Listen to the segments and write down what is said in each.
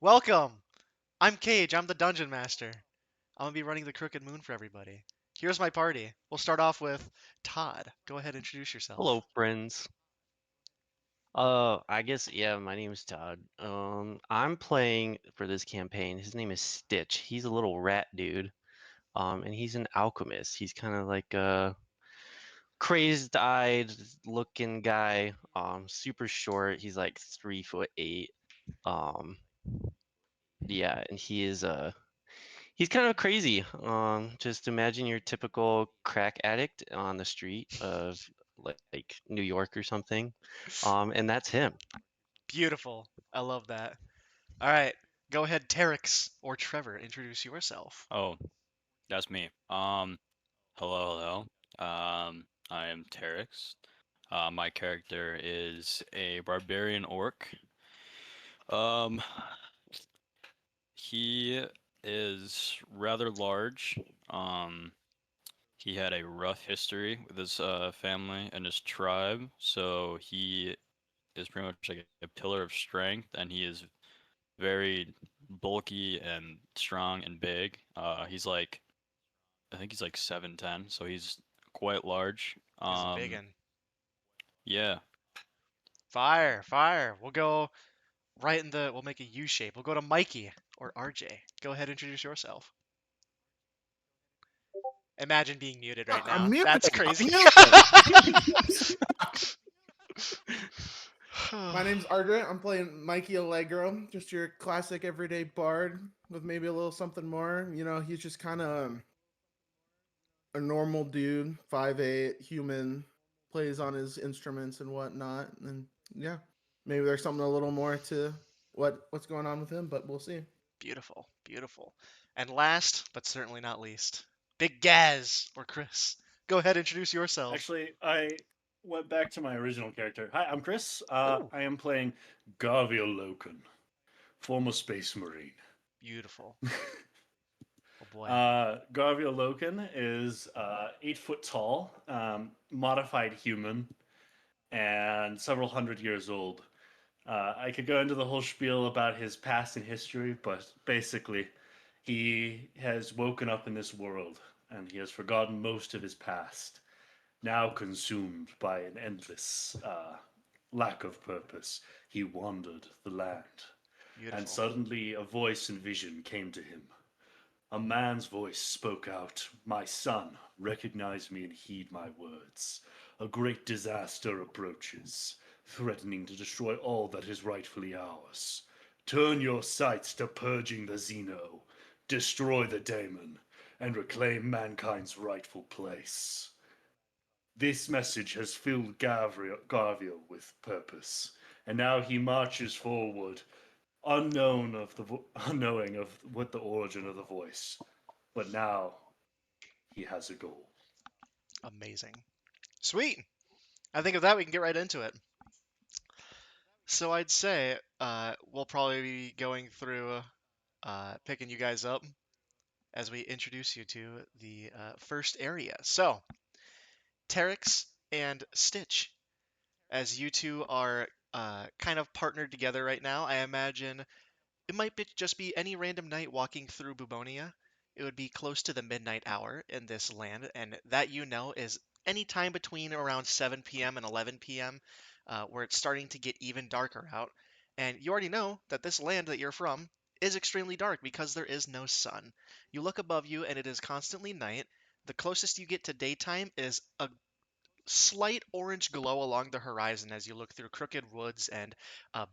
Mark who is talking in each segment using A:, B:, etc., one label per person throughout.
A: Welcome! I'm Cage, I'm the Dungeon Master. I'm gonna be running the Crooked Moon for everybody. Here's my party. We'll start off with Todd. Go ahead and introduce yourself.
B: Hello, friends. I guess yeah. My name is Todd. I'm playing for this campaign. His name is Stitch. He's a little rat dude. And he's an alchemist. He's kind of like a crazed-eyed looking guy. Super short. He's like 3'8". Um, yeah, and he's kind of crazy. Just imagine your typical crack addict on the street of like New York or something. And that's him.
A: Beautiful. I love that. Alright, go ahead, Terex or Trevor. Introduce yourself.
C: Oh, that's me. Hello, hello. I am Terex. My character is a barbarian orc. Um, he is rather large. Um, he had a rough history with his family and his tribe, so he is pretty much like a pillar of strength, and he is very bulky and strong and big. I think he's like 7'10", so he's quite large.
A: He's a biggin.
C: Yeah.
A: Fire, fire. We'll make a U shape. We'll go to Mikey or RJ. Go ahead, introduce yourself. Imagine being muted right
D: Fuck, I'm
A: now.
D: muted.
A: That's
D: I'm
A: crazy.
D: muted. My name's Ardra. I'm playing Mikey Allegro, just your classic everyday bard with maybe a little something more. You know, he's just kind of a normal dude, 5'8", human, plays on his instruments and whatnot. And yeah, maybe there's something a little more to what's going on with him, but we'll see.
A: Beautiful, beautiful. And last, but certainly not least, Big Gaz or Chris. Go ahead, introduce yourself.
E: Actually, I went back to my original character. Hi, I'm Chris.
A: Ooh,
E: I am playing Garvia Loken, former Space Marine.
A: beautiful. Oh boy.
E: Garvia Loken is 8 foot tall, modified human, and several hundred years old. I could go into the whole spiel about his past and history, but basically, he has woken up in this world and he has forgotten most of his past, now consumed by an endless lack of purpose. He wandered the land, and
A: Beautiful.
E: suddenly a voice and vision came to him. A man's voice spoke out, "My son, recognize me and heed my words. A great disaster approaches, threatening to destroy all that is rightfully ours. Turn your sights to purging the Xeno, destroy the daemon, and reclaim mankind's rightful place." This message has filled Garvia with purpose, and now he marches forward, unknowing of what the origin of the voice. But now he has a goal.
A: Amazing. Sweet. I think of that we can get right into it. So I'd say we'll probably be going through picking you guys up as we introduce you to the first area. So, Terex and Stitch, as you two are kind of partnered together right now, I imagine it might just be any random night walking through Bubonia. It would be close to the midnight hour in this land, and that is any time between around 7 p.m. and 11 p.m., where it's starting to get even darker out. And you already know that this land that you're from is extremely dark because there is no sun. You look above you, and it is constantly night. The closest you get to daytime is a slight orange glow along the horizon as you look through crooked woods and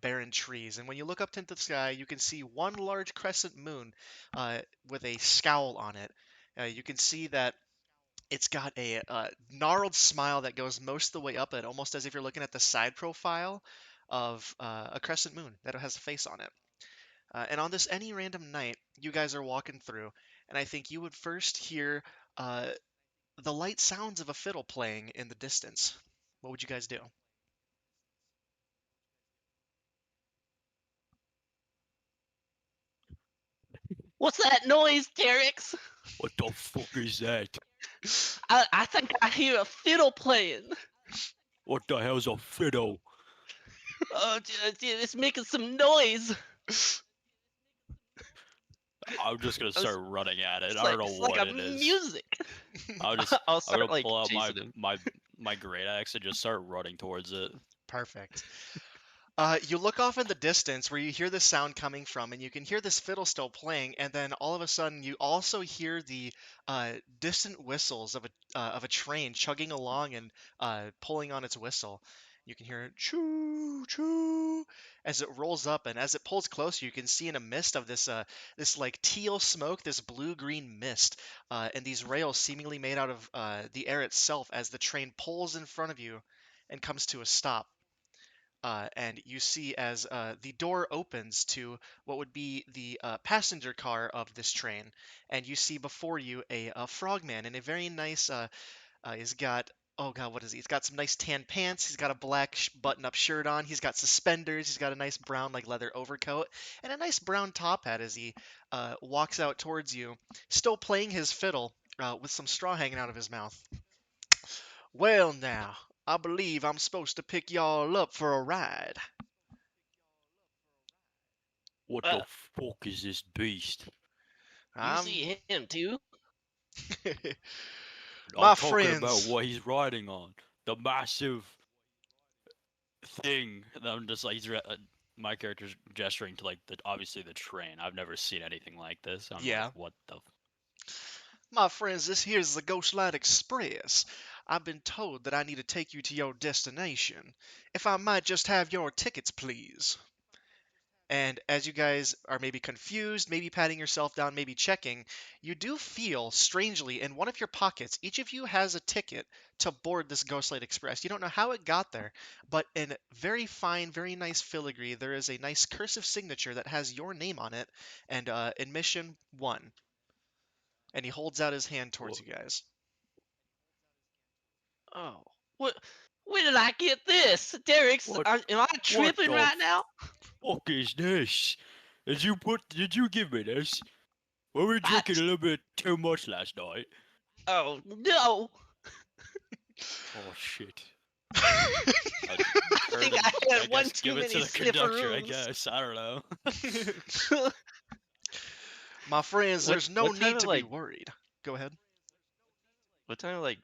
A: barren trees. And when you look up into the sky, you can see one large crescent moon with a scowl on it. You can see that it's got a gnarled smile that goes most of the way up it, almost as if you're looking at the side profile of a crescent moon that has a face on it. And on this any random night, you guys are walking through, and I think you would first hear uh, the light sounds of a fiddle playing in the distance. What would you guys do?
B: What's that noise, Terex?
C: What the fuck is that?
B: I think I hear a fiddle playing.
C: What the hell's a fiddle?
B: Oh, it's making some noise.
C: I'm just gonna
B: I was-
C: start running at it.
B: It's
C: I
B: like
C: don't know
B: it's like
C: what
B: a
C: it is.
B: music.
C: I'll just
B: I'll
C: I'm
B: start
C: gonna
B: like
C: pull out
B: chasing him.
C: my great axe and just start running towards it.
A: Perfect. You look off in the distance where you hear the sound coming from, and you can hear this fiddle still playing. And then all of a sudden, you also hear the distant whistles of a train chugging along and pulling on its whistle. You can hear it choo choo as it rolls up, and as it pulls closer, you can see in a mist of this like teal smoke, this blue green mist, and these rails seemingly made out of the air itself as the train pulls in front of you and comes to a stop. And you see as the door opens to what would be the passenger car of this train, and you see before you a frogman in a very nice. He's got, oh god, what is he? He's got some nice tan pants. He's got a black button-up shirt on. He's got suspenders. He's got a nice brown like leather overcoat and a nice brown top hat as he walks out towards you, still playing his fiddle with some straw hanging out of his mouth. Well, now, I believe I'm supposed to pick y'all up for a ride.
C: What
B: Uh,
C: the fuck is this beast?
B: you
A: I'm
B: see him too?
A: my
C: I'm talking about
A: friends.
C: what he's riding on. The massive thing. And I'm just like my character's gesturing to like the obviously the train. I've never seen anything like this. I'm like,
A: Yeah,
C: what the?
A: my friends, this here's the Ghostlight Express. I've been told that I need to take you to your destination. If I might just have your tickets, please. And as you guys are maybe confused, maybe patting yourself down, maybe checking, you do feel strangely in one of your pockets, each of you has a ticket to board this Ghostlight Express. You don't know how it got there, but in very fine, very nice filigree, there is a nice cursive signature that has your name on it and admission 1. And he holds out his hand towards
C: What,
A: you guys.
B: Oh, what? Where did I get this, Derek's?
C: what,
B: Am I
C: what
B: tripping
C: the
B: right now?
C: fuck is this? Did you give me this? Were we
B: I,
C: drinking a little bit too much last night?
B: oh no!
C: Oh shit. I
B: I
C: turn
B: think
C: and
B: I
C: I
B: had one
C: guess
B: too
C: give it to
B: many
C: the conductor. I
B: snifferoos.
C: guess I don't know.
A: My friends,
B: what
A: there's no
B: what time
A: need
B: of
A: to be
B: like
A: worried. Go ahead.
B: what time of like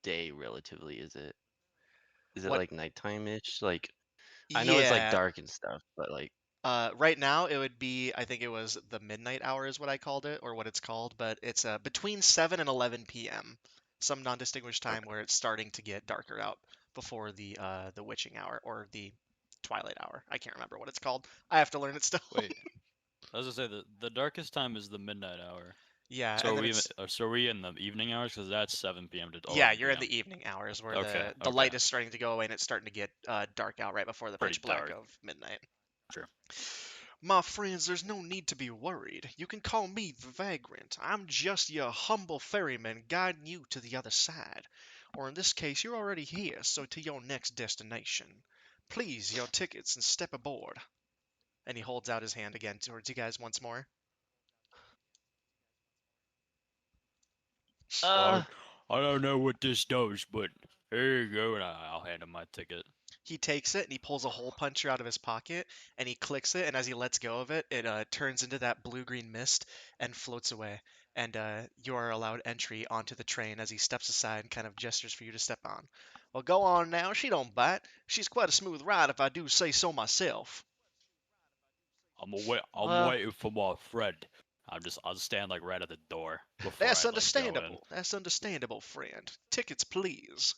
B: day relatively is it? Is it
A: What?
B: like nighttime ish? Like I know it's like
A: Yeah.
B: dark and stuff, but like
A: Right now it would be, I think it was the midnight hour is what I called it, or what it's called, but it's between 7 and 11 p.m. Some non-distinguished time
B: okay.
A: where it's starting to get darker out before the witching hour or the twilight hour. I can't remember what it's called. I have to learn it still.
C: Wait, I was gonna say the darkest time is the midnight hour.
A: Yeah,
C: So
A: and
C: are
A: then
C: we
A: it's
C: so are we in the evening hours? Because that's 7 p.m. to
A: yeah,
C: 11
A: you're in
C: p.m.
A: the evening hours where
C: Okay,
A: the
C: okay,
A: light is starting to go away and it's starting to get dark out right before the
C: pretty
A: pitch black
C: dark.
A: of midnight.
C: Sure.
A: My friends, there's no need to be worried. You can call me the Vagrant. I'm just your humble ferryman guiding you to the other side. Or in this case, you're already here, so to your next destination. Please, your tickets and step aboard. And he holds out his hand again towards you guys once more.
B: Uh
C: Well, I don't know what this does, but here you go, and I'll hand him my ticket.
A: He takes it and he pulls a hole puncher out of his pocket and he clicks it. And as he lets go of it, it turns into that blue green mist and floats away. And you are allowed entry onto the train as he steps aside and kind of gestures for you to step on. Well, go on now. She don't bite. She's quite a smooth ride if I do say so myself.
C: I'm
B: well
C: waiting for my friend. I'll stand like right at the door before
A: That's
C: I like go in.
A: understandable. That's understandable, friend. Tickets, please.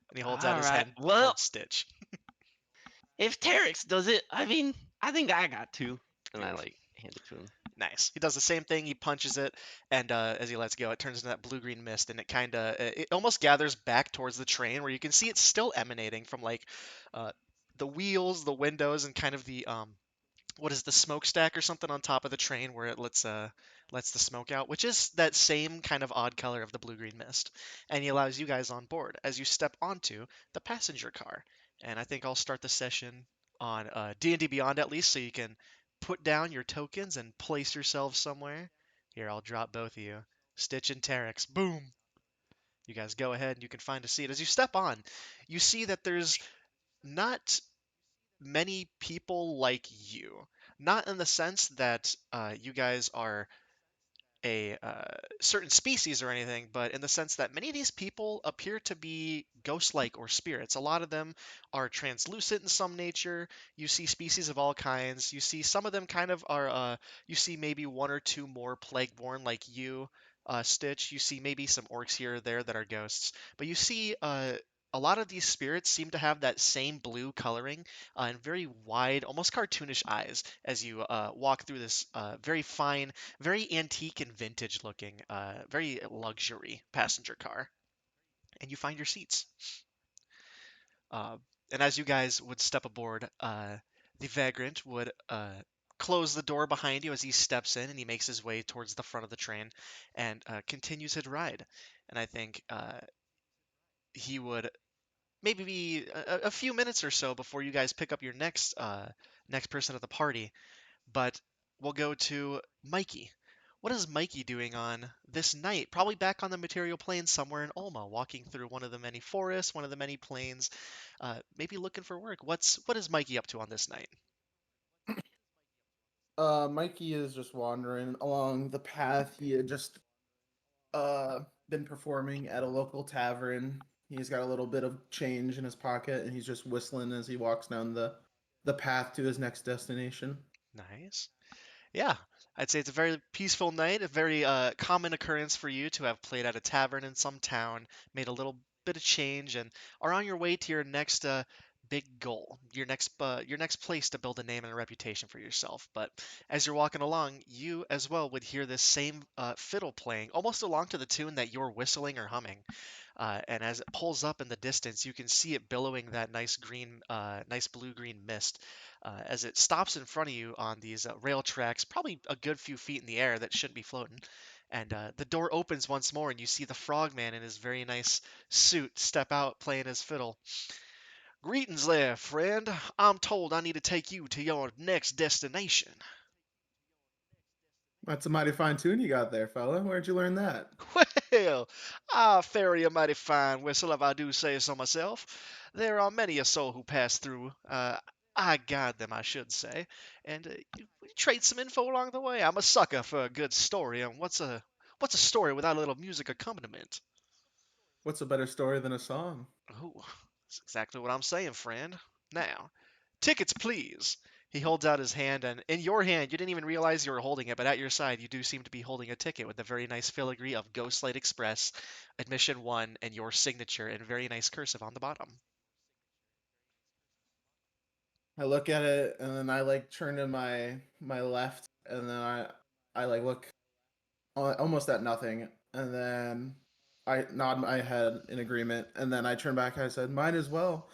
A: And he holds out
B: all
A: his
B: right.
A: hand
B: Well,
A: towards Stitch.
B: if Terex does it, I mean I think I got to. And I
A: Beautiful.
B: like hand it to him.
A: Nice. He does the same thing. He punches it, and as he lets go, it turns into that blue-green mist, and it almost gathers back towards the train, where you can see it's still emanating from like uh, the wheels, the windows, and kind of the what is the smokestack or something on top of the train where it lets the smoke out, which is that same kind of odd color of the blue-green mist. And he allows you guys on board as you step onto the passenger car. And I think I'll start the session on D&D Beyond at least, so you can put down your tokens and place yourselves somewhere. Here, I'll drop both of you. Stitch and Terex. Boom. You guys go ahead and you can find a seat. As you step on, you see that there's not many people like you. not in the sense that you guys are a certain species or anything, but in the sense that many of these people appear to be ghost-like or spirits. A lot of them are translucent in some nature. You see species of all kinds. You see some of them kind of are. You see maybe one or two more plague-born, like you, Stitch. You see maybe some orcs here or there that are ghosts, but you see. A lot of these spirits seem to have that same blue coloring and very wide, almost cartoonish eyes as you walk through this very fine, very antique and vintage looking, very luxury passenger car. And you find your seats. Uh, and as you guys would step aboard, the vagrant would close the door behind you as he steps in and he makes his way towards the front of the train and continues his ride. And I think he would maybe be a few minutes or so before you guys pick up your next person at the party. But we'll go to Mikey. What is Mikey doing on this night? Probably back on the material plane somewhere in Ulma, walking through one of the many forests, one of the many plains, maybe looking for work. What is Mikey up to on this night?
D: Mikey is just wandering along the path he had just uh been performing at a local tavern. He's got a little bit of change in his pocket and he's just whistling as he walks down the path to his next destination.
A: Nice. Yeah, I'd say it's a very peaceful night, a very common occurrence for you to have played at a tavern in some town, made a little bit of change, and are on your way to your next big goal, your next place to build a name and a reputation for yourself. But as you're walking along, you as well would hear this same fiddle playing, almost along to the tune that you're whistling or humming. And as it pulls up in the distance, you can see it billowing that nice green, nice blue-green mist as it stops in front of you on these rail tracks, probably a good few feet in the air that shouldn't be floating. And the door opens once more, and you see the frogman in his very nice suit step out playing his fiddle. Greetings there, friend. I'm told I need to take you to your next destination.
D: That's a mighty fine tune you got there, fella. Where'd you learn that?
A: Well, I ferry a mighty fine whistle if I do say so myself. There are many a soul who pass through. I guide them, I should say, and we trade some info along the way. I'm a sucker for a good story, and what's a story without a little music accompaniment?
D: What's a better story than a song?
A: Oh, that's exactly what I'm saying, friend. Now, tickets, please. He holds out his hand, and in your hand, you didn't even realize you were holding it, but at your side, you do seem to be holding a ticket with a very nice filigree of Ghostlight Express, Admission 1, and your signature in very nice cursive on the bottom.
D: I look at it and then I like turn to my left and then I like look almost at nothing and then I nod my head in agreement and then I turn back and I said, "Might as well.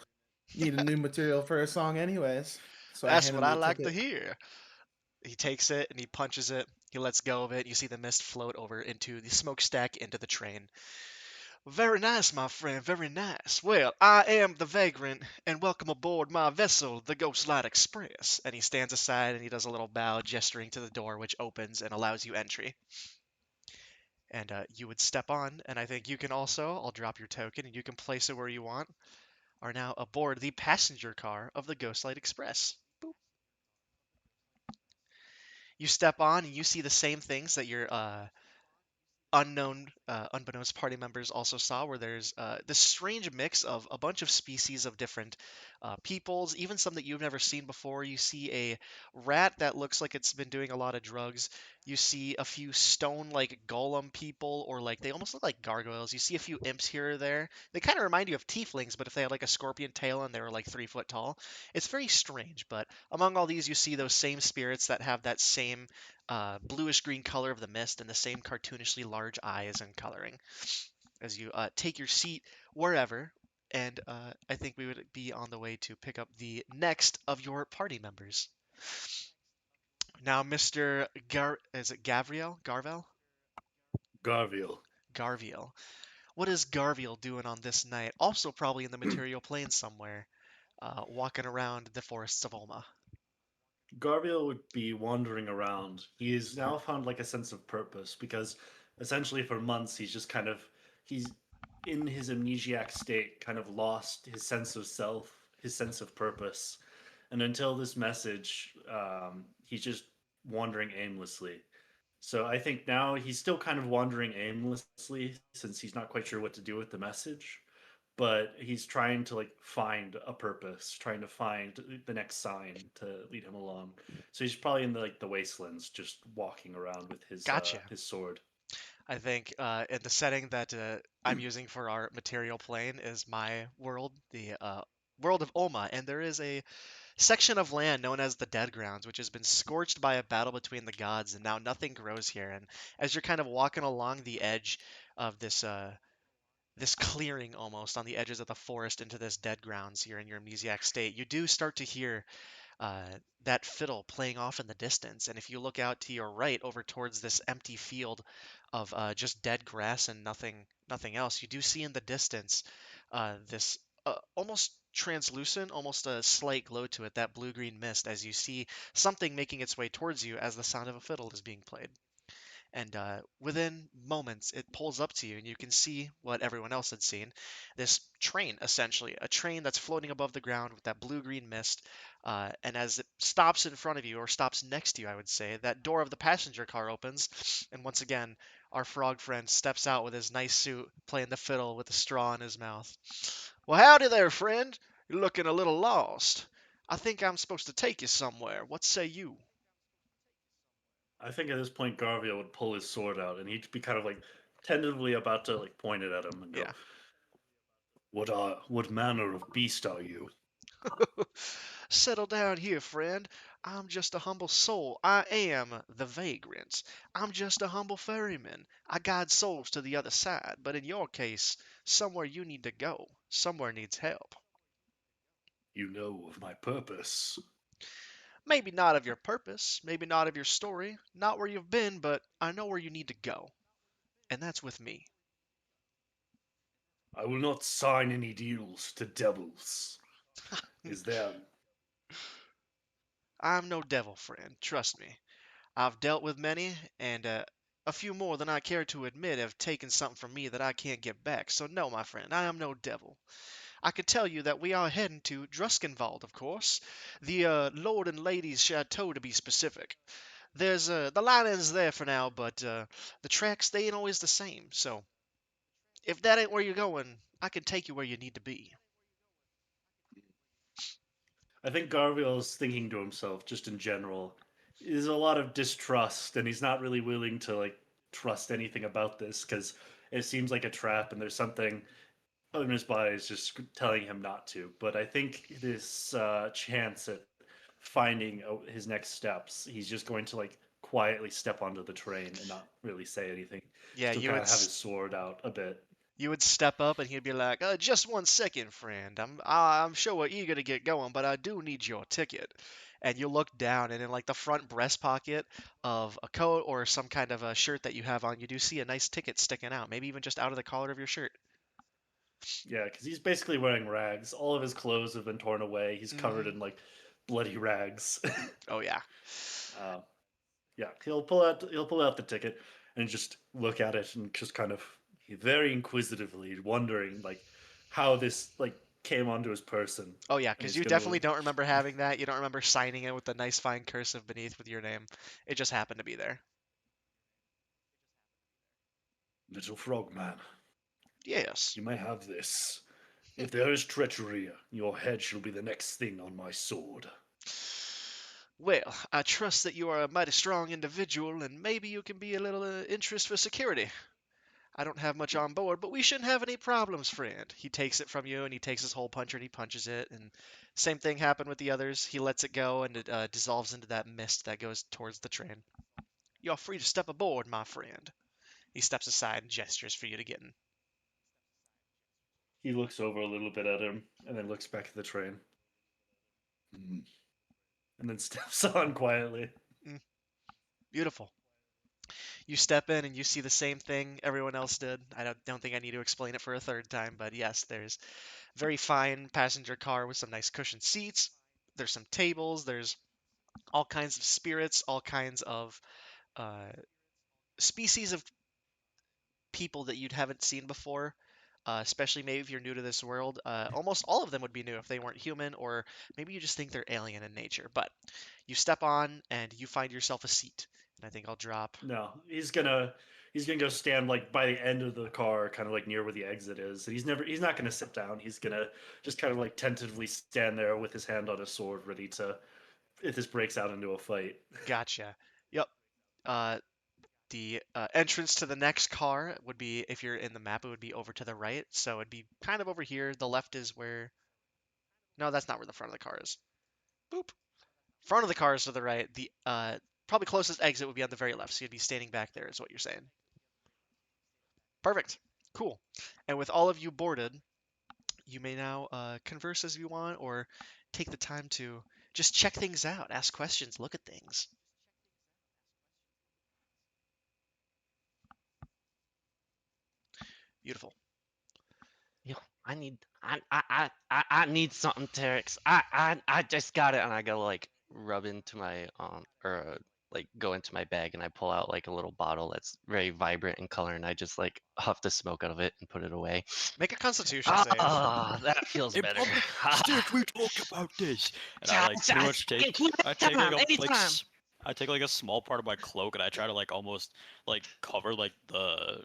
D: Need a new material for a song anyways." So I
A: That's
D: hand
A: what
D: him
A: I
D: the
A: like to
D: ticket.
A: hear. He takes it and he punches it. He lets go of it. You see the mist float over into the smokestack into the train. Very nice, my friend, very nice. Well, I am the vagrant, and welcome aboard my vessel, the Ghostlight Express. And he stands aside and he does a little bow, gesturing to the door, which opens and allows you entry. And you would step on, and I think you can also, I'll drop your token, and you can place it where you want, are now aboard the passenger car of the Ghostlight Express. Boop. You step on, and you see the same things that your unbeknownst party members also saw, where there's this strange mix of a bunch of species of different peoples, even some that you've never seen before. You see a rat that looks like it's been doing a lot of drugs. You see a few stone like golem people, or like they almost look like gargoyles. You see a few imps here or there. They kind of remind you of tieflings, but if they had like a scorpion tail and they were like 3 foot tall. It's very strange, but among all these, you see those same spirits that have that same bluish green color of the mist and the same cartoonishly large eyes and coloring as you take your seat wherever. And I think we would be on the way to pick up the next of your party members. Now, Mr. Is it Gavriel? Garvel?
E: Garviel.
A: Garviel. What is Garviel doing on this night? Also, probably in the material plane somewhere, walking around the forests of Ulma.
E: Garviel would be wandering around. He has now found like a sense of purpose because essentially for months he's in his amnesiac state, kind of lost his sense of self, his sense of purpose. And until this message, he's just wandering aimlessly. So I think now he's still kind of wandering aimlessly since he's not quite sure what to do with the message, but he's trying to like find a purpose, trying to find the next sign to lead him along. So he's probably in the like the wastelands, just walking around with
A: Gotcha.
E: his sword.
A: I think in the setting that I'm using for our material plane is my world, the world of Ulma, and there is a section of land known as the Dead Grounds, which has been scorched by a battle between the gods, and now nothing grows here. And as you're kind of walking along the edge of this clearing almost on the edges of the forest into this dead grounds here in your amnesiac state, you do start to hear uh, that fiddle playing off in the distance. And if you look out to your right over towards this empty field of just dead grass and nothing else, you do see in the distance this almost translucent, almost a slight glow to it, that blue-green mist, as you see something making its way towards you as the sound of a fiddle is being played. And within moments, it pulls up to you, and you can see what everyone else had seen, this train, essentially, a train that's floating above the ground with that blue-green mist. And as it stops in front of you, or stops next to you, I would say, that door of the passenger car opens, and once again, our frog friend steps out with his nice suit, playing the fiddle with a straw in his mouth. Well, howdy there, friend. You're looking a little lost. I think I'm supposed to take you somewhere. What say you?
E: I think at this point Garvia would pull his sword out and he'd be kind of like tentatively about to like point it at him and go,
A: Yeah.
E: what manner of beast are you?
A: Settle down here, friend. I'm just a humble soul. I am the vagrant. I'm just a humble ferryman. I guide souls to the other side, but in your case, somewhere you need to go. Somewhere needs help.
E: You know of my purpose.
A: Maybe not of your purpose, maybe not of your story, not where you've been, but I know where you need to go. And that's with me.
E: I will not sign any deals to devils. Is there
A: I'm no devil, friend. Trust me. I've dealt with many, and a few more than I care to admit have taken something from me that I can't get back. So no, my friend, I am no devil. I could tell you that we are heading to Druskenwald, of course, the Lord and Lady's chateau to be specific. There's the line ends there for now, but the tracks they ain't always the same. So if that ain't where you're going, I can take you where you need to be.
E: I think Garviel's thinking to himself, just in general, is a lot of distrust, and he's not really willing to like trust anything about this because it seems like a trap, and there's something in his body is just telling him not to. But I think this chance at finding his next steps, he's just going to like quietly step onto the train and not really say anything.
A: Yeah,
E: Still kind of have his sword out a bit.
A: you would step up and he'd be like, "Just 1 second, friend. I'm sure we're eager to get going, but I do need your ticket." And you look down, and in like the front breast pocket of a coat or some kind of a shirt that you have on, you do see a nice ticket sticking out, maybe even just out of the collar of your shirt.
E: Yeah, because he's basically wearing rags. All of his clothes have been torn away. He's covered
A: Hmm.
E: in like bloody rags.
A: Oh yeah.
E: uh, yeah, he'll pull out the ticket and just look at it and just kind of very inquisitively wondering like how this like came onto his person,
A: Oh yeah,
E: and
A: because
E: he's
A: you
E: gonna
A: definitely don't remember having that. You don't remember signing it with the nice fine cursive beneath with your name. It just happened to be there.
E: little frogman,
A: Yes.
E: you may have this. If there is treachery, your head shall be the next thing on my sword.
A: Well, I trust that you are a mighty strong individual, and maybe you can be a little interest for security. I don't have much on board, but we shouldn't have any problems, friend. He takes it from you, and he takes his hole puncher and he punches it. And same thing happened with the others. He lets it go, and it dissolves into that mist that goes towards the train. You're free to step aboard, my friend. He steps aside and gestures for you to get in.
E: He looks over a little bit at him and then looks back at the train. Hmm. And then steps on quietly.
A: Mm, beautiful. You step in and you see the same thing everyone else did. I don't think I need to explain it for a third time, but yes, there's very fine passenger car with some nice cushioned seats. There's some tables. There's all kinds of spirits, all kinds of uh, species of people that you haven't seen before. especially maybe if you're new to this world. Almost all of them would be new if they weren't human, or maybe you just think they're alien in nature. But you step on and you find yourself a seat. And I think I'll drop.
E: No, he's gonna go stand like by the end of the car, kind of like near where the exit is. And he's not gonna sit down. He's gonna just kind of like tentatively stand there with his hand on his sword, ready to if this breaks out into a fight.
A: Gotcha. Yep. Uh, the entrance to the next car would be, if you're in the map, it would be over to the right. So it'd be kind of over here. The left is where. No, that's not where the front of the car is. Boop. Front of the car is to the right. The probably closest exit would be on the very left. So you'd be standing back there, is what you're saying. Perfect. Cool. And with all of you boarded, you may now converse as you want, or take the time to just check things out, ask questions, look at things. Beautiful.
B: Yo, I need something, Terex. I just got it, and I go like rub into my like go into my bag, and I pull out like a little bottle that's very vibrant in color, and I just like huff the smoke out of it and put it away.
A: Make a Constitution save.
B: Ah, that feels
C: In
B: better.
C: public, Stick, we talk about this. And I like pretty much take I take like
B: anytime.
C: I take like a small part of my cloak and I try to like almost like cover like the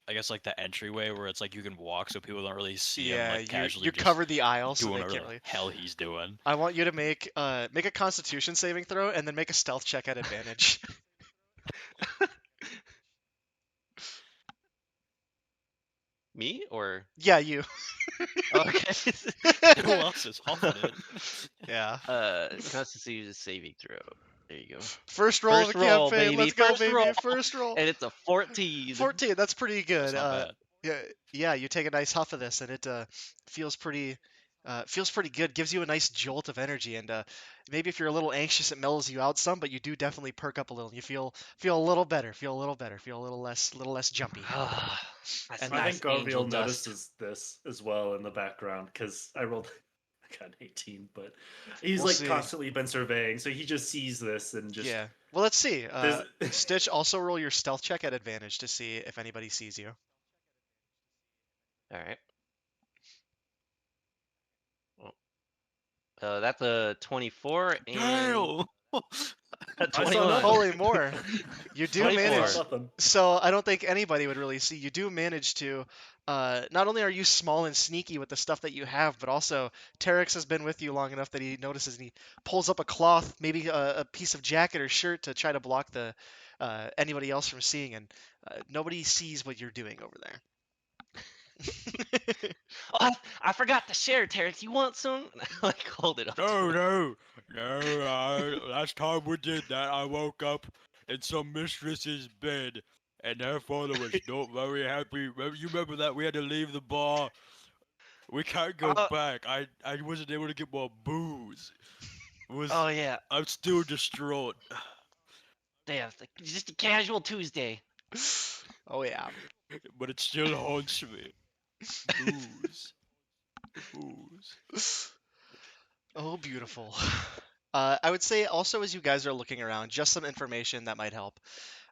C: I guess like the entryway where it's like you can walk so people don't really see him
A: Yeah,
C: like casually
A: you
C: just
A: cover the aisle so
C: doing
A: they
C: whatever
A: can't
C: the
A: really.
C: hell he's doing.
A: I want you to make a Constitution saving throw and then make a stealth check at advantage.
B: Me or
A: Yeah, you.
B: okay?
C: Who else is huffing it?
A: Yeah.
B: Constitution saving throw. There you go.
A: First roll of
B: First
A: the
B: roll,
A: campaign.
B: baby.
A: Let's go,
B: First
A: baby.
B: roll,
A: First roll.
B: and it's a 14.
A: 14. That's pretty good.
C: That's not bad.
A: Yeah. You take a nice huff of this, and it feels pretty. Feels pretty good. Gives you a nice jolt of energy, and maybe if you're a little anxious, it mellows you out some. But you do definitely perk up a little. You feel a little better. Feel a little better. Feel a little less jumpy.
B: That's
A: And
E: I
B: nice
E: think Garfield
B: angel dust.
E: notices this as well in the background because I rolled. I got an 18, but he's
A: We'll
E: like
A: see.
E: constantly been surveying, so he just sees this and just
A: Yeah. Well, let's see.
E: There's-
A: Stitch, also roll your stealth check at advantage to see if anybody sees you.
B: All right. That's a 24 and
C: Damn!
B: a
E: I saw
B: 21.
E: nothing.
A: Holy more. You do
B: 24.
A: manage.
E: nothing.
A: So I don't think anybody would really see. You do manage to. Not only are you small and sneaky with the stuff that you have, but also Terex has been with you long enough that he notices and he pulls up a cloth, maybe a piece of jacket or shirt to try to block the anybody else from seeing, and nobody sees what you're doing over there.
B: Oh, I forgot to share, Terex. You want some? And I like hold it up. to him.
C: no. Last time we did that, I woke up in some mistress's bed, and their father was not very happy. You remember that? We had to leave the bar. We can't go back. I wasn't able to get more booze.
B: Oh yeah.
C: I'm still distraught.
B: Damn, it's like just a casual Tuesday.
A: Oh yeah.
C: But it still haunts me. Booze. Booze.
A: Oh, beautiful. I would say also as you guys are looking around, just some information that might help.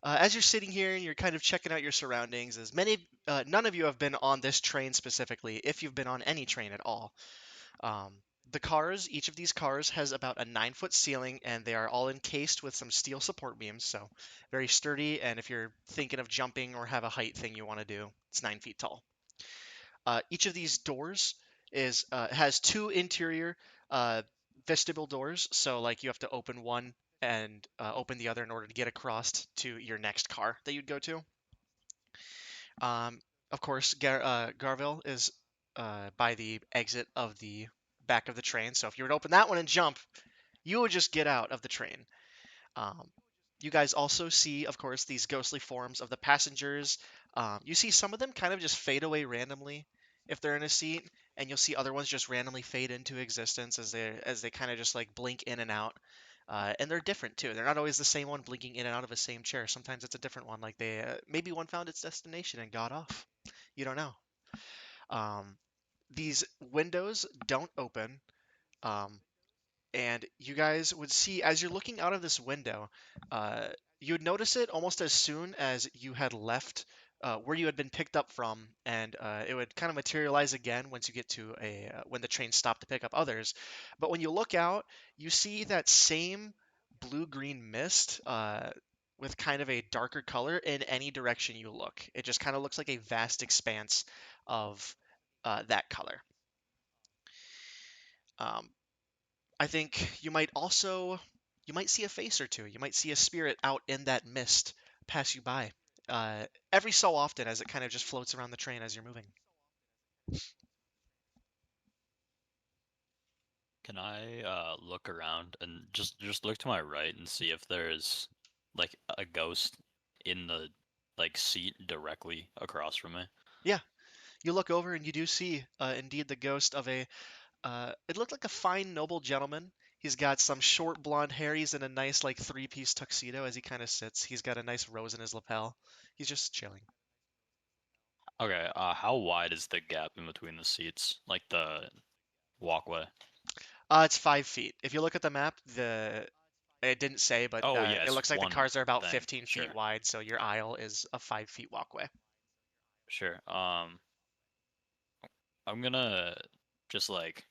A: As you're sitting here and you're kind of checking out your surroundings, none of you have been on this train specifically, if you've been on any train at all. The cars, each of these cars has about a 9-foot ceiling, and they are all encased with some steel support beams, so very sturdy. And if you're thinking of jumping or have a height thing you want to do, it's 9 feet tall. Each of these doors has 2 interior vestibule doors, so like you have to open one and open the other in order to get across to your next car that you'd go to. Of course, Garville is by the exit of the back of the train, so if you were to open that one and jump, you would just get out of the train. You guys also see, of course, these ghostly forms of the passengers. You see some of them kind of just fade away randomly if they're in a seat, and you'll see other ones just randomly fade into existence as they kind of just like blink in and out. And they're different too. They're not always the same one blinking in and out of a same chair. Sometimes it's a different one. Like maybe one found its destination and got off. You don't know. These windows don't open. And you guys would see as you're looking out of this window, you would notice it almost as soon as you had left where you had been picked up from, and it would kind of materialize again once you get to when the train stopped to pick up others. But when you look out, you see that same blue-green mist with kind of a darker color in any direction you look. It just kind of looks like a vast expanse of that color. Um, I think you might see a face or two. You might see a spirit out in that mist pass you by every so often as it kind of just floats around the train as you're moving.
C: Can I look around and just look to my right and see if there's like a ghost in the like seat directly across from me?
A: Yeah, you look over and you do see indeed the ghost of it looked like a fine noble gentleman. He's got some short blonde hair. He's in a nice like three-piece tuxedo as he kind of sits. He's got a nice rose in his lapel. He's just chilling.
C: Okay, how wide is the gap in between the seats? Like the walkway?
A: It's 5 feet. If you look at the map, it didn't say, but
C: Oh yeah,
A: it
C: it's
A: looks like the
C: one
A: cars are about
C: thing.
A: 15
C: Sure,
A: feet wide, so your aisle is a 5 feet walkway.
C: sure. I'm gonna just like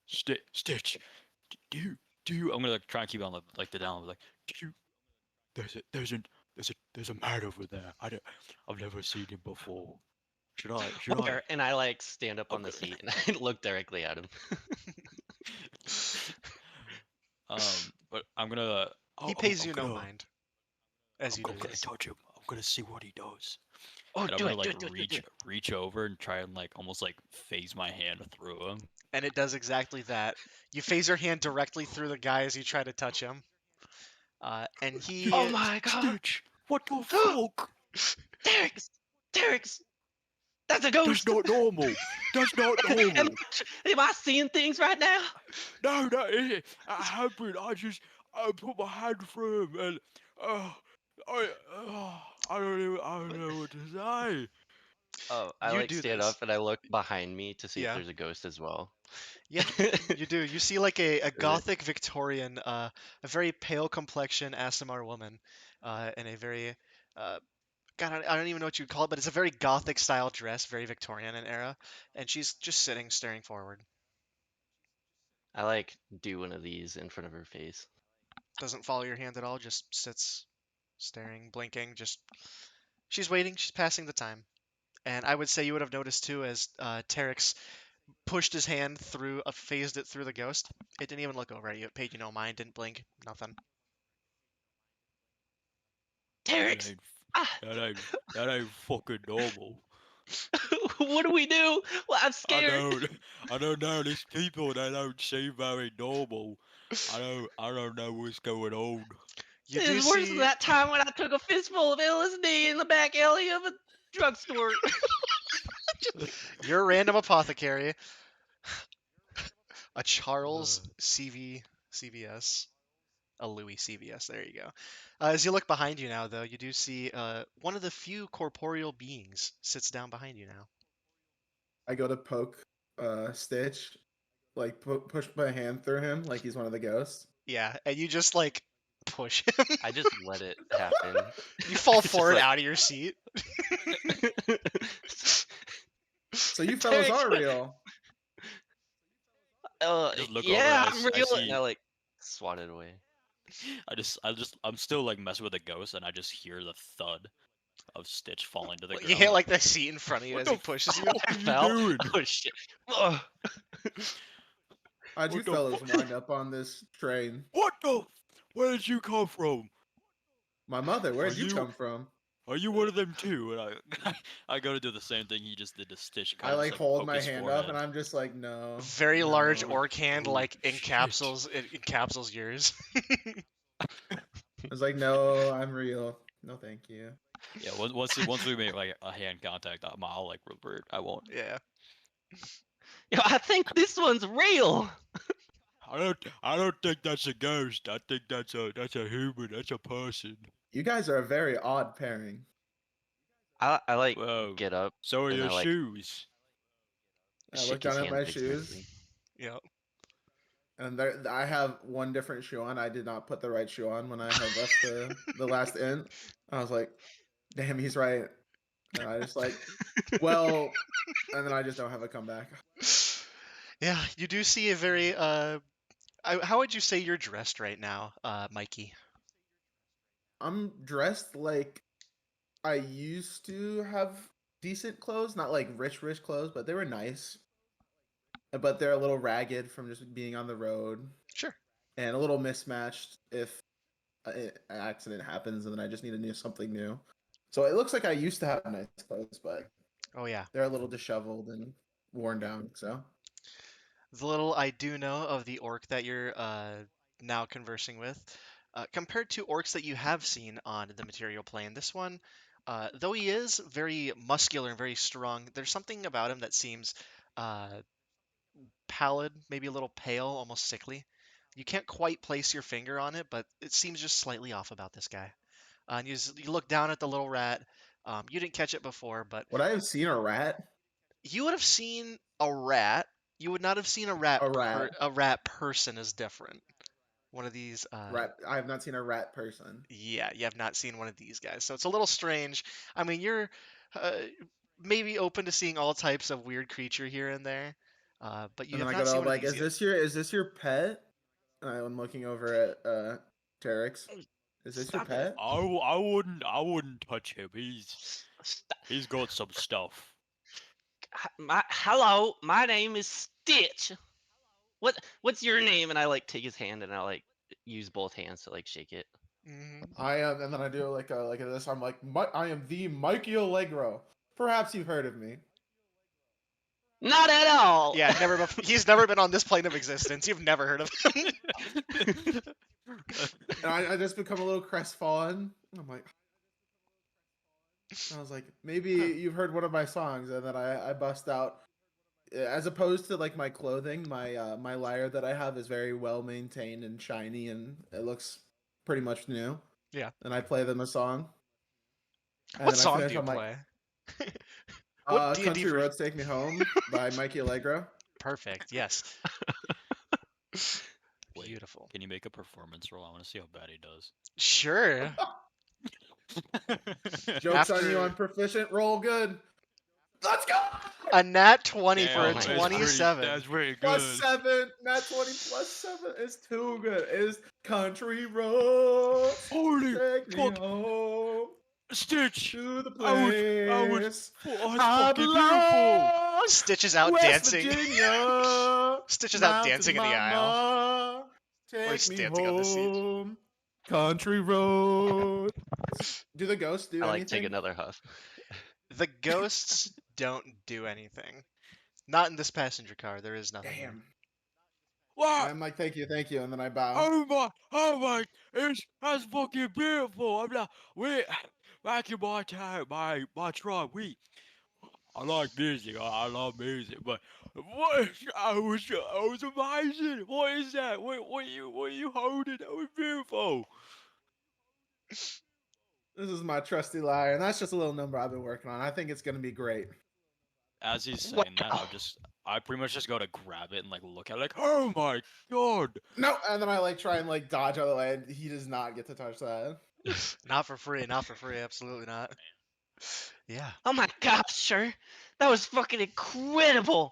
C: Stitch. Do you? I'm gonna like, try and keep it on the down. Like, do you? There's a man over there. I've never seen him before. Should I?
B: Where? And I like stand up on the
C: Okay.
B: seat and I look directly at him.
C: But I'm gonna.
A: He pays you no mind as you do
C: I'm gonna
A: this.
C: touch him. I'm gonna see what he does.
B: Oh,
C: And I'm
B: do
C: gonna
B: it, do
C: like
B: it, do it, do it, do it.
C: reach over and try and like almost like phase my hand through him.
A: And it does exactly that. You phase your hand directly through the guy as you try to touch him. And
B: Oh
A: he
B: my god!
C: Stitch, what the fuck?
B: Derek's! Derek's! That's a ghost!
C: normal. That's not
B: am, am I seeing things right now?
C: No, it happened. I put my hand through him, and I don't know what to say.
B: Oh, I
A: you
B: like
A: do
B: stand
A: this.
B: up and I look behind me to see if
A: Yeah.
B: there's a ghost as well.
A: Yeah, you do. You see like a
B: Is it-
A: gothic Victorian, a very pale complexion Asimar woman, in a very, uh, God, I don't even know what you'd call it, but it's a very gothic style dress, very Victorian in era, and she's just sitting, staring forward.
B: I like do one of these in front of her face.
A: Doesn't follow your hand at all, just sits, staring, blinking, just she's waiting, she's passing the time. And I would say you would have noticed too as Terex pushed his hand through, phased it through the ghost. It didn't even look over at you. It paid you no mind, didn't blink, nothing.
B: Derek's! Ah,
C: That ain't fucking normal.
B: what do we do? Well, I'm scared.
C: I don't know. These people, they don't seem very normal. I don't know what's going on.
A: You
B: This
A: do
B: is worse than
A: see,
B: that time when I took a fistful of LSD in the back alley of a drugstore.
A: you're a random apothecary, a Charles CVS, a Louis CVS. There you go. As you look behind you now, though, you do see one of the few corporeal beings sits down behind you now.
D: I go to poke Stitch, like push my hand through him like he's one of the ghosts.
A: Yeah, and you just like push him.
B: I just let it happen.
A: You fall
B: It's just
A: forward
B: like-
A: out of your seat.
D: So you fellas
B: Derek's-
D: are real.
C: Just look
B: yeah,
C: over
B: I'm
C: and I
B: real.
C: see-
B: And I like swat it away.
C: I'm still like messing with the ghost, and I just hear the thud of Stitch falling to the ground.
A: You hit like the seat in front of you
C: What
A: as
C: the
A: he pushes you.
C: fuck
B: I
C: are you
B: fell.
C: doing?
B: Oh shit. Ugh.
D: How'd you
C: What the
D: fellas
C: fu-
D: wind up on this train?
C: What the? Where did you come from?
D: My mother, where'd
C: Are
D: you
C: you-
D: come from?
C: Are you one of them too? And I go to do the same thing he just did to Stitch.
D: I like hold my hand up and I'm just like, no.
A: Very large
D: no.
A: orc hand,
C: Oh,
A: like
C: shit.
A: encapsulates yours.
D: I was like, no, I'm real. No, thank you.
C: Yeah, once we make like a hand contact, I'll like revert. I won't.
A: Yeah.
B: Yo, I think this one's real.
C: I don't think that's a ghost. I think that's a human. That's a person.
D: You guys are a very odd pairing.
B: I like
C: Whoa.
B: get up
C: So are
B: and
C: your
B: I like
C: shoes.
D: I
B: shake
D: look
B: his
D: down at
B: hand
D: my shoes,
B: vigorously.
A: Yep.
D: and there, I have one different shoe on. I did not put the right shoe on when I had left the last inn. I was like, damn, he's right. And I just like, well, and then I just don't have a comeback.
A: Yeah, you do see a very how would you say you're dressed right now, Mikey?
D: I'm dressed like I used to have decent clothes, not like rich clothes, but they were nice. But they're a little ragged from just being on the road
A: Sure.
D: and a little mismatched if an accident happens and then I just need to do something new. So it looks like I used to have nice clothes, but
A: Oh yeah.
D: they're a little disheveled and worn down. So
A: The little I do know of the orc that you're now conversing with, compared to orcs that you have seen on the material plane, this one, though he is very muscular and very strong, there's something about him that seems uh, pallid, maybe a little pale, almost sickly. You can't quite place your finger on it, but it seems just slightly off about this guy. And you look down at the little rat. You didn't catch it before, but
D: would I have seen a rat?
A: you would have seen a rat. You would not have seen
D: A rat.
A: a rat person is different. One of these
D: Rat. I have not seen a rat person.
A: yeah, you have not seen one of these guys. So it's a little strange. I mean, you're uh, maybe open to seeing all types of weird creature here and there. But you
D: And then
A: have
D: I go
A: not
D: to
A: seen one of
D: like,
A: these yet.
D: is this your pet? And I'm looking over at Terex. Is this your
B: Stop it.
D: pet?
C: I wouldn't touch him.
B: Stop.
C: He's got some stuff.
B: Hello, my name is Stitch. What's your name? And I like take his hand and I like use both hands to like shake it.
D: I am, and then I do like this. I'm like, I am the Mikey Allegro. Perhaps you've heard of me.
B: Not at all.
A: Yeah, he's never been on this plane of existence. You've never heard of him.
D: And I just become a little crestfallen. I'm like, I was like, maybe you've heard one of my songs, and then I bust out. As opposed to like my clothing, my lyre that I have is very well maintained and shiny, and it looks pretty much new.
A: Yeah.
D: And I play them a song, and
A: What
D: then I
A: song
D: finish.
A: do you
D: I'm like,
A: play? What D&D
D: "Country
A: version?
D: Roads Take Me Home" by Mikey Allegro.
A: Perfect. Yes.
C: Wait,
A: Beautiful.
C: can you make a performance roll? I want to see how bad he does.
A: Sure.
D: Jokes on you,
A: After
D: I'm proficient. Roll good. Let's go.
A: a nat 20 for a
B: Damn, that's
A: 27.
C: That's pretty
D: Plus
C: good.
D: 7. Nat 20 plus 7 is too good. It is country roads.
C: Holy
D: Take me
C: fuck,
D: home
C: Stitch!
D: to the
C: I was,
D: place
C: oh, that's
D: I
C: fucking beautiful.
D: belong.
A: Stitch is out
D: West
A: dancing.
D: Virginia.
A: Stitch is out
D: Mountain
A: dancing in the aisle.
D: mama,
A: Or he's
D: take me
A: dancing on the seat.
D: home. Country roads. Do the ghosts do
B: I like take
D: anything?
B: another huff.
A: The ghosts don't do anything. Not in this passenger car. There is nothing here.
D: Damn.
C: What?
D: I'm like, thank you, and then I bow.
C: Oh my, that's fucking beautiful. I'm like, wait, back in my time, my tribe, I like music, I love music, but what, I was amazing. What is that? What are you holding? That was beautiful.
D: This is my trusty lyre, and that's just a little number I've been working on. I think it's gonna be great.
C: As he's saying that, I pretty much just go to grab it and like look at it, like, oh my god.
D: No, and then I like try and like dodge out of the way, and he does not get to touch that.
A: Not for free. Not for free. Absolutely not. Yeah.
B: Oh my gosh, sir. That was fucking incredible.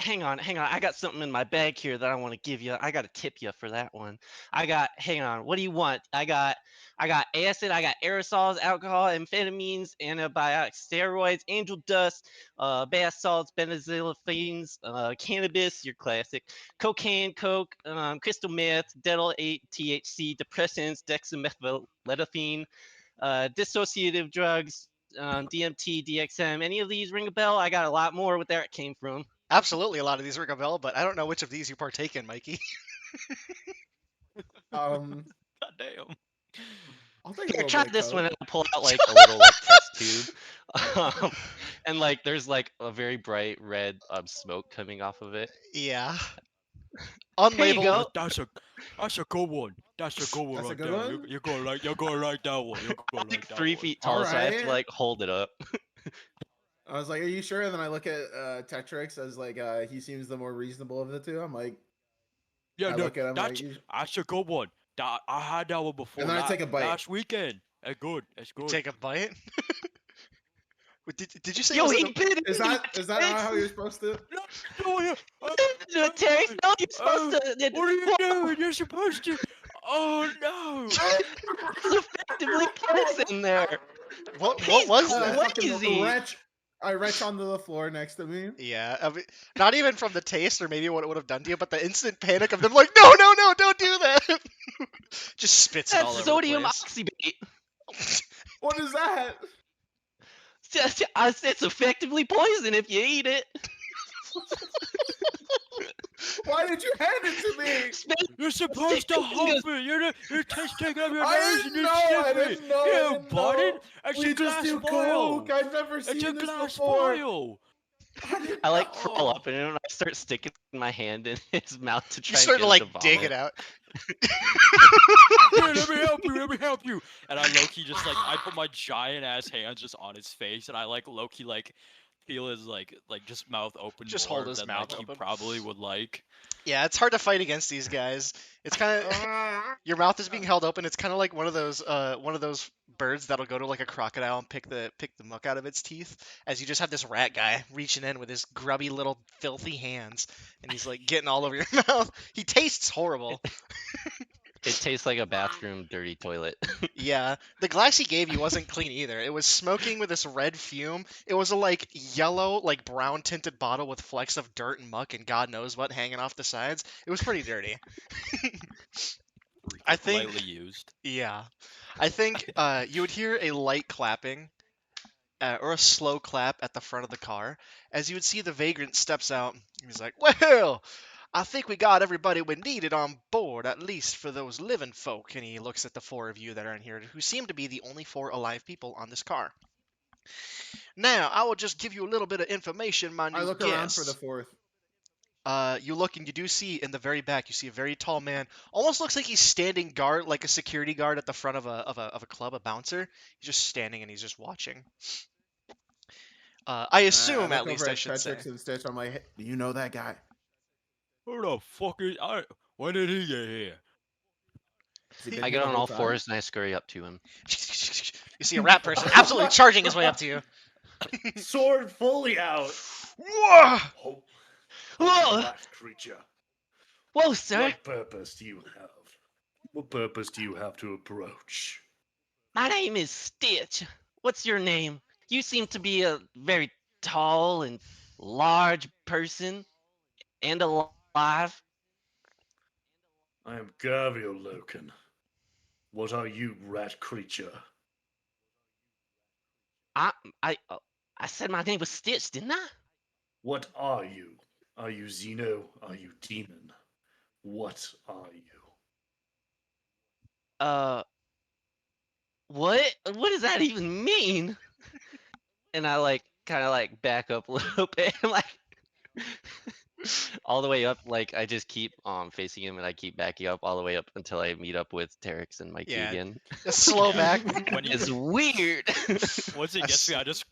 B: Hang on. I got something in my bag here that I want to give you. I got to tip you for that one. Hang on. What do you want? I got acid, I got aerosols, alcohol, amphetamines, antibiotics, steroids, angel dust, bath salts, benzodiazepines, cannabis, your classic, cocaine, coke, crystal meth, dental 8, THC, depressants, dexamethylethine, dissociative drugs, DMT, DXM. Any of these ring a bell? I got a lot more where that came from.
A: Absolutely, a lot of these ring a bell, but I don't know which of these you partake in, Mikey.
D: Um,
C: God damn.
D: I'll take a
B: Here,
D: little
B: try
D: bit of
B: this
D: coke.
B: one and I'll pull out like a little like test tube. And like there's like a very bright red smoke coming off of it.
A: Yeah.
B: Here you
A: Unlabeled.
B: go.
C: That's a good one. That's a good one
D: That's a
C: right
D: good
C: there.
D: one?
C: You're gonna like that one. You're gonna
B: I'm like
C: like that
B: 3
C: one.
B: feet tall, so I have to
D: Alright.
B: like hold it up.
D: I was like, "Are you sure?" And then I look at Tetrix as like he seems the more reasonable of the two. I'm like,
C: Yeah,
D: I
C: no,
D: look at him like,
C: that's a good one. I had that one before
D: and then I take a bite.
C: last weekend. That's good. That's
A: You
C: good.
A: take a bite. Did you say it
B: Yo,
A: was
B: he
A: in
B: bit it.
D: Is that not how you're supposed to?
C: No, no, no,
B: No, Terry, no, you're supposed to.
C: what are you
B: Whoa,
C: doing? You're supposed to. Oh no!
B: it's effectively poison there.
A: what
B: He's
A: was
D: I
A: that?
D: fucking
B: crazy.
D: retch onto the floor next to me.
A: Yeah, I mean, not even from the taste or maybe what it would have done to you, but the instant panic of them like, no, no, no, don't do that. Just spits it
B: That's
A: all over the
B: sodium
A: place.
B: oxybate.
D: What is that?
B: It's effectively poison if you eat it.
D: Why did you hand it to me?
C: You're supposed to huff it. You're tasting of your
D: I
C: nose
D: didn't
C: and you
D: know, I
C: sniff it.
D: didn't know, I
C: You
D: didn't
C: bought it.
D: know.
C: It's
D: We
C: a
D: just
C: glass
D: do
C: vial.
D: coke. I've never
C: It's a
D: seen this
C: glass
D: before.
C: vial.
D: I didn't
B: I
D: know.
B: crawl up and I start sticking my hand in his mouth to
A: You
B: try and
A: start
B: get
A: to
B: him to
A: like dig
B: vomit.
A: it out.
C: Here, let me help you. Let me help you. And I low-key just like I put my giant ass hands just on his face, and I like low-key like feel his like just mouth open
A: Just
C: more
A: hold his
C: than
A: mouth
C: like he
A: open.
C: probably would like.
A: Yeah, it's hard to fight against these guys. It's kind of your mouth is being held open. It's kind of like one of those birds that'll go to like a crocodile and pick the muck out of its teeth. As you just have this rat guy reaching in with his grubby little filthy hands, and he's like getting all over your mouth. He tastes horrible.
B: It tastes like a bathroom dirty toilet.
A: Yeah, the glass he gave you wasn't clean either. It was smoking with this red fume. It was a like yellow, like brown tinted bottle with flecks of dirt and muck and God knows what hanging off the sides. It was pretty dirty. I think,
C: Lightly used.
A: yeah, I think you would hear a light clapping or a slow clap at the front of the car as you would see the vagrant steps out. He's like, "Well, I think we got everybody we needed on board, at least for those living folk." And he looks at the four of you that are in here, who seem to be the only four alive people on this car. Now, I will just give you a little bit of information, my
D: I
A: new
D: look around for the
A: guests.
D: fourth.
A: You look and you do see in the very back, you see a very tall man. Almost looks like he's standing guard, like a security guard at the front of a club, a bouncer. He's just standing and he's just watching. I
D: I
A: assume, at
D: look
A: least,
D: over
A: I
D: at
A: should say.
D: Tretrix and Stitch. I'm like, hey, do you know that guy?
C: Who the fuck is I? When did he get here?
D: Has he
A: He-
D: been
B: I
D: here
B: get
D: the
B: on
D: whole
B: all
D: time?
B: fours and I scurry up to him.
A: You see a rat person absolutely charging his way up to you.
E: Sword fully out.
A: Whoa!
E: Oh,
B: Whoa!
E: rat creature.
B: Whoa, sir!
E: What purpose do you have? What purpose do you have to approach?
B: My name is Stitch. What's your name? You seem to be a very tall and large person and alive.
E: I am Gavio Loken. What are you, rat creature?
B: I I said my name was Stitch, didn't I?
E: What are you? Are you Xeno? Are you demon? What are you?
B: What? What does that even mean? And I like kind of like back up a little bit, like all the way up. Like I just keep facing him, and I keep backing up all the way up until I meet up with Terex and Mikey
A: Yeah.
B: again.
A: Just slow
C: Yeah.
A: back.
C: When he
B: It's weird.
C: once he
A: I
C: gets me,
A: s-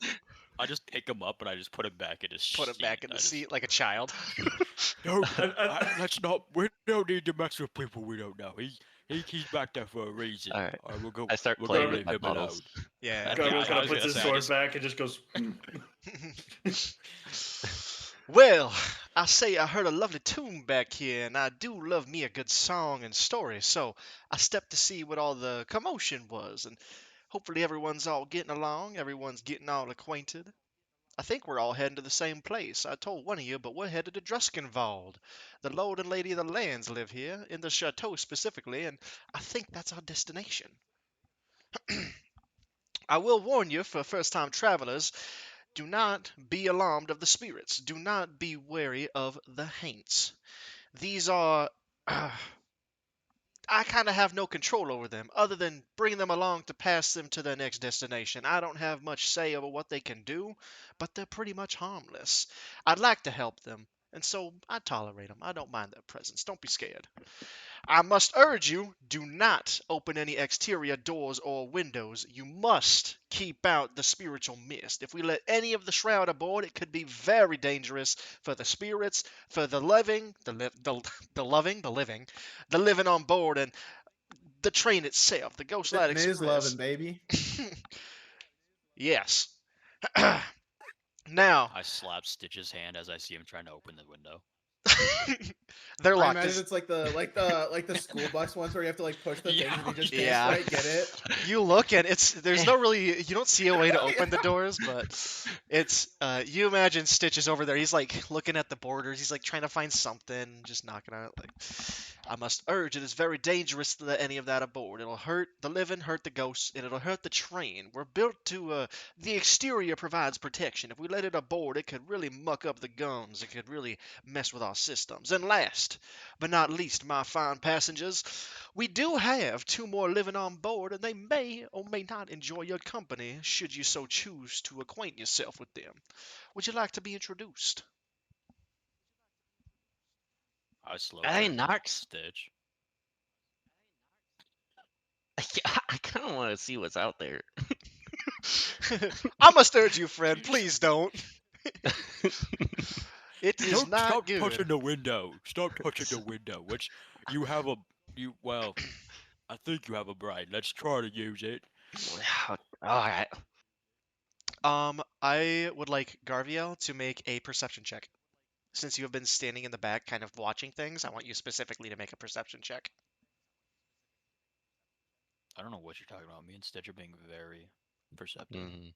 C: I just pick him up and I just put him back in his
A: Put him back in
C: I
A: the
C: just-
A: seat like a child.
C: No,
E: And-
C: let's not. We don't need to mess with people we don't know. He's back there for a reason.
B: All right.
C: We'll go.
B: I start
C: We'll
B: playing
C: go
B: with
C: leave
B: my
C: him alone.
B: bottles.
A: Yeah.
C: Okay,
E: Gavio
C: I
E: kind of
C: was
E: puts
C: gonna
E: his
C: say, I
E: sword
C: just-
E: back and just goes.
A: Well, I say I heard a lovely tune back here, and I do love me a good song and story, so I stepped to see what all the commotion was, and hopefully everyone's all getting along, everyone's getting all acquainted. I think we're all heading to the same place. I told one of you, but we're headed to Druskenwald. The Lord and Lady of the Lands live here, in the chateau specifically, and I think that's our destination. I will warn you, for first-time travelers, do not be alarmed of the spirits. Do not be wary of the haints. These are. I kind of have no control over them, other than bringing them along to pass them to their next destination. I don't have much say over what they can do, but they're pretty much harmless. I'd like to help them, and so I tolerate them. I don't mind their presence. Don't be scared. I must urge you, do not open any exterior doors or windows. You must keep out the spiritual mist. If we let any of the shroud aboard, it could be very dangerous for the spirits, for the living, the living on board, and The train itself, the Ghostlight
D: Sitting is
A: Express.
D: loving, baby.
A: Yes. Now,
C: I slap Stitch's hand as I see him trying to open the window.
A: they're
D: I
A: locked.
D: imagine it's like the school bus ones where you have to like push the
C: Yeah,
D: things and you just
C: yeah.
D: can't
A: Yeah.
D: quite get it.
A: You look and there's no really, you don't see a way to open the doors, but you imagine Stitch is over there. He's like looking at the borders. He's like trying to find something, just knocking out like, I must urge, it is very dangerous to let any of that aboard. It'll hurt the living, hurt the ghosts, and it'll hurt the train. We're built to, the exterior provides protection. If we let it aboard, it could really muck up the guns. It could really mess with our systems. And last but not least, my fine passengers, we do have two more living on board, and they may or may not enjoy your company should you so choose to acquaint yourself with them. Would you like to be introduced?
C: I slow
B: Hey,
C: turn
B: Knox.
C: Stitch.
B: I kind of want to see what's out there.
A: I must urge you, friend, please don't. It is not
C: Stop
A: good.
C: touching the window. Stop touching the window. Which you have a well, I think you have a brain. Let's try to use it.
B: All right.
A: I would like Garviel to make a perception check. Since you have been standing in the back, kind of watching things, I want you specifically to make a perception check.
C: I don't know what you're talking about. Me and Stitch are being very perceptive.
B: Mhm.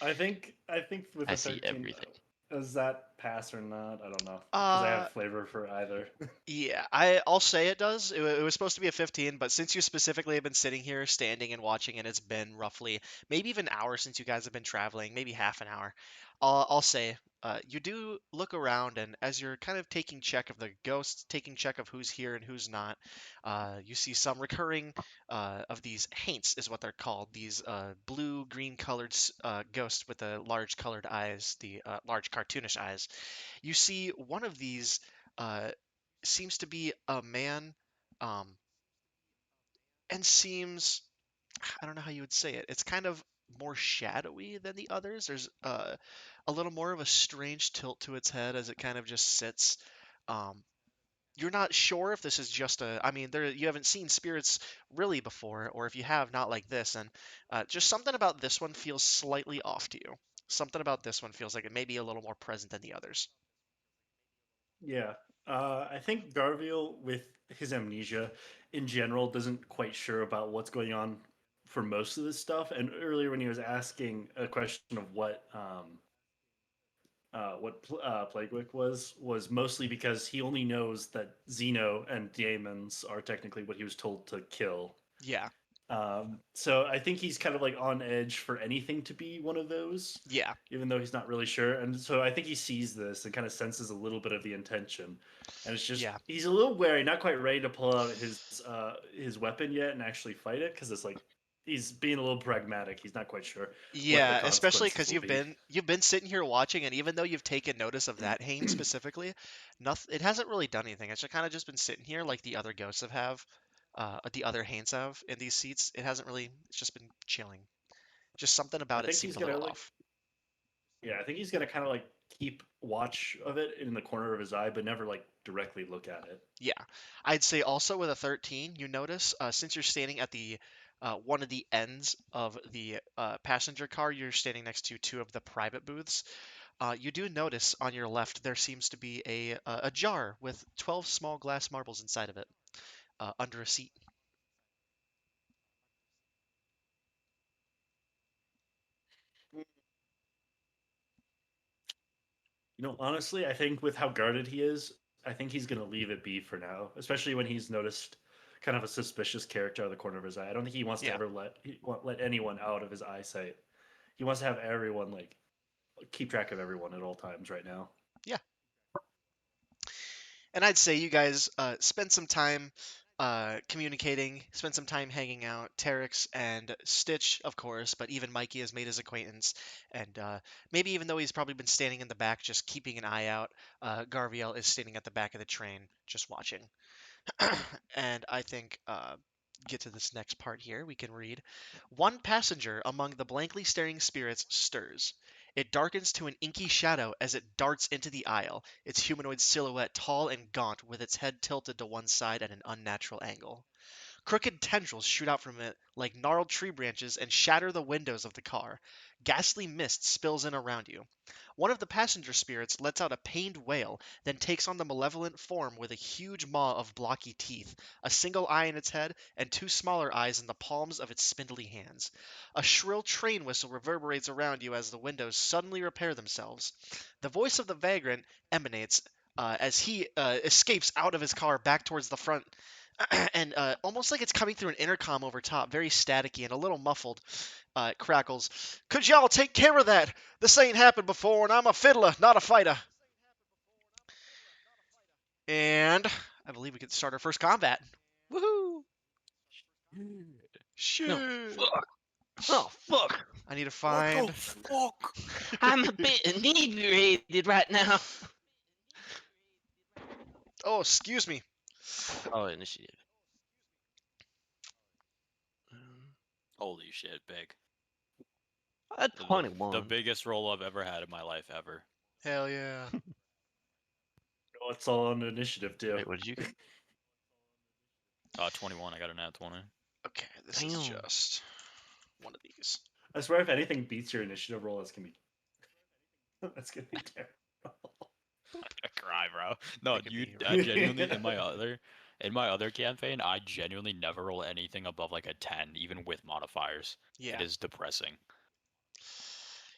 E: I think with
B: I
E: a
B: see
E: 13,
B: everything.
E: does that pass or not? I don't know because I
A: Uh,
E: have flavor for either.
A: Yeah, I'll say it does. It was supposed to be a 15, but since you specifically have been sitting here, standing and watching, and it's been roughly maybe even an hour since you guys have been traveling, maybe half an hour, I'll say you do look around, and as you're kind of taking check of the ghosts, taking check of who's here and who's not, you see some recurring of these haints, is what they're called. These blue, green colored ghosts with the large colored eyes, the large cartoonish eyes. You see one of these. Seems to be a man, um, and seems, I don't know how you would say it. It's kind of more shadowy than the others. There's a little more of a strange tilt to its head as it kind of just sits. Um, you're not sure if this is just I mean, you haven't seen spirits really before, or if you have, not like this. And just something about this one feels slightly off to you. Something about this one feels like it may be a little more present than the others.
E: Yeah. I think Garviel, with his amnesia in general, doesn't quite sure about what's going on for most of this stuff. And earlier, when he was asking a question of what Plaguewick was mostly because he only knows that Xeno and Daemons are technically what he was told to kill.
A: Yeah,
E: So I think he's kind of like on edge for anything to be one of those,
A: yeah,
E: even though he's not really sure. And so I think he sees this and kind of senses a little bit of the intention. And it's just
A: yeah.
E: he's a little wary, not quite ready to pull out his weapon yet and actually fight it because it's like he's being a little pragmatic. He's not quite sure what the
A: Yeah, especially
E: consequences
A: because
E: will be.
A: you've been sitting here watching, and even though you've taken notice of that Hane specifically, nothing, it hasn't really done anything. It's just kind of just been sitting here like the other ghosts have, the other Hanes have in these seats. It hasn't really. It's just been chilling. Just something
E: I
A: about it
E: think
A: seemed
E: he's
A: a
E: gonna
A: little
E: like
A: off.
E: yeah, I think he's gonna kind of like keep watch of it in the corner of his eye, but never like directly look at it.
A: Yeah, I'd say also with a 13, you notice since you're standing at the one of the ends of the passenger car, you're standing next to two of the private booths. You do notice on your left there seems to be a jar with 12 small glass marbles inside of it, under a seat.
E: Honestly, I think with how guarded he is, I think he's going to leave it be for now, especially when he's noticed kind of a suspicious character out of the corner of his eye. I don't think he wants to
A: Yeah,
E: ever let anyone out of his eyesight. He wants to have everyone like keep track of everyone at all times right now.
A: yeah. And I'd say you guys spend some time communicating, spend some time hanging out. Terex and Stitch, of course, but even Mikey has made his acquaintance. And maybe even though he's probably been standing in the back, just keeping an eye out, Garviel is standing at the back of the train, just watching. And I think get to this next part here. We can read. One passenger among the blankly staring spirits stirs. It darkens to an inky shadow as it darts into the aisle, its humanoid silhouette tall and gaunt, with its head tilted to one side at an unnatural angle. Crooked tendrils shoot out from it like gnarled tree branches and shatter the windows of the car. Ghastly mist spills in around you. One of the passenger spirits lets out a pained wail, then takes on the malevolent form with a huge maw of blocky teeth, a single eye in its head, and two smaller eyes in the palms of its spindly hands. A shrill train whistle reverberates around you as the windows suddenly repair themselves. The voice of the vagrant emanates as he escapes out of his car back towards the front, and almost like it's coming through an intercom over top, very staticky and a little muffled. It crackles. Could y'all take care of that? This ain't happened before, and I'm a fiddler, not a fighter. And I believe we can start our first combat. Woohoo! Shit.
B: No, fuck. Oh, fuck.
A: I need to
C: What
A: find.
C: the fuck?
B: I'm a bit inebriated right now.
A: Oh, excuse me.
B: Oh, initiative.
C: Holy shit, big.
B: A
C: The
B: 21.
C: biggest roll I've ever had in my life ever.
A: Hell yeah.
E: Oh, it's all on initiative too.
B: Wait, what did you get?
C: 21. I got a nat 20.
A: Okay, this is
B: Damn.
A: just one of these.
E: I swear, if anything beats your initiative roll, that's gonna be terrible.
C: I cry, bro. No,
A: That could
C: you.
A: be
C: I genuinely in my other campaign, I genuinely never roll anything above like a 10, even with modifiers.
A: Yeah.
C: It is depressing.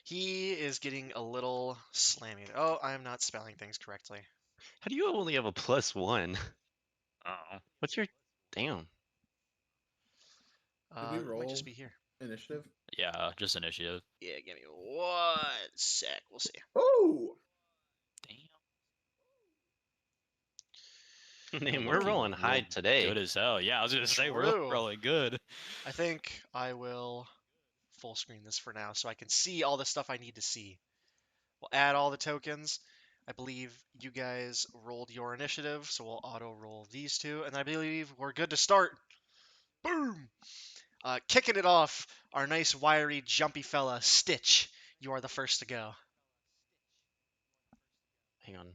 A: He is getting a little slammy. Oh, I am not spelling things correctly.
B: How do you only have a +1?
C: Oh.
B: What's your... Damn.
D: Did we
A: It might
D: roll
A: just be here.
D: initiative?
C: Yeah, just initiative.
A: Yeah, give me 1 sec. We'll see.
D: Oh,
C: Damn.
B: Man,
C: We're
B: we're
C: looking
B: rolling high
C: real
B: today.
C: Good as hell. Yeah, I was gonna say we're
A: True.
C: rolling good.
A: I think I will full screen this for now so I can see all the stuff I need to see. We'll add all the tokens. I believe you guys rolled your initiative, so we'll auto roll these two, and I believe we're good to start. Boom! Kicking it off, our nice wiry jumpy fella, Stitch. You are the first to go.
B: Hang on.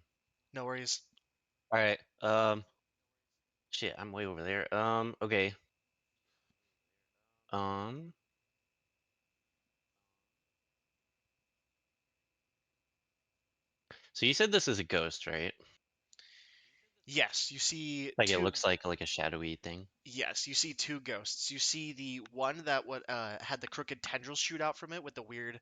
A: No worries.
B: All right. Shit, I'm way over there. Okay. Um. So you said this is a ghost, right?
A: Yes, you see
B: Like it
A: two.
B: looks like a shadowy thing.
A: Yes, you see two ghosts. You see the one that had the crooked tendrils shoot out from it with the weird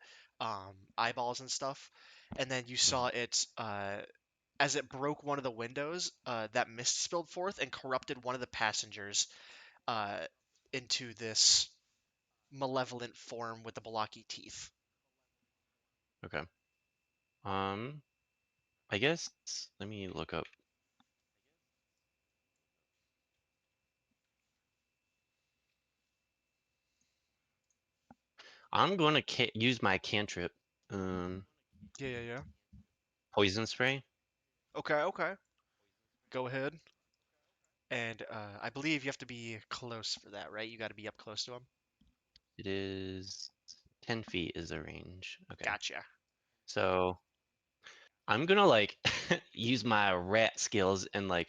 A: eyeballs and stuff, and then you saw it as it broke one of the windows. That mist spilled forth and corrupted one of the passengers uh, into this malevolent form with the blocky teeth.
B: Okay. I guess let me look up. I'm going to use my cantrip.
A: Yeah.
B: Poison spray.
A: Okay. Go ahead. And I believe you have to be close for that, right? You got to be up close to him.
B: It is 10 feet is the range. Okay.
A: Gotcha.
B: So I'm gonna like use my rat skills and like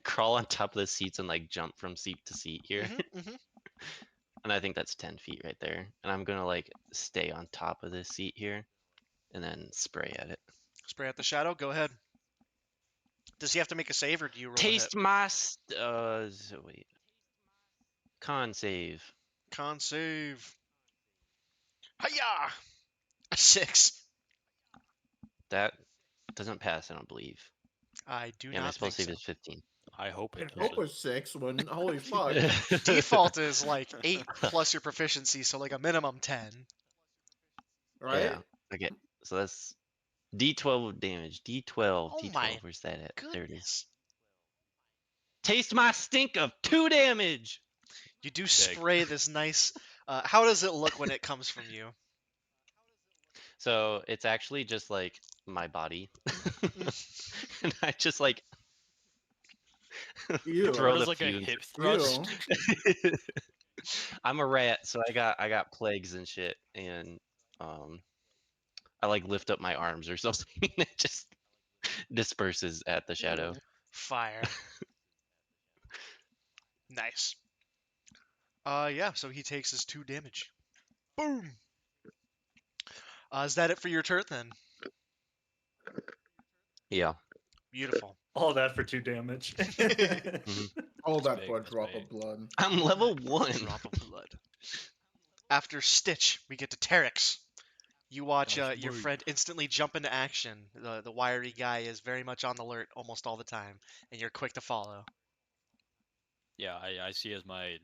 B: crawl on top of the seats and like jump from seat to seat here.
A: Mm-hmm.
B: And I think that's 10 feet right there. And I'm gonna like stay on top of this seat here and then spray at it.
A: Spray out the shadow. Go ahead. Does he have to make a save, or do you roll a hit?
B: Taste my so wait. Con save.
A: Con save. Hiya! A 6.
B: That doesn't pass, I don't believe.
A: I do
B: Yeah, my
A: not
B: spell
A: think
B: save
A: so.
B: is 15.
C: I hope
D: I
C: it
D: hope
C: doesn't.
D: it's 6 when holy fuck.
A: Default is like 8 plus your proficiency, so like a minimum 10.
D: Right?
B: Yeah. Okay. So that's D12 of damage. D12.
A: Oh
B: D12.
A: my
B: Where's that at? There it is.
A: Goodness.
B: Taste my stink of 2 damage.
A: You do spray this nice. How does it look when it comes from you?
B: So it's actually just like my body. And I just like
D: Ew.
B: throw
C: What
B: the
C: is like a
B: fumes.
C: hip thrust?
B: I'm a rat, so I got plagues and shit, and I like lift up my arms or something, and it just disperses at the shadow.
A: Fire. Nice. Yeah, so he takes his 2 damage. Boom! Is that it for your turn then?
B: Yeah.
A: Beautiful.
E: All that for 2 damage.
D: All
C: That's
D: that
C: big,
D: for a
C: that's
D: drop
C: big.
D: of blood.
B: I'm level 1.
A: Drop of blood. After Stitch, we get to Terex. You watch
C: That's
A: your
C: right.
A: friend instantly jump into action. The wiry guy is very much on the alert almost all the time, and you're quick to follow.
C: Yeah, I see as my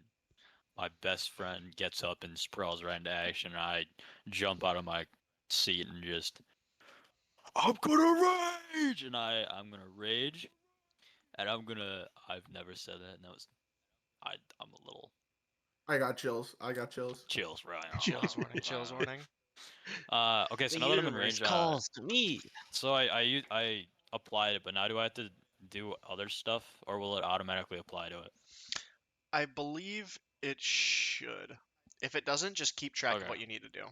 C: best friend gets up and sprawls right into action, and I jump out of my seat and just I'm gonna rage, and I'm gonna rage, and I've never said that, and that was I'm a little
D: I got chills. I got chills.
C: chills right now.
A: Chills warning, chills warning.
C: Okay, so
B: The
C: now that I'm in
B: universe
C: range,
B: calls to me.
C: so I applied it, but now do I have to do other stuff, or will it automatically apply to it?
A: I believe it should. If it doesn't, just keep track of
C: Okay.
A: what you need to do.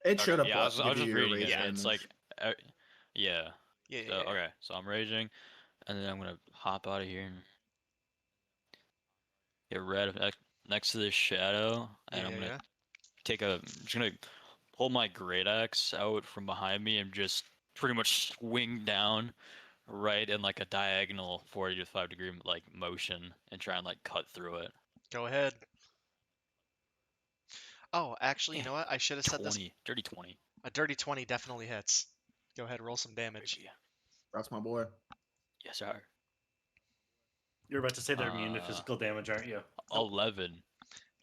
D: It should
C: Yeah, I
D: give
C: was
D: you
C: just
D: your
C: reading
D: rage
C: it, and it's like,
D: damage.
C: uh, yeah.
A: Yeah,
C: So okay, so I'm raging, and then I'm gonna hop out of here and get red next to this shadow,
A: yeah,
C: and I'm
A: yeah,
C: gonna
A: yeah.
C: just gonna pull my great axe out from behind me and just pretty much swing down right in like a diagonal 45-degree like motion and try and like cut through it.
A: Go ahead. Oh, actually, you
C: Yeah,
A: know what? I should have said this.
C: 20, dirty 20.
A: A dirty 20 definitely hits. Go ahead, roll some damage.
C: Yeah.
D: That's my boy.
C: Yes, sir.
E: You're about to say they're immune to
C: Uh,
E: physical damage, aren't you?
A: Nope.
C: 11.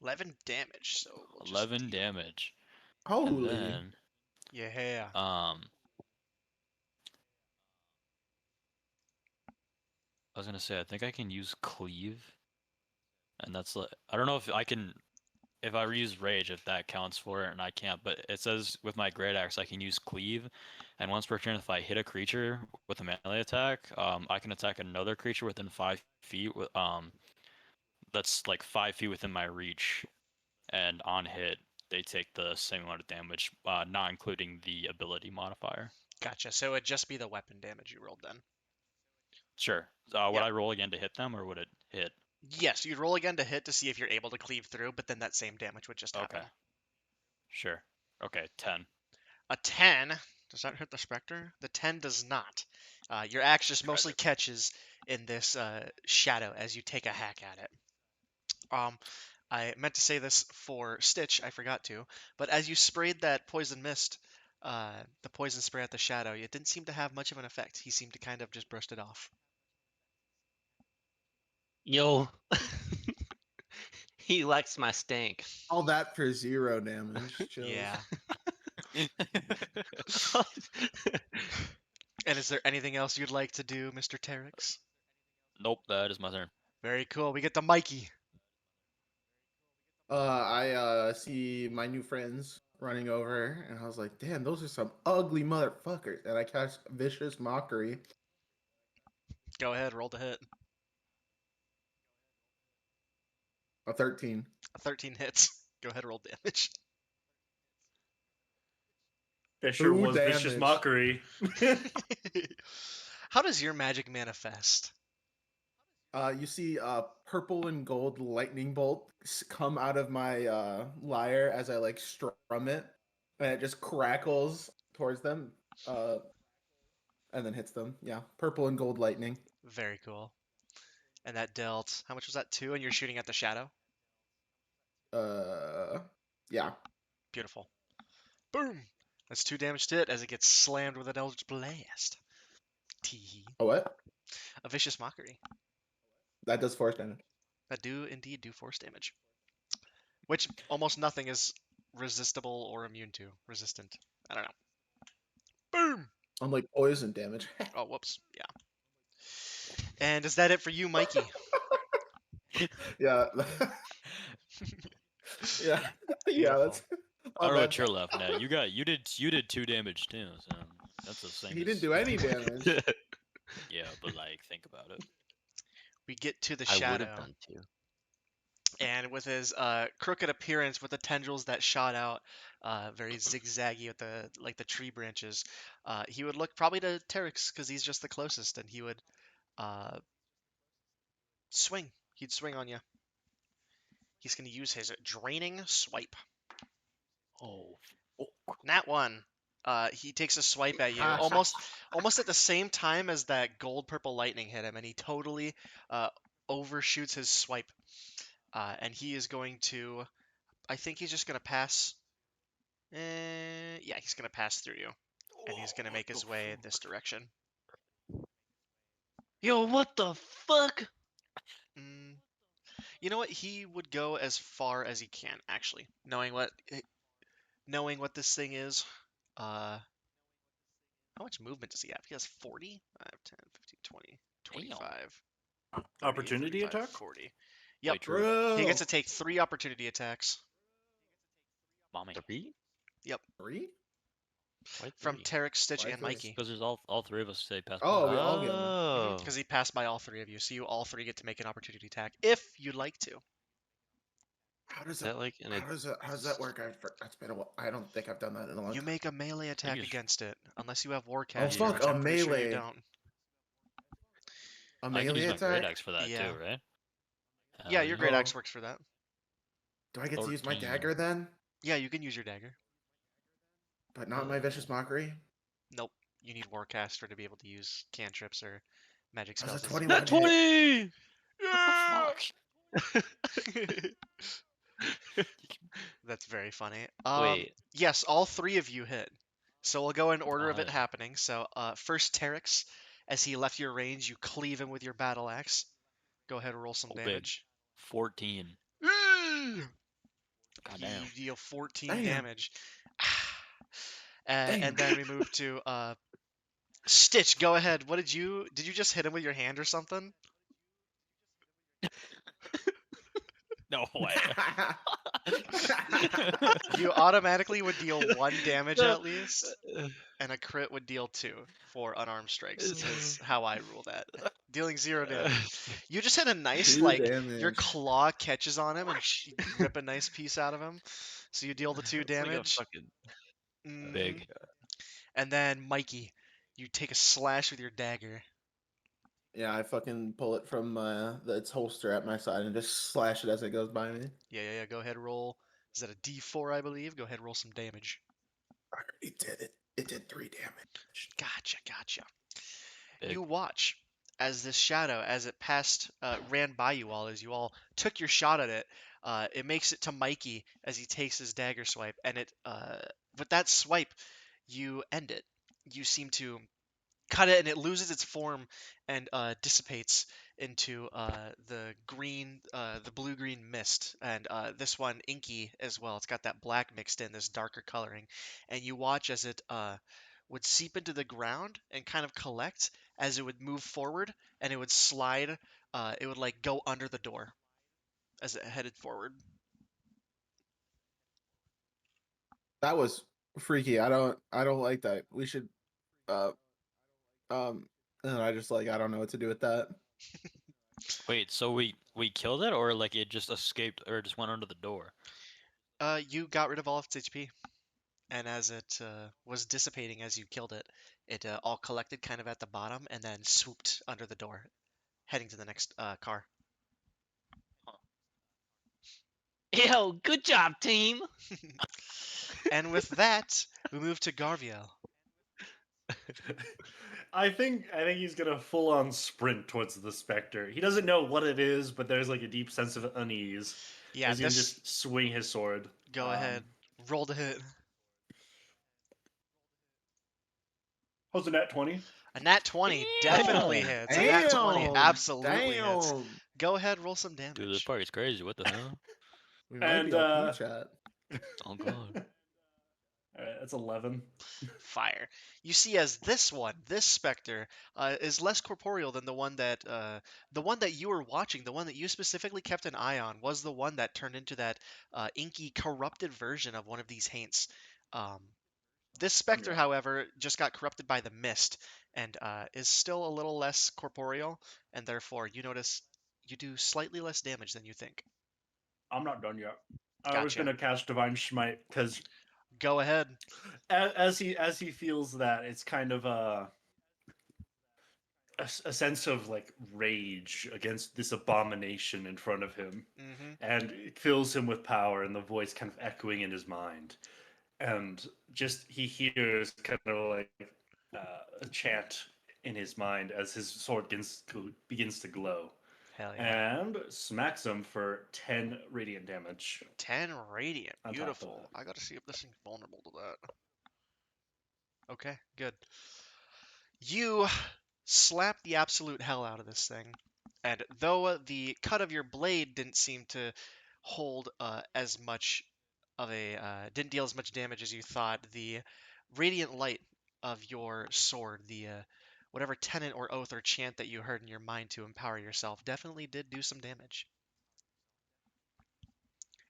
A: 11 damage, so we'll just
C: 11
A: deal.
C: damage.
D: Holy.
C: And then,
A: Yeah.
C: I was gonna say, I think I can use cleave, and that's like, I don't know if I can, if I use rage, if that counts for it, and I can't. But it says with my great axe, I can use cleave, and once per turn, if I hit a creature with a melee attack, I can attack another creature within 5 feet. That's like 5 feet within my reach, and on hit, they take the same amount of damage, not including the ability modifier.
A: Gotcha. So it'd just be the weapon damage you rolled then.
C: Sure. Would
A: Yep.
C: I roll again to hit them, or would it hit?
A: Yes, you'd roll again to hit to see if you're able to cleave through, but then that same damage would just happen.
C: Okay. Sure. Okay, 10.
A: A 10, does that hit the Spectre? The 10 does not. Your axe just mostly
C: Tragic.
A: catches in this shadow as you take a hack at it. I meant to say this for Stitch, I forgot to, but as you sprayed that poison mist, the poison spray at the shadow, it didn't seem to have much of an effect. He seemed to kind of just burst it off.
B: Yo. He likes my stank.
D: All that for 0 damage. Chills.
A: Yeah. And is there anything else you'd like to do, Mr. Terex?
C: Nope, that is my turn.
A: Very cool. We get to Mikey.
D: I see my new friends running over, and I was like, "Damn, those are some ugly motherfuckers!" And I cast Vicious Mockery.
A: Go ahead, roll to hit.
D: A 13.
A: A 13 hits. Go ahead, roll damage.
E: That sure
D: Ooh,
E: was vicious
D: damage.
E: mockery.
A: How does your magic manifest?
D: You see a purple and gold lightning bolt come out of my lyre as I like strum it, and it just crackles towards them, and then hits them. Yeah, purple and gold lightning.
A: Very cool. And that dealt, how much was that? 2, and you're shooting at the shadow?
D: Yeah.
A: Beautiful. Boom! That's 2 damage to it as it gets slammed with an Eldritch Blast. Tee.
D: Oh, what?
A: A Vicious Mockery.
D: That does force damage.
A: That do indeed do force damage. Which almost nothing is resistible or immune to. Resistant. I don't know. Boom!
D: Unlike poison damage.
A: Oh, whoops. Yeah. And is that it for you, Mikey?
D: Yeah. yeah. Yeah, that's
C: I don't know
D: bad.
C: what you're laughing at. You did 2 damage too, so that's the same.
D: He didn't
C: as-
D: do any damage.
C: Yeah, but like think about it.
A: We get to the
B: I would
A: shadow.
B: have done too.
A: And with his crooked appearance, with the tendrils that shot out, very zigzaggy with the tree branches, he would look probably to Terex because he's just the closest, and he would swing He'd swing on you. He's going to use his draining swipe.
C: Oh.
A: Nat 1. He takes a swipe at you,
D: Ha, ha,
A: almost at the same time as that gold purple lightning hit him, and he totally overshoots his swipe. And he is going to, I think he's just going to pass. Yeah, he's going to pass through you, and he's going to make his way this direction.
B: Yo, what the fuck?
A: You know what? He would go as far as he can, actually, knowing what this thing is. How much movement does he have? He has 40? 5, 10, 15, 20, 25, 30,
E: Opportunity
A: 35,
E: attack?
A: 40. Yep.
C: Wait, true.
D: Bro.
A: He gets to take 3 opportunity attacks.
C: Mommy.
B: 3?
A: Yep.
D: 3?
B: Why
A: From
B: 3?
A: Tarek, Stitch,
D: Why
A: and
D: three?
A: Mikey.
C: Because there's all three of us say pass by.
D: Oh, we all get one.
B: Oh.
A: Because he passed by all 3 of you, so you all 3 get to make an opportunity attack if you'd like to.
D: How does
B: Is
D: that
B: that like an
D: how does that work? That's been a while. I don't think I've done that in a long
A: You
D: time.
A: make a melee attack
C: just-
A: against it, unless you have
D: Oh
A: Warcaster,
D: fuck,
A: which
D: a
A: I'm pretty sure you
D: melee.
A: don't.
D: A
C: I can
D: melee
C: use my great
D: attack?
C: axe for that
A: Yeah.
C: too, right?
A: Yeah,
C: Hell
A: your
C: yeah.
A: great
D: Oh.
A: axe works for that.
D: Do I get to use my
C: 13.
D: dagger then?
A: Yeah, you can use your dagger.
D: But not my vicious mockery?
A: Nope. You need Warcaster to be able to use cantrips or magic
D: How's
A: spells.
D: a
A: as
D: 21
B: Not
D: hit?
B: 20!
C: What the fuck?
A: That's very funny.
B: Wait.
A: Yes, all 3 of you hit. So we'll go in order of it
C: Alright.
A: happening. So, first Terex, as he left your range, you cleave him with your battle axe. Go ahead and roll some
C: Oh, big.
A: damage.
C: 14.
A: You
C: Goddamn.
A: deal 14
D: Damn.
A: damage.
D: Damn.
A: And then we move to Stitch. Go ahead. Did you just hit him with your hand or something?
C: No way.
A: You automatically would deal 1 damage
B: No.
A: at least, and a crit would deal 2 for unarmed strikes. Is how I rule that. Dealing 0 damage. You just hit a nice
D: 2
A: your
D: damage.
A: claw catches on him and you rip a nice piece out of him. So you deal the 2
B: It's like a
A: damage.
B: fucking
C: Big.
A: And then Mikey, you take a slash with your dagger.
D: Yeah, I fucking pull it from its holster at my side and just slash it as it goes by me.
A: Yeah. Go ahead, roll. Is that a D4, I believe? Go ahead, roll some damage.
D: I already did it. It did 3 damage.
A: Gotcha.
C: Big.
A: You watch as this shadow, as it ran by you all, as you all took your shot at it. It makes it to Mikey as he takes his dagger swipe, and with that swipe, you end it. You seem to cut it, and it loses its form and dissipates into the blue-green mist, and this one inky as well. It's got that black mixed in, this darker coloring, and you watch as it would seep into the ground and kind of collect as it would move forward, and it would slide. It would like go under the door as it headed forward.
D: That was freaky. I don't like that. We should and I just I don't know what to do with that.
C: Wait, so we killed it, or like it just escaped, or just went under the door?
A: You got rid of all of its HP, and as it was dissipating as you killed it, it all collected kind of at the bottom and then swooped under the door, heading to the next car.
B: Yo, good job, team.
A: And with that, we move to Garviel.
E: I think he's gonna full on sprint towards the specter. He doesn't know what it is, but there's like a deep sense of unease.
A: Yeah,
E: He's gonna just swing his sword.
A: Go ahead. Roll to hit.
E: How's a nat 20?
A: A nat 20 definitely hits. A nat 20 absolutely hits.
D: Damn.
A: Go ahead, roll some damage.
C: Dude, this party's crazy. What the hell?
D: We might
E: And,
D: be on chat.
C: Oh god.
E: Alright, that's 11.
A: Fire. You see, as this specter, is less corporeal than the one that you were watching. The one that you specifically kept an eye on was the one that turned into that inky, corrupted version of one of these haints. This specter,
E: Yeah.
A: however, just got corrupted by the mist and is still a little less corporeal, and therefore you notice you do slightly less damage than you think.
E: I'm not done yet. I was
A: Gotcha.
E: gonna cast Divine Smite because
A: Go ahead.
E: as he feels that, it's kind of a sense of like rage against this abomination in front of him,
A: Mm-hmm.
E: and it fills him with power, and the voice kind of echoing in his mind, and just he hears kind of like a chant in his mind as his sword begins to glow,
A: Hell yeah.
E: and smacks him for 10 radiant damage
A: 10 radiant.
E: on top of
A: Beautiful.
E: that.
A: I gotta see if this thing's vulnerable to that. Okay, good. You slap the absolute hell out of this thing, and though the cut of your blade didn't seem to hold as much of a didn't deal as much damage as you thought, the radiant light of your sword, the whatever tenet or oath or chant that you heard in your mind to empower yourself, definitely did do some damage.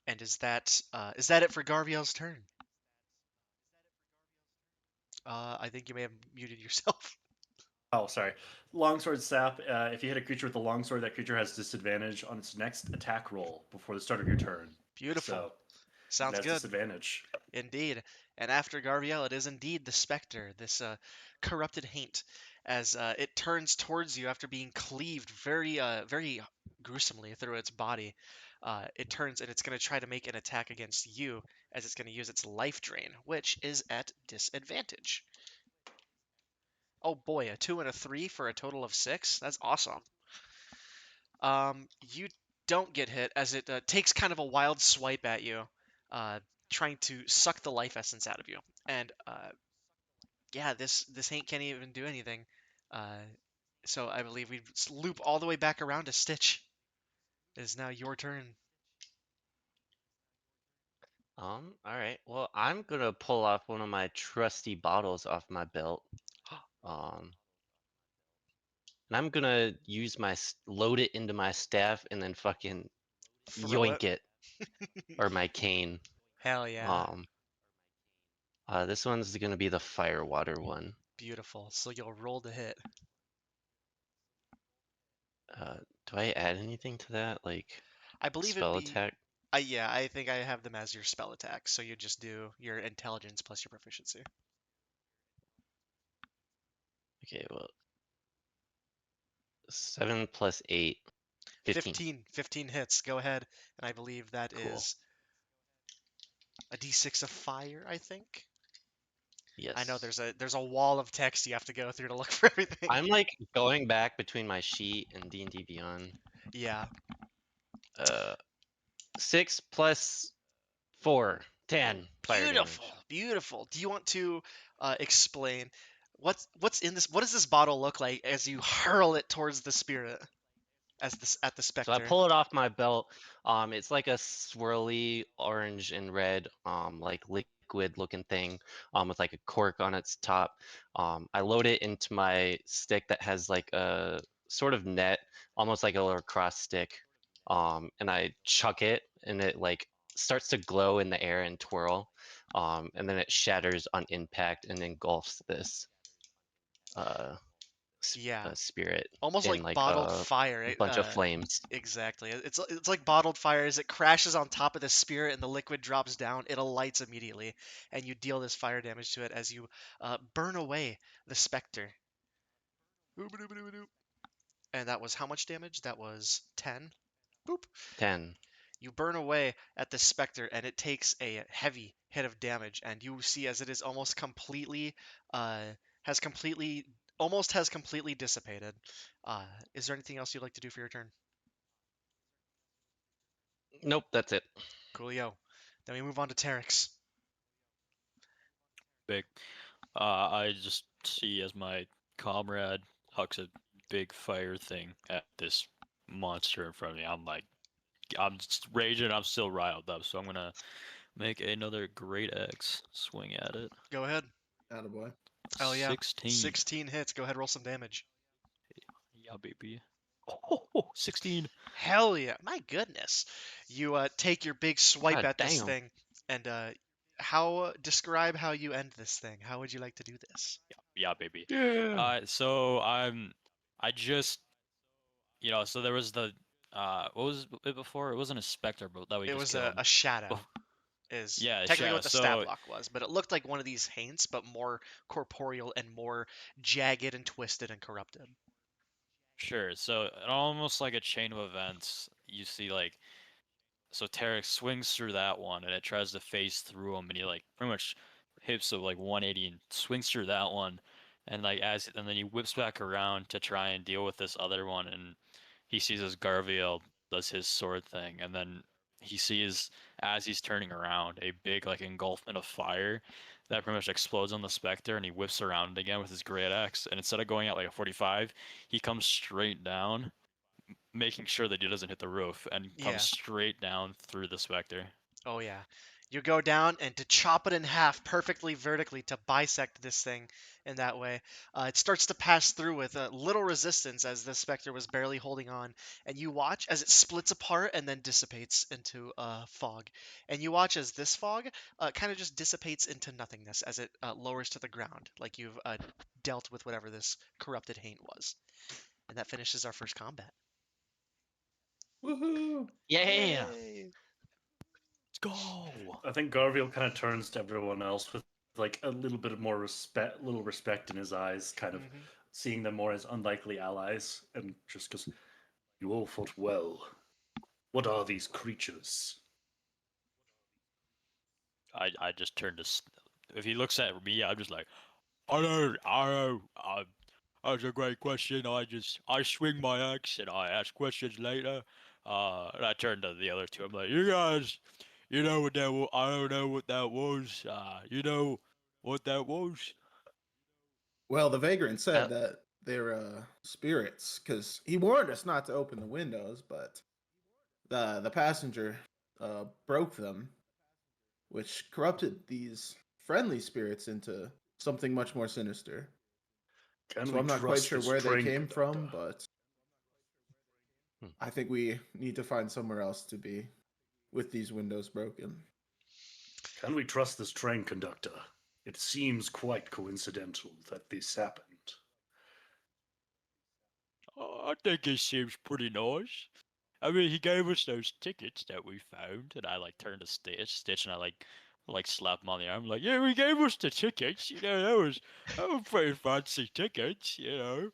A: And is that it for Garviel's turn? I think you may have muted yourself.
E: Oh, sorry. Longsword sap. If you hit a creature with a longsword, that creature has disadvantage on its next attack roll before the start of your turn.
A: Beautiful.
E: So if it
A: Sounds
E: has
A: good.
E: disadvantage.
A: Indeed. And after Garviel, it is indeed the Spectre, this corrupted haint, as it turns towards you after being cleaved very gruesomely through its body. It turns and it's going to try to make an attack against you, as it's going to use its life drain, which is at disadvantage. Oh boy, a 2 and a 3 for a total of 6? That's awesome. You don't get hit as it takes kind of a wild swipe at you, uh, trying to suck the life essence out of you. And yeah, this ain't can't even do anything. Uh, so I believe we loop all the way back around to Stitch. It is now your turn.
B: All right. Well, I'm gonna pull off one of my trusty bottles off my belt. Um, and I'm gonna use load it into my staff and then fucking
A: Throw it.
B: yoink it, or my cane.
A: Hell yeah.
B: Um, this one's gonna be the fire water one.
A: Beautiful. So you'll roll to hit.
B: Uh, do I add anything to that, like
A: I believe it'd
B: spell
A: be.
B: attack?
A: Yeah, I think I have them as your spell attack. So you just do your intelligence plus your proficiency.
B: Okay, well, 7 plus 8, 15.
A: 15 hits. Go ahead. And I believe that
B: Cool.
A: is a d6 of fire, I think. I know
B: Yes.
A: there's a wall of text you have to go through to look for everything.
B: I'm like going back between my sheet and D&D Beyond.
A: Yeah.
B: 6 plus 4, 10 fire
A: Beautiful.
B: damage.
A: Beautiful. Do you want to explain what's in this? What does this bottle look like as you hurl it towards the spirit as this at the
B: So I
A: specter?
B: pull it off my belt. It's like a swirly orange and red, like liquid looking thing, with like a cork on its top. I load it into my stick that has like a sort of net, almost like a little cross stick. And I chuck it, and it like starts to glow in the air and twirl. And then it shatters on impact and engulfs this uh,
A: Yeah.
B: spirit
A: Almost
B: in
A: like
B: like
A: bottled
B: a
A: fire.
B: bunch of flames.
A: Exactly. It's like bottled fire. As it crashes on top of the spirit and the liquid drops down, it alights immediately, and you deal this fire damage to it as you burn away the specter. And that was how much damage? That was 10. Boop.
B: 10.
A: You burn away at the specter, and it takes a heavy hit of damage. And you see as it is almost completely, has completely, almost has completely dissipated. Is there anything else you'd like to do for your turn?
B: Nope, that's it.
A: Coolio. Then we move on to Terex.
C: Big. I just see as my comrade hucks a big fire thing at this monster in front of me. I'm just raging. I'm still riled up, so I'm gonna make another great axe swing at it.
A: Go ahead.
D: Attaboy.
A: Oh yeah.
C: 16.
A: 16 hits. Go ahead, roll some damage.
C: Yeah, baby. Oh, 16.
A: Hell yeah. My goodness. You take your big swipe
B: God
A: at this
B: damn.
A: thing, and describe how you end this thing. How would you like to do this?
C: Yeah, baby.
B: Yeah.
C: So I just, so there was the, what was it before? It wasn't a specter, but that we
A: It
C: just
A: was
C: killed.
A: a shadow.
C: Oh,
A: Is
C: yeah,
A: technically
C: shadow.
A: what the stat
C: So
A: block was, but it looked like one of these haints, but more corporeal and more jagged and twisted and corrupted.
C: Sure. So almost like a chain of events, you see like so Tarek swings through that one and it tries to phase through him and he like pretty much hits a like 180 and swings through that one and like and then he whips back around to try and deal with this other one and he sees as Garviel does his sword thing and then he sees as he's turning around a big like engulfment of fire that pretty much explodes on the Spectre and he whips around again with his great axe and instead of going at like a 45 he comes straight down making sure that he doesn't hit the roof and comes
A: Yeah.
C: straight down through the Spectre.
A: Oh yeah. You go down and to chop it in half perfectly vertically to bisect this thing in that way. It starts to pass through with little resistance as the Spectre was barely holding on. And you watch as it splits apart and then dissipates into fog. And you watch as this fog kind of just dissipates into nothingness as it lowers to the ground, like you've dealt with whatever this corrupted haint was. And that finishes our first combat.
D: Woohoo!
B: Yeah.
A: Yay!
C: Let's go.
E: I think Garviel kind of turns to everyone else with like a little bit of more respect in his eyes, kind of
A: Hmm.
E: seeing them more as unlikely allies, and just goes, "You all fought well. What are these creatures?"
C: I just turned to. If he looks at me, I'm just like, I don't. That's a great question. I swing my axe and I ask questions later. And I turn to the other two. I'm like, you guys, you know what that was? I don't know what that was. You know what that was?
D: Well, the vagrant
B: Uh,
D: said that they're spirits because he warned us not to open the windows, but the passenger broke them, which corrupted these friendly spirits into something much more sinister.
E: Can
D: So
E: we
D: I'm not quite
E: trust
D: sure
E: this
D: where they
E: train
D: came
E: conductor?
D: from, but
B: hmm.
D: I think we need to find somewhere else to be with these windows broken.
E: Can we trust this train conductor? It seems quite coincidental that this happened.
C: I think it seems pretty nice. I mean, he gave us those tickets that we found, and I like turned to Stitch, and I like slap him on the arm, like, yeah, he gave us the tickets. You know, that was pretty fancy tickets. You know.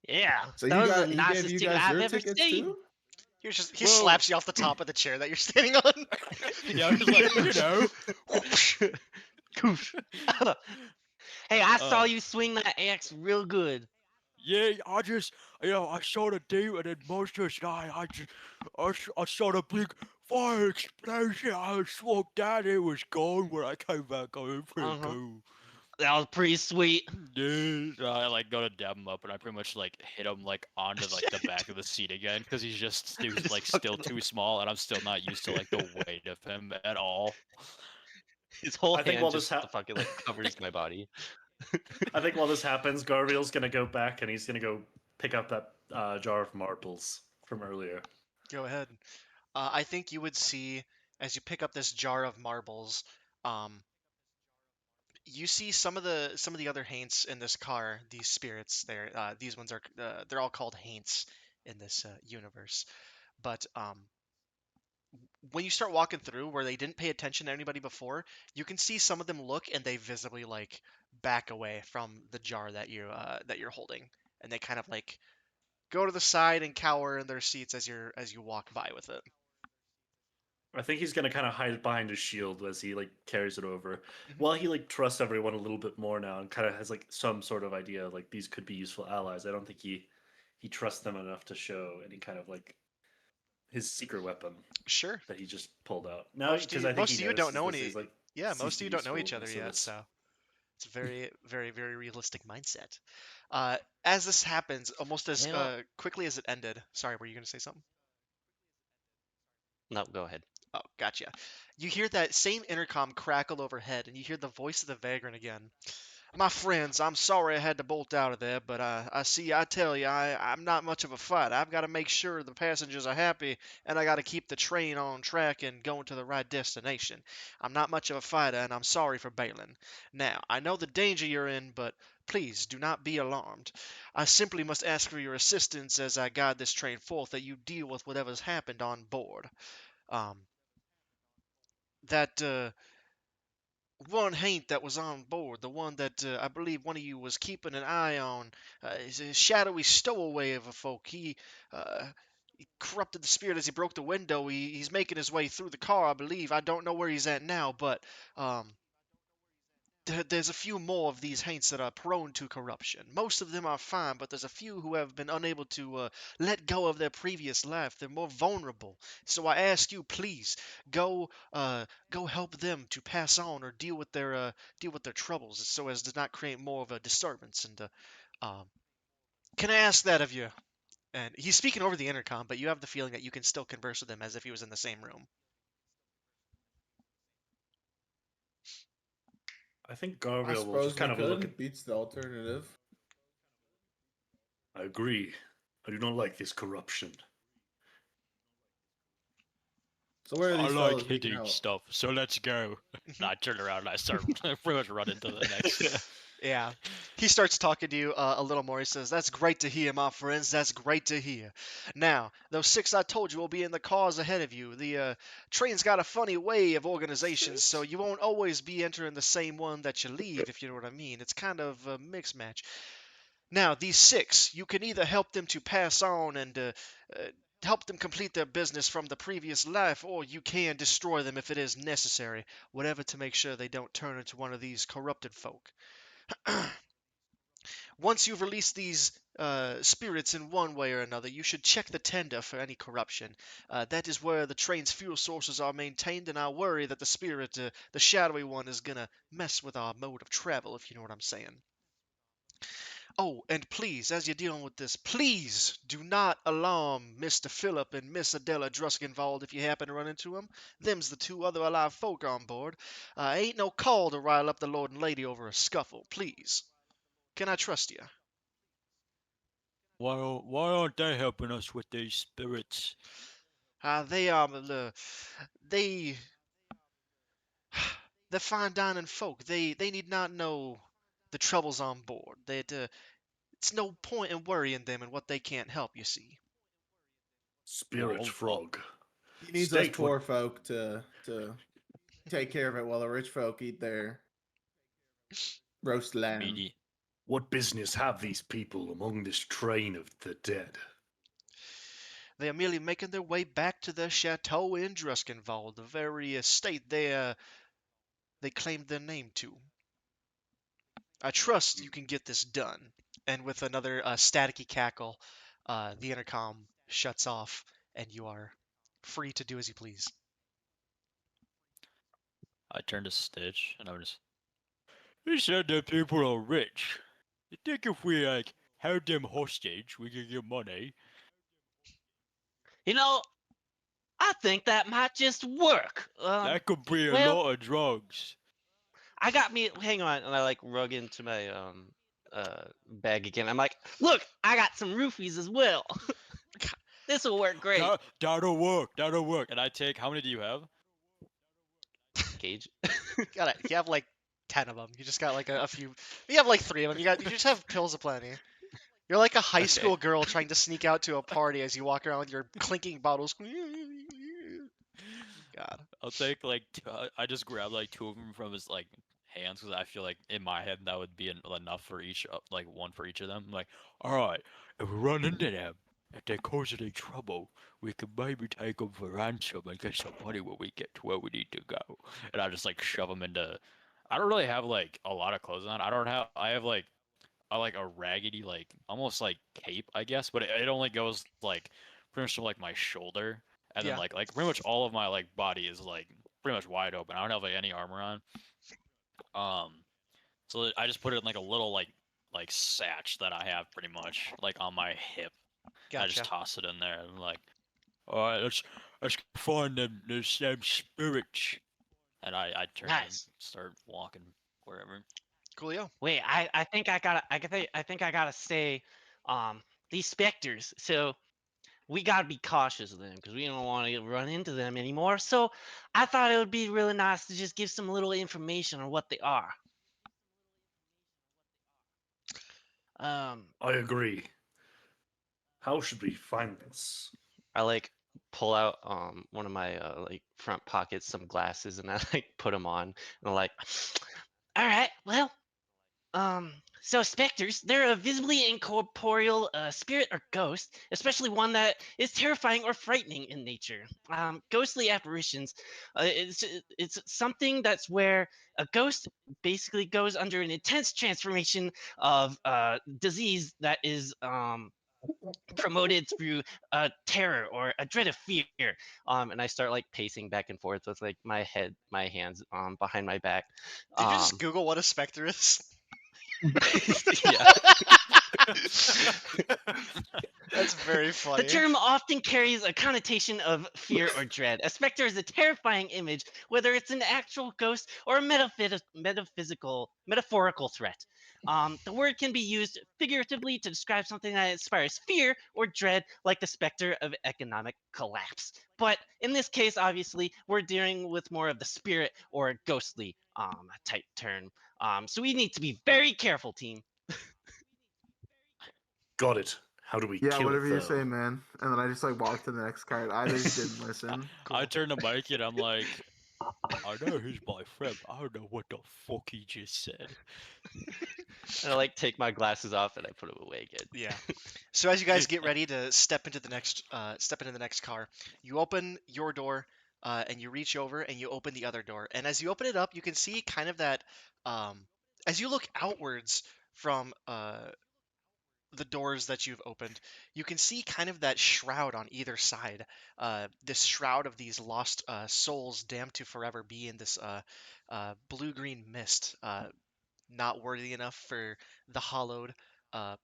B: Yeah.
D: So
B: That was the
D: he gave
B: nicest
D: you
B: ticket
D: guys
B: I've
D: your
B: ever
D: tickets
B: seen.
D: too?
A: He
C: Well,
A: slaps you off the top of the chair that you're standing on.
C: yeah, I was like, you know.
B: Goosh. Hey, I saw
C: uh,
B: you swing that axe real good.
C: yeah, I just, I saw the demon and monsters, and I saw the big fire explosion. I swung down, it was gone when I came back. I was pretty
B: Uh-huh.
C: cool.
B: That was pretty sweet.
C: Yeah, I like go to dab him up, and I pretty much like hit him like onto like the back of the seat again because he's just
B: Just
C: like still
B: fucking
C: too small, and I'm still not used to like the weight of him at all.
B: his whole
E: I think
B: hand
E: while this
B: just
E: ha-
B: fucking like covers my body.
E: I think while this happens, Garviel's gonna go back and he's gonna go pick up that jar of marbles from earlier.
A: Go ahead. I think you would see as you pick up this jar of marbles, um, you see some of the other haints in this car. These spirits, these ones are they're all called haints in this universe. But when you start walking through where they didn't pay attention to anybody before, you can see some of them look and they visibly like back away from the jar that you're holding, and they kind of like go to the side and cower in their seats as you walk by with it.
E: I think he's gonna kind of hide behind his shield as he like carries it over.
A: Mhm.
E: While he like trusts everyone a little bit more now and kind of has like some sort of idea like these could be useful allies. I don't think he trusts them enough to show any kind of like his secret weapon
A: Sure.
E: that he just pulled out. Now because I think he
A: Most of you don't
E: notices
A: know
E: this,
A: any.
E: he's like
A: Yeah,
E: sees
A: most of
E: the
A: you don't know each other
E: usefulness of
A: yet,
E: this.
A: so it's a very, very, very realistic mindset. As this happens, almost as
B: You know,
A: quickly as it ended. Sorry, were you going to say something?
B: no, go ahead.
A: Oh, gotcha. You hear that same intercom crackle overhead, and you hear the voice of the vagrant again. My friends, I'm sorry I had to bolt out of there, but I tell you, I'm not much of a fighter. I've got to make sure the passengers are happy, and I got to keep the train on track and going to the right destination. I'm not much of a fighter, and I'm sorry for bailing. Now, I know the danger you're in, but please do not be alarmed. I simply must ask for your assistance as I guide this train forth, that you deal with whatever's happened on board. Um, that one haint that was on board, the one that I believe one of you was keeping an eye on, is a shadowy stowaway of a folk. He corrupted the spirit as he broke the window. He's making his way through the car, I believe. I don't know where he's at now, but um, there's a few more of these haints that are prone to corruption. Most of them are fine, but there's a few who have been unable to let go of their previous life. They're more vulnerable. So I ask you, please go help them to pass on or deal with their troubles, so as to not create more of a disturbance. And um, can I ask that of you? And he's speaking over the intercom, but you have the feeling that you can still converse with him as if he was in the same room.
E: I think
D: I
E: Garville will just
D: suppose we
E: kind of look at.
D: could. Beats the alternative.
E: I agree. I do not like this corruption.
D: So where are
C: I
D: these
C: like
D: fellas we can
C: hitting
D: help?
C: stuff, so let's go. And I turn around and I start pretty much running to the next.
A: Yeah. He starts talking to you a little more. He says, "That's great to hear, my friends. That's great to hear. Now, those six I told you will be in the cars ahead of you. The train's got a funny way of organization, so you won't always be entering the same one that you leave, if you know what I mean. It's kind of a mix match. Now, these six, you can either help them to pass on and uh, help them complete their business from the previous life, or you can destroy them if it is necessary, whatever to make sure they don't turn into one of these corrupted folk. Once you've released these spirits in one way or another, you should check the tender for any corruption. That is where the train's fuel sources are maintained, and I worry that the spirit, the shadowy one, is gonna mess with our mode of travel, if you know what I'm saying. Oh, and please, as you're dealing with this, please do not alarm Mr. Philip and Miss Adela Druskinwald if you happen to run into them. Them's the two other alive folk on board. Ain't no call to rile up the lord and lady over a scuffle, please. Can I trust you?
C: Why aren't they helping us with these spirits?
A: They are they they're fine dining folk. They need not know the troubles on board. It's no point in worrying them and what they can't help. You see.
E: Spirit frog.
D: He needs us
E: State what.
D: poor folk to take care of it while the rich folk eat their roast lamb.
C: Meaty.
E: What business have these people among this train of the dead?
A: They are merely making their way back to their chateau in Druskinwald, the very estate they claimed their name to. I trust you can get this done. And with another staticky cackle, the intercom shuts off, and you are free to do as you please.
C: I turn to Stitch and I'm just. He said that people are rich. You think if we held them hostage, we could get money?
B: You know, I think that might just work.
C: That could be a
B: Well,
C: lot of drugs.
B: I got me. Hang on, and I like rug into my bag again. I'm like, look, I got some roofies as well. This will work great.
C: That'll work. That'll work. And I take. How many do you have?
B: Cage.
A: You have like 10 of them. You just got like a few. You have like 3 of them. You just have pills aplenty. You're like a high school girl trying to sneak out to a party as you walk around with your clinking bottles. God.
C: I'll take like. I just grab like 2 of them from his like hands because I feel like in my head that would be enough for each, like one for each of them. I'm like, all right, if we run into them, if they cause any trouble, we can maybe take them for ransom and get some money when we get to where we need to go. And I just like shove them into. I don't really have like a lot of clothes on. I don't have. I have like a raggedy like almost like cape, I guess, but it only goes like pretty much to like my shoulder, and then
A: Yeah.
C: like pretty much all of my like body is like pretty much wide open. I don't have like any armor on. Um, so I just put it in like a little like satch that I have pretty much like on my hip. I
A: Gotcha.
C: just toss it in there and like, all right, let's find them spirits. And I turn and
B: Nice.
C: start walking wherever.
A: Coolio.
B: Wait, I think I think I gotta say, these specters. So we gotta be cautious of them because we don't want to run into them anymore. So I thought it would be really nice to just give some little information on what they are. Um,
E: I agree. How should we find this?
B: I like pull out one of my like front pockets, some glasses, and I like put them on, and I'm like, all right, well, so specters, they're a visibly incorporeal spirit or ghost, especially one that is terrifying or frightening in nature. Ghostly apparitions, it's something that's where a ghost basically goes under an intense transformation of disease that is promoted through terror or a dread of fear. And I start like pacing back and forth with like my hands behind my back.
A: Did you just
B: Um,
A: Google what a specter is?
B: yeah.
A: That's very
B: The
A: funny.
B: term often carries a connotation of fear or dread. A specter is a terrifying image, whether it's an actual ghost or a metaphorical threat. The word can be used figuratively to describe something that inspires fear or dread, like the specter of economic collapse. But in this case, obviously, we're dealing with more of the spirit or ghostly type term. So we need to be very careful, team.
E: Got it. How do we
D: Yeah,
E: kill it
D: whatever you
E: though?
D: say, man. And then I just like walked to the next card. I just didn't listen.
C: I
A: Cool.
C: turn to Mikey and I'm like, I know he's my friend, but I don't know what the fuck he just said.
B: And I like take my glasses off and I put them away again.
A: Yeah. So as you guys get ready to step into the next car, you open your door and you reach over and you open the other door. And as you open it up, you can see kind of that um, as you look outwards from the doors that you've opened, you can see kind of that shroud on either side. This shroud of these lost souls damned to forever be in this blue-green mist. Not worthy enough for the hollowed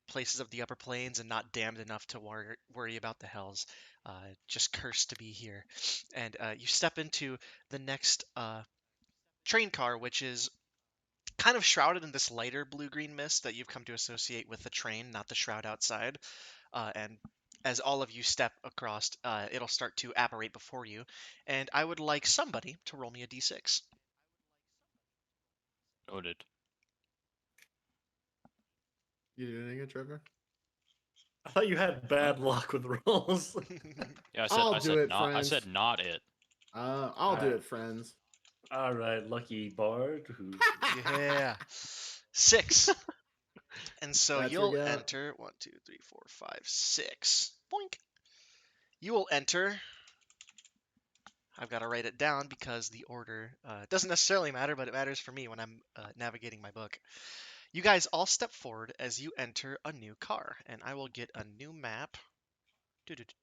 A: places of the upper plains and not damned enough to worry about the hells. Just cursed to be here. And you step into the next train car, which is kind of shrouded in this lighter blue-green mist that you've come to associate with the train, not the shroud outside. And as all of you step across, it'll start to apparate before you. And I would like somebody to roll me a d6.
C: Noted.
D: You doing it, Trevor?
E: I thought you had bad luck with rolls.
C: Yeah,
D: I'll
C: I
D: do
C: said
D: it,
C: not. I
D: friends.
C: said not it.
D: I'll do
E: Alright.
D: it, friends.
E: All right, lucky bard. Who?
A: Yeah. 6. And so
D: That's your
A: you'll
D: gap.
A: enter 1, 2, 3, 4, 5, 6. Boink. You will enter. I've got to write it down because the order doesn't necessarily matter, but it matters for me when I'm navigating my book. You guys all step forward as you enter a new car, and I will get a new map.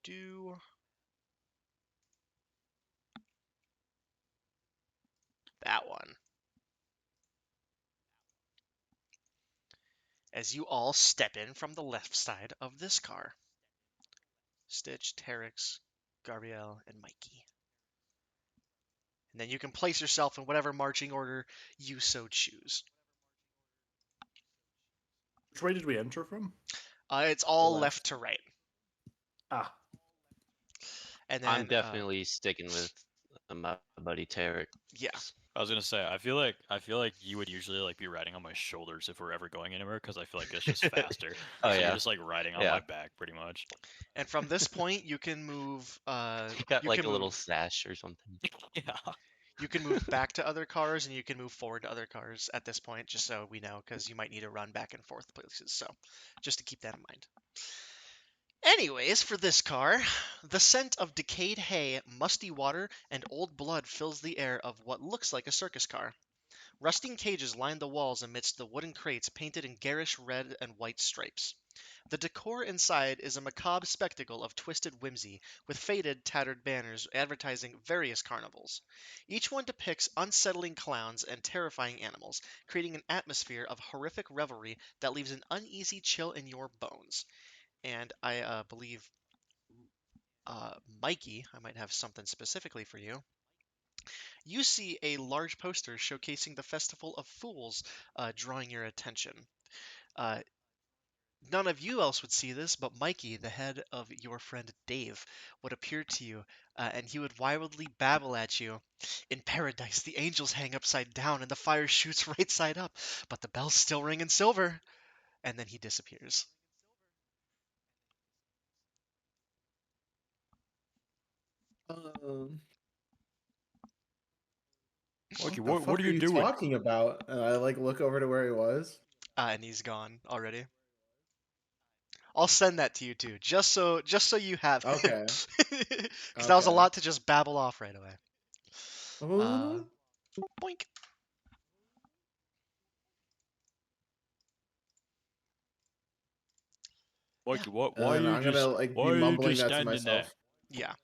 A: Do. That one. As you all step in from the left side of this car. Stitch, Terex, Gabrielle, and Mikey. And then you can place yourself in whatever marching order you so choose.
E: Which way did we enter from?
A: It's all
D: left.
A: left to right.
E: Ah,
A: And
B: I'm
A: then,
B: definitely sticking with my buddy Tarek.
A: yeah.
C: I was gonna say, I feel like you would usually like be riding on my shoulders if we're ever going anywhere, because I feel like it's just faster.
B: Oh
C: So
B: yeah,
C: you're just like riding on
B: yeah.
C: my back, pretty much.
A: And from this point, you can move.
B: Got
A: You
B: like
A: can
B: a little
A: move.
B: sash or something.
C: Yeah.
A: You can move back to other cars, and you can move forward to other cars at this point, just so we know, because you might need to run back and forth places. So, just to keep that in mind. Anyways, for this car, the scent of decayed hay, musty water, and old blood fills the air of what looks like a circus car. Rusting cages line the walls amidst the wooden crates painted in garish red and white stripes. The decor inside is a macabre spectacle of twisted whimsy, with faded, tattered banners advertising various carnivals. Each one depicts unsettling clowns and terrifying animals, creating an atmosphere of horrific revelry that leaves an uneasy chill in your bones. And I believe, Mikey, I might have something specifically for you. You see a large poster showcasing the Festival of Fools drawing your attention. Uh, None of you else would see this, but Mikey, the head of your friend Dave, would appear to you, and he would wildly babble at you. In paradise, the angels hang upside down and the fire shoots right side up, but the bells still ring in silver. And then he disappears.
C: Mikey,
D: What the
C: what
D: fuck
C: are
D: are
C: you
D: you
C: doing?
D: talking about? And I like look over to where he was.
A: And he's gone already. I'll send that to you too, just so you have it.
D: Okay.
A: Because that was a
D: Okay.
A: lot to just babble off right away.
D: Uh,
A: Boink.
C: Mikey, what?
D: and then I'm gonna like
C: Why
D: be
C: are you
D: mumbling
C: just
D: that to
C: standing there?
D: myself.
A: Yeah.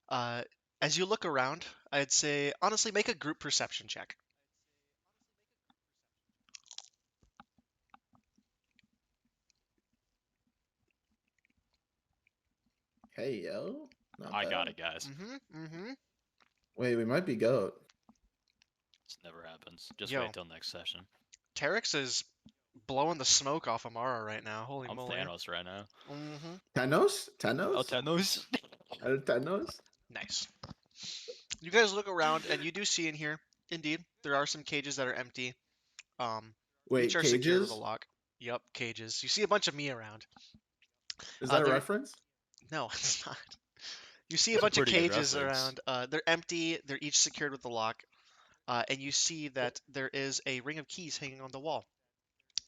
A: Uh, as you look around, I'd say honestly make a group perception check.
D: Hey yo, not
C: I
D: bad.
C: got it, guys.
A: Mm-hmm.
D: Wait, we might be goat.
C: This never happens. Just
A: Yo,
C: wait till next session.
A: Terex is blowing the smoke off Amara right now. Holy
C: I'm
A: moly.
C: Thanos right now.
A: Mm-hmm.
D: Tenos?
C: Oh,
D: Tenos?
C: Thanos.
D: Tenos?
A: Nice. You guys look around and you do see in here, indeed, there are some cages that are empty. Each
D: Wait,
A: are secured with a
D: cages?
A: lock. Yup, cages. You see a bunch of me around.
D: Is that a
A: They're
D: reference?
A: no, it's not. You see a
C: That's a
A: bunch of
C: pretty good
A: cages
C: reference.
A: around. They're empty. They're each secured with a lock. And you see that there is a ring of keys hanging on the wall.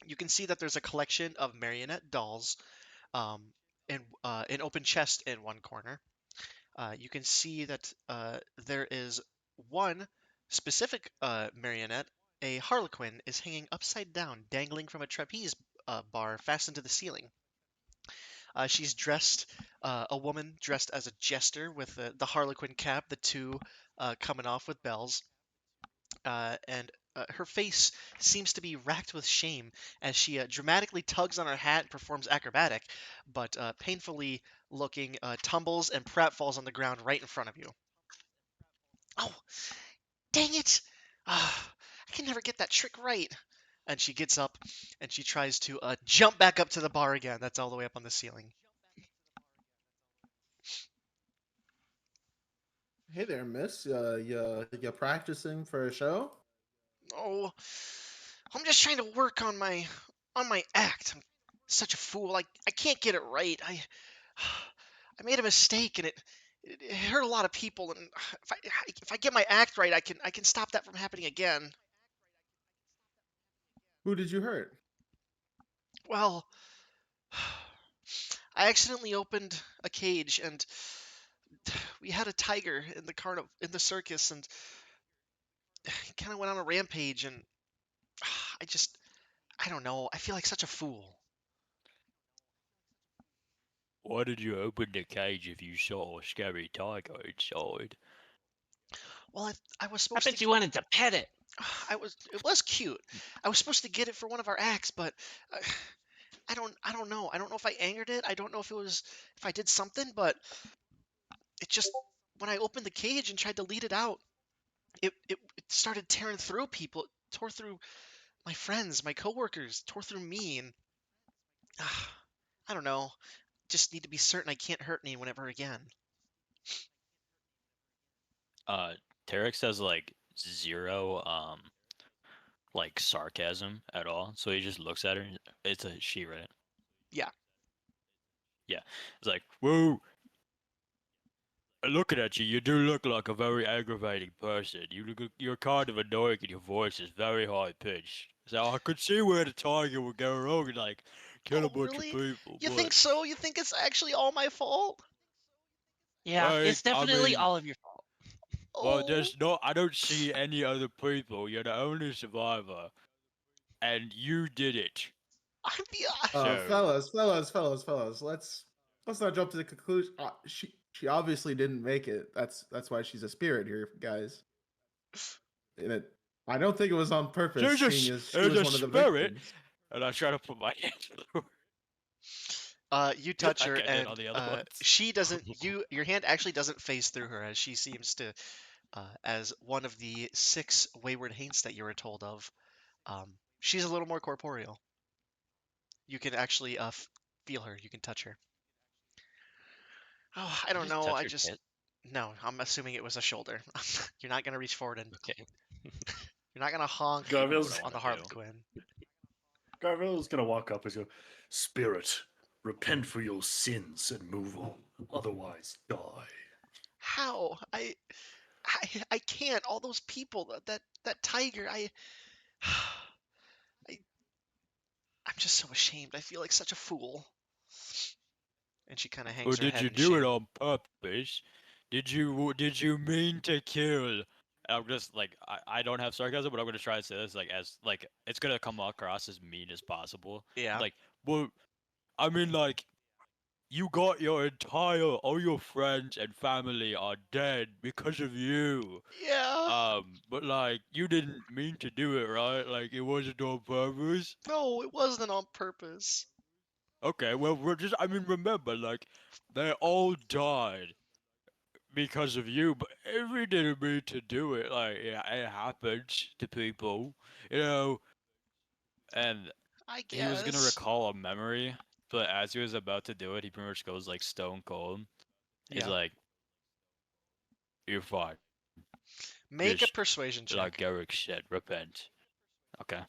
A: You can see that there's a collection of marionette dolls um, in an open chest in one corner. You can see that there is one specific marionette, a harlequin, is hanging upside down, dangling from a trapeze bar fastened to the ceiling. She's dressed, a woman dressed as a jester with the harlequin cap, the two coming off with bells. And her face seems to be racked with shame as she dramatically tugs on her hat and performs acrobatic, but painfully looking tumbles and pratfalls on the ground right in front of you. Oh, dang it! I can never get that trick right. And she gets up and she tries to jump back up to the bar again. That's all the way up on the ceiling.
D: Hey there, miss. You practicing for a show?
A: Oh, I'm just trying to work on my act. I'm such a fool. I can't get it right. I made a mistake and it hurt a lot of people. And if I get my act right, I can stop that from happening again.
D: Who did you hurt?
A: Well, I accidentally opened a cage and we had a tiger in the in the circus and he kind of went on a rampage and I just I don't know. I feel like such a fool.
C: Why did you open the cage if you saw a scary tiger inside?
A: Well, I was
B: I
A: supposed
B: bet
A: to
B: you wanted to pet it.
A: it was cute. I was supposed to get it for one of our acts, but uh, I don't know. I don't know if I angered it. I don't know if I did something, but it just when I opened the cage and tried to lead it out, it started tearing through people. It tore through my friends, my coworkers, tore through me, and I don't know. Just need to be certain I can't hurt anyone ever again.
C: Uh, Terex has like zero like sarcasm at all. So he just looks at her. It's a she, right?
A: Yeah.
C: Yeah. It's like, whoa. Looking at you, you do look like a very aggravating person. You're kind of annoying, and your voice is very high pitched. So I could see where the tiger would go wrong and like kill a
A: Oh,
C: bunch of
A: really?
C: people,
A: You
C: but
A: think so? You think it's actually all my fault?
B: Yeah,
C: like
B: it's
C: I
B: definitely
C: mean,
B: all of your fault.
C: well,
A: Oh,
C: there's no. I don't see any other people. You're the only survivor, and you did it.
A: I'm the.
C: So
D: Fellas. Let's not jump to the conclusion. She obviously didn't make it. That's why she's a spirit here, guys. And I don't think it was on purpose, seeing as she
C: there's
D: was
C: a
D: one of the
C: spirit,
D: victims.
C: and I try to put my hand through.
A: You touch her
C: Like I did on
A: and
C: the other ones.
A: she doesn't. Your hand actually doesn't phase through her as she seems to, as one of the 6 wayward haints that you were told of. She's a little more corporeal. You can actually feel her. You can touch her. Oh, I
B: You
A: don't
B: just
A: know.
B: touch
A: I
B: your
A: just
B: tit.
A: no. I'm assuming it was a shoulder. You're not gonna reach forward and
B: Okay.
A: you're not gonna honk
C: You know what
E: Garville's
C: I
A: on
C: want
A: the
C: to do.
A: Harlequin.
E: Garville's gonna walk up and go, "Spirit, Repent for your sins and move on, otherwise die.
A: How? I can't. All those people, that tiger, I I'm just so ashamed. I feel like such a fool. And she kind of
C: Or
A: hangs her
C: did
A: head
C: you
A: in
C: do it
A: shame.
C: on purpose? Did you mean to kill? I'm just like I don't have sarcasm, but I'm gonna try to say this like as like it's gonna come across as mean as possible.
A: Yeah.
C: Like, well, I mean like you got all your friends and family are dead because of you.
A: Yeah.
C: But like you didn't mean to do it, right? Like it wasn't on purpose.
A: No, it wasn't on purpose.
C: Okay, well we're just I mean remember like they all died because of you, but if we didn't mean to do it, like yeah, it happens to people, you know. And
A: I
C: he was gonna
A: guess.
C: recall a memory, but as he was about to do it, he pretty much goes like stone cold. He's
A: Yeah.
C: like, "You're fine.
A: Make a
C: Just
A: persuasion
C: like
A: check.
C: Eric said, repent." Okay.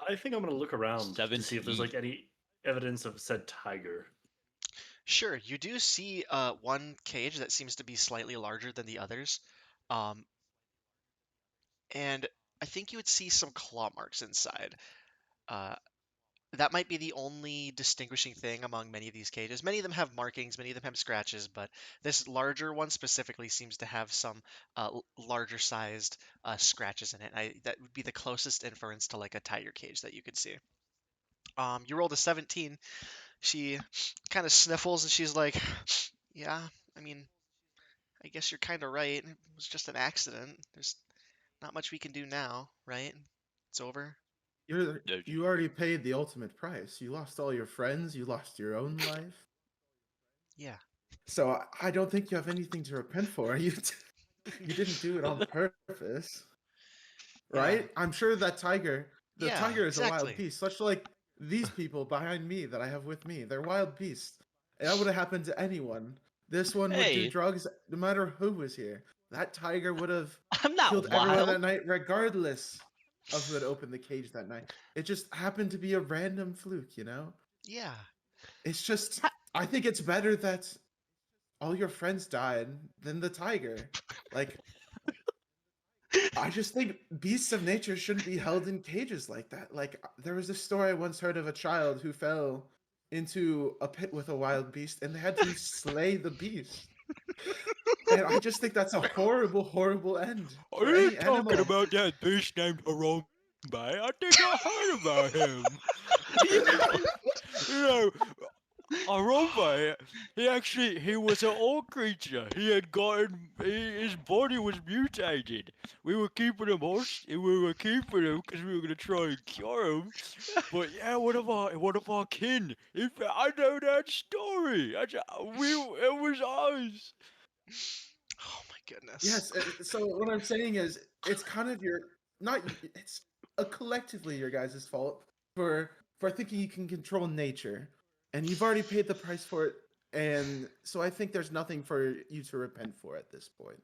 E: I think I'm gonna look around to see if there's
C: 17.
E: like any evidence of said tiger.
A: Sure, you do see one cage that seems to be slightly larger than the others. Um, and I think you would see some claw marks inside. Uh, that might be the only distinguishing thing among many of these cages. Many of them have markings, many of them have scratches, but this larger one specifically seems to have some larger sized scratches in it. That would be the closest inference to like a tiger cage that you could see. You rolled a 17. She kind of sniffles and she's like, "Yeah, I mean, I guess you're kind of right. It was just an accident. There's not much we can do now, right? It's over."
D: You already paid the ultimate price. You lost all your friends. You lost your own life.
A: Yeah.
D: So I don't think you have anything to repent for. You didn't do it on purpose,
A: Yeah.
D: right? I'm sure that tiger, the
A: Yeah,
D: tiger is a wild
A: exactly.
D: beast, such like these people behind me that I have with me. They're wild beasts. And that would have happened to anyone. This one would do
B: Hey,
D: drugs no matter who was here. That tiger would have
B: I'm not
D: killed everyone
B: wild.
D: that night, regardless of who had opened the cage that night. It just happened to be a random fluke, you know?
A: Yeah.
D: It's just, I think it's better that all your friends died than the tiger. Like, I just think beasts of nature shouldn't be held in cages like that. Like, there was a story I once heard of a child who fell into a pit with a wild beast and they had to slay the beast. And I just think that's a horrible, horrible end
C: Are
D: for
C: you
D: any
C: talking
D: animal.
C: about that beast named Harambe? I think I heard about him. You know, Harambe, he was an old creature. He had his body was mutated. We were keeping him because we were gonna try and cure him. But yeah, one of our kin. In fact, I know that story. It was us.
A: Oh my goodness.
D: Yes, so what I'm saying is it's kind of your not it's a collectively your guys' fault for thinking you can control nature. And you've already paid the price for it. And so I think there's nothing for you to repent for at this point.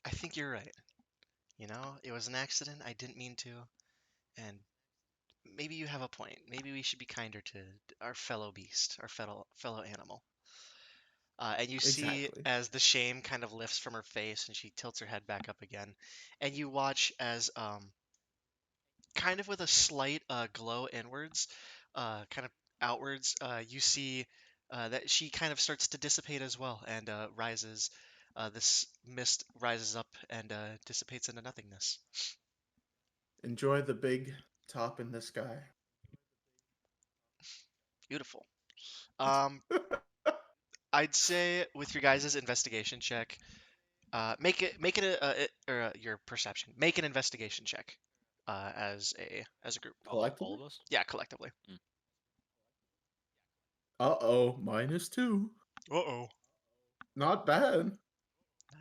A: I think you're right. You know, it was an accident. I didn't mean to. And maybe you have a point. Maybe we should be kinder to our fellow beast, our fellow animal. And you see
D: Exactly.
A: as the shame kind of lifts from her face and she tilts her head back up again. And you watch as kind of with a slight glow inwards, kind of outwards, you see that she kind of starts to dissipate as well and rises. This mist rises up and dissipates into nothingness.
D: Enjoy the big top in the sky.
A: Beautiful. Um, I'd say with your guys' investigation check, make it your perception. Make an investigation check as a group.
C: All
D: Collectively?
C: of us.
A: Yeah, collectively.
D: Uh-oh, -2.
A: Uh-oh.
D: Not bad.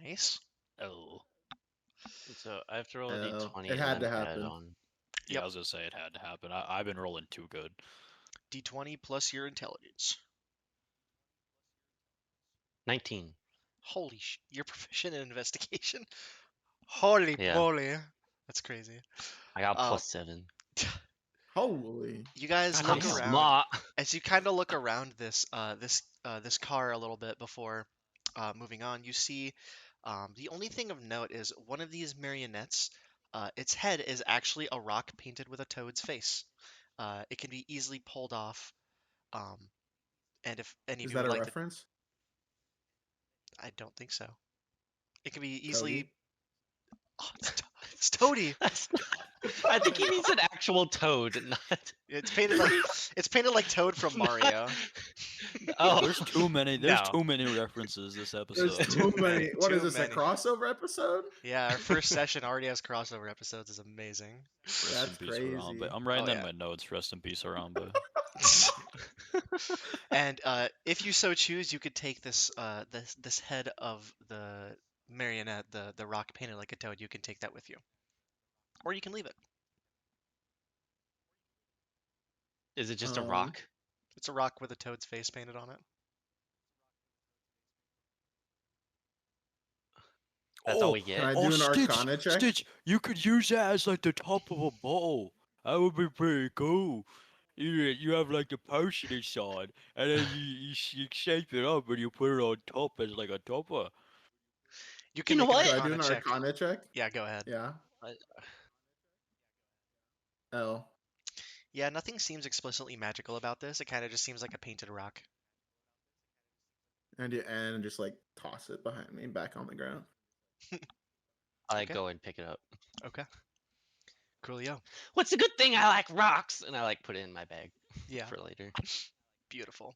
A: Nice.
C: Oh.
B: So I have to roll a
D: Oh,
B: d20
D: it
B: and
D: had
B: then
D: to
B: add
D: happen.
B: on.
C: Yeah,
A: Yep.
C: I was gonna say it had to happen. I've been rolling too good.
A: D20 plus your intelligence.
B: 19.
A: Holy sh! You're proficient in investigation. Holy
B: Yeah.
A: moly. That's crazy.
B: I got
A: Uh,
B: +7.
D: Holy.
A: you guys
B: God,
A: look
B: I'm
A: around
B: smart.
A: as you kind of look around this car a little bit before moving on. You see, the only thing of note is one of these marionettes. Its head is actually a rock painted with a toad's face. It can be easily pulled off. Um, and if any of
D: Is
A: you
D: that
A: would
D: a
A: like to,
D: reference?
A: I don't think so. It can be easily.
D: Toady?
A: Oh, it's Toady.
B: I think he means an actual toad, not.
A: It's painted like it's painted like Toad from Mario.
B: Oh
C: There's too many. There's
B: no.
C: too many references this
D: There's
C: episode.
D: too many. What is
A: Too
D: this, a
A: many.
D: crossover episode?
A: Yeah, our first session already has crossover episodes. Is amazing.
C: Rest in
D: That's
C: peace, Harambe.
D: crazy.
C: I'm writing
A: Oh
C: that in
A: yeah.
C: my notes. Rest in peace, Harambe.
A: And if you so choose, you could take this head of the marionette, the rock painted like a toad. You can take that with you, or you can leave it.
B: Is it just a
D: Um,
B: rock?
A: It's a rock with a toad's face painted on it.
B: That's all
C: Oh,
B: we
D: can
B: get?
D: I
C: oh,
D: do an
C: Stitch,
D: Arcana check?
C: Stitch. You could use that as like the top of a bowl. That would be pretty cool. You have like the potion inside, and then you shape it up and you put it on top as like a topper.
A: You
B: You
A: can
B: know
A: make an
B: what?
D: Could I do
A: Arcana
D: an
A: check.
D: Arcana check?
A: Yeah, go ahead.
D: Yeah.
B: I-
D: L.
A: Yeah, nothing seems explicitly magical about this. It kind of just seems like a painted rock.
D: And just like toss it behind me back on the ground.
B: I
A: Okay.
B: go and pick it up.
A: Okay. Coolio.
B: What's a good thing? I like rocks, and I like put it in my bag
A: Yeah,
B: for later.
A: beautiful.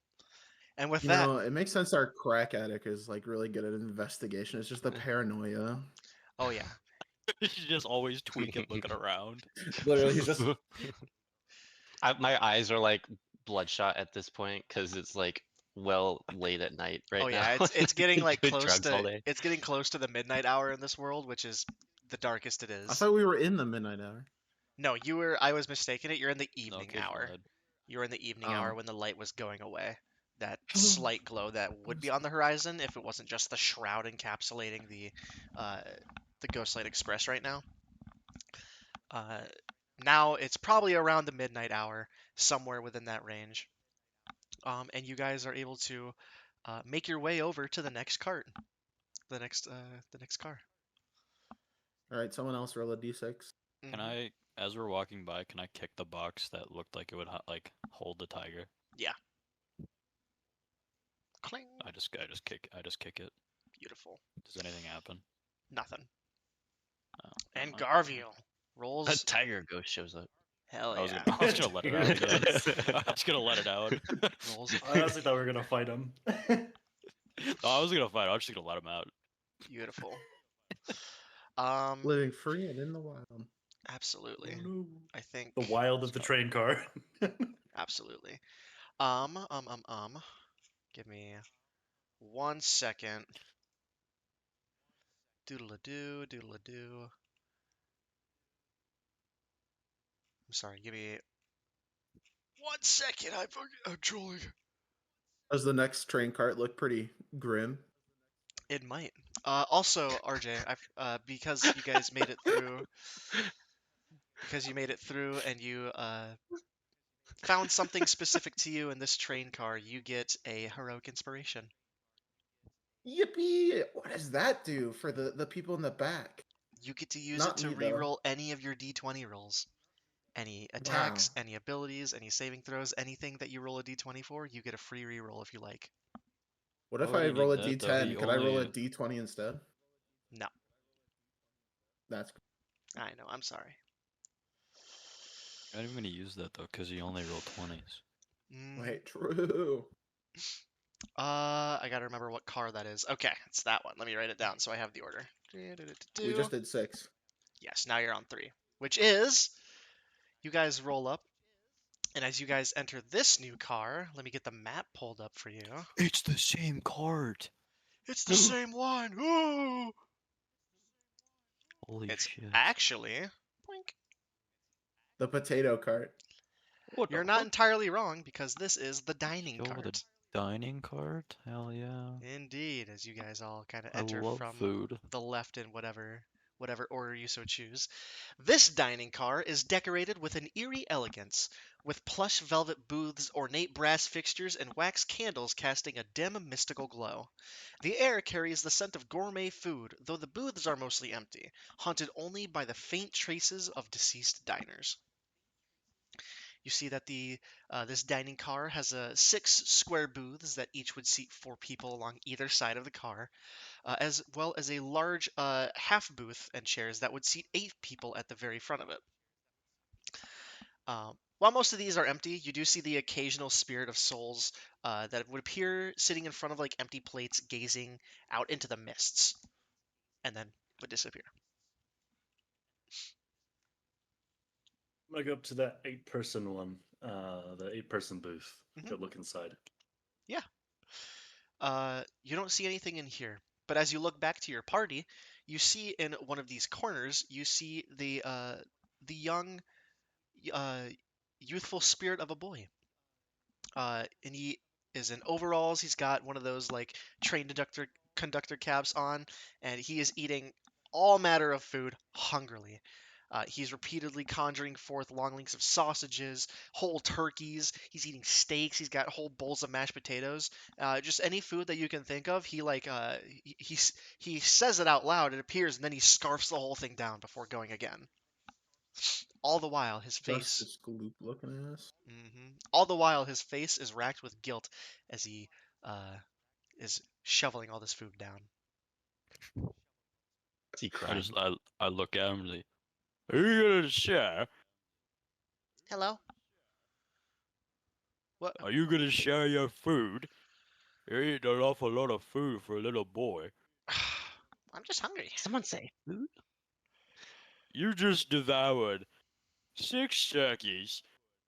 A: And with
D: You
A: that,
D: know, it makes sense our crack addict is like really good at investigation. It's just the paranoia.
A: oh yeah,
C: You just always tweaking, looking around.
D: Literally, he's just
B: My eyes are like bloodshot at this point because it's like well late at night right
A: oh
B: now.
A: yeah, it's getting like
B: Doing
A: close
B: drugs all
A: to
B: day.
A: it's getting close to the midnight hour in this world, which is the darkest it
D: I
A: is.
D: thought we were in the midnight hour.
A: No, I was mistaken it. You're in the evening
C: Okay,
A: hour.
C: Vlad.
A: You're in the evening
D: Oh.
A: hour when the light was going away. That slight glow that would be on the horizon if it wasn't just the shroud encapsulating the Ghostlight Express right now. Uh, Now it's probably around the midnight hour, somewhere within that range. And you guys are able to make your way over to the next cart, the next car.
D: All right, someone else roll a d6.
C: Can
A: Mhm.
C: I, as we're walking by, can I kick the box that looked like it would like hold the tiger?
A: Yeah. Cling.
C: I just kick it.
A: Beautiful.
C: Does anything happen?
A: Nothing.
C: Oh,
A: And
C: never mind.
A: Garviel
B: A
A: rolls.
B: tiger ghost shows up.
A: Hell
C: I was
A: yeah.
C: gonna let it out again.
E: Yes.
C: I was gonna let it out.
A: Rolls.
E: I honestly thought we were gonna fight him.
C: No, I was gonna fight. I was just gonna let him out.
A: Beautiful.
D: Living free and in the wild.
A: Absolutely.
E: Oh, no.
A: I think
E: The wild of the train car.
A: absolutely. Give me 1 second. Doodle-a-doo, doodle-a-doo. I'm sorry, give me 1 second. I'm trolling.
D: Does the next train cart look pretty grim?
A: It might. Also, RJ, because you guys made it through, and you found something specific to you in this train car, you get a heroic inspiration.
D: Yippee! What does that do for the people in the back?
A: You get to use it
D: Not
A: to
D: me, though.
A: reroll any of your d20 rolls. Any attacks, any abilities, any saving throws, anything that you roll a d20 for, you get a free reroll if you like.
D: What if
C: Why would
D: I
C: he
D: roll a
C: need that, though? He
D: d10? Could I roll a
C: only-
D: d20 instead?
A: No,
D: That's
A: I know. I'm sorry.
C: I'm not even gonna use that though, because he only rolled 20s.
D: wait, true.
A: I gotta remember what car that is. Okay, it's that one. Let me write it down so I have the order.
D: We just did 6.
A: Yes, now you're on 3, which is you guys roll up, and as you guys enter this new car, let me get the map pulled up for you.
C: It's the same card.
A: It's the same one. Ooh!
C: Holy
A: It's
C: shit.
A: actually. Boink.
D: The potato cart.
C: What
A: You're
C: the
A: not
C: fuck?
A: entirely wrong because this is the dining
C: Yo,
A: cart.
C: the dining card? Hell yeah.
A: Indeed, as you guys all kind of
C: I
A: enter
C: love
A: from
C: food.
A: the left in whatever whatever order you so choose. This dining car is decorated with an eerie elegance, with plush velvet booths, ornate brass fixtures, and wax candles casting a dim, mystical glow. The air carries the scent of gourmet food, though the booths are mostly empty, haunted only by the faint traces of deceased diners. You see that the this dining car has 6 square booths that each would seat 4 people along either side of the car, as well as a large half booth and chairs that would seat 8 people at the very front of it. While most of these are empty, you do see the occasional spirit of souls that would appear sitting in front of like empty plates, gazing out into the mists, and then would disappear.
E: I'm gonna go up to that 8-person one, the 8-person booth.
A: Mhm.
E: Go look inside.
A: Yeah. You don't see anything in here, but as you look back to your party, you see in one of these corners, you see the young, uh, youthful spirit of a boy. And he is in overalls. He's got one of those like train conductor caps on, and he is eating all matter of food hungrily. He's repeatedly conjuring forth long links of sausages, whole turkeys. He's eating steaks. He's got whole bowls of mashed potatoes. Just any food that you can think of. He says it out loud. It appears, and then he scarfs the whole thing down before going again. All the while, his face
D: Justice Gloop looking ass.
A: All the while, his face is racked with guilt as he uh, is shoveling all this food down.
B: Is he
C: I
B: crying?
C: just I look at him and say, "Are you gonna share?
A: Hello? What?
C: Are you gonna share your food? You're eating an awful lot of food for a little boy.
A: I'm just hungry.
B: Someone say food.
C: You just devoured 6 turkeys,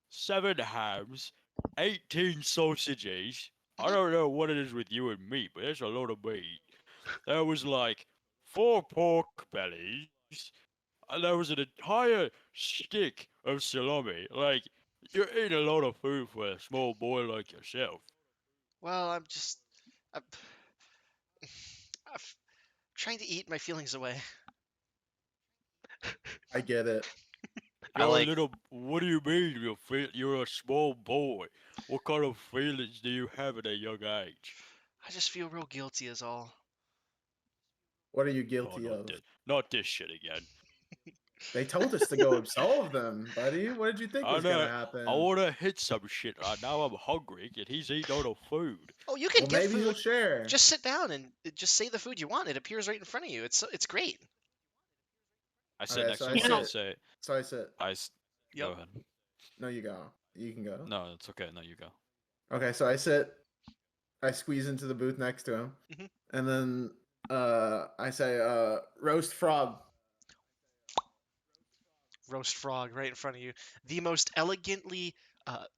C: 7 hams, 18 sausages. I
A: Mhm.
C: don't know what it is with you and meat, but there's a lot of meat. There was like 4 pork bellies, and there was an entire stick of salami. Like, you're eating a lot of food for a small boy like yourself.
A: Well, I'm trying to eat my feelings away.
D: I get it.
B: I
C: You're a
B: like.
C: little. What do you mean you're a small boy? What kind of feelings do you have at a young age?
A: I just feel real guilty, is all.
D: What are you
C: Oh,
D: guilty of?
C: not this shit again.
D: They told us to go absolve them, buddy. What did you think
C: I
D: was gonna
C: know. I
D: happen?
C: want to hit some shit right now. I'm hungry, and he's eating all the food.
A: Oh, you can
D: Well,
A: get
D: maybe he'll
A: food.
D: share.
A: Just sit down and just say the food you want. It appears right in front of you. It's great.
C: I sit
D: Okay,
C: next
D: so
C: to
D: I
C: him and I
B: Cannot.
D: sit.
C: say,
D: So I sit.
C: Go
A: Yep.
C: ahead.
D: No, you go. You can go.
C: No, it's okay. No, you go.
D: Okay, so I sit. I squeeze into the booth next to him,
A: Mhm.
D: and then I say, roast frog.
A: Roast frog right in front of you. The most elegantly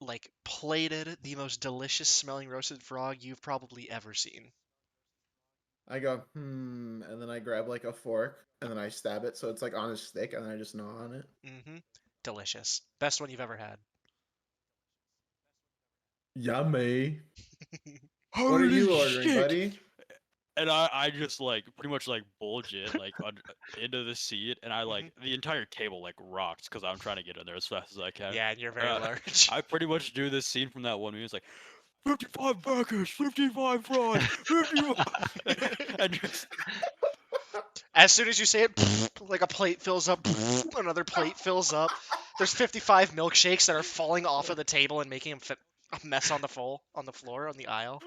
A: like plated, the most delicious smelling roasted frog you've probably ever seen.
D: I go, and then I grab like a fork, and then I stab it so it's like on a stick, and then I just gnaw on it.
A: Delicious. Best one you've ever had.
D: Yummy. What are
C: Holy
D: you ordering,
C: shit!
D: buddy?
C: And I just like pretty much like bulge it like into the seat, and I like the entire table like rocks because I'm trying to get in there as fast as I can.
A: Yeah, and you're very large.
C: I pretty much do this scene from that one movie. It's like 55 burgers, 55 fries, 55, and just
A: As soon as you say it, like a plate fills up, another plate fills up. There's 55 milkshakes that are falling off of the table and making a mess on the floor, on the aisle.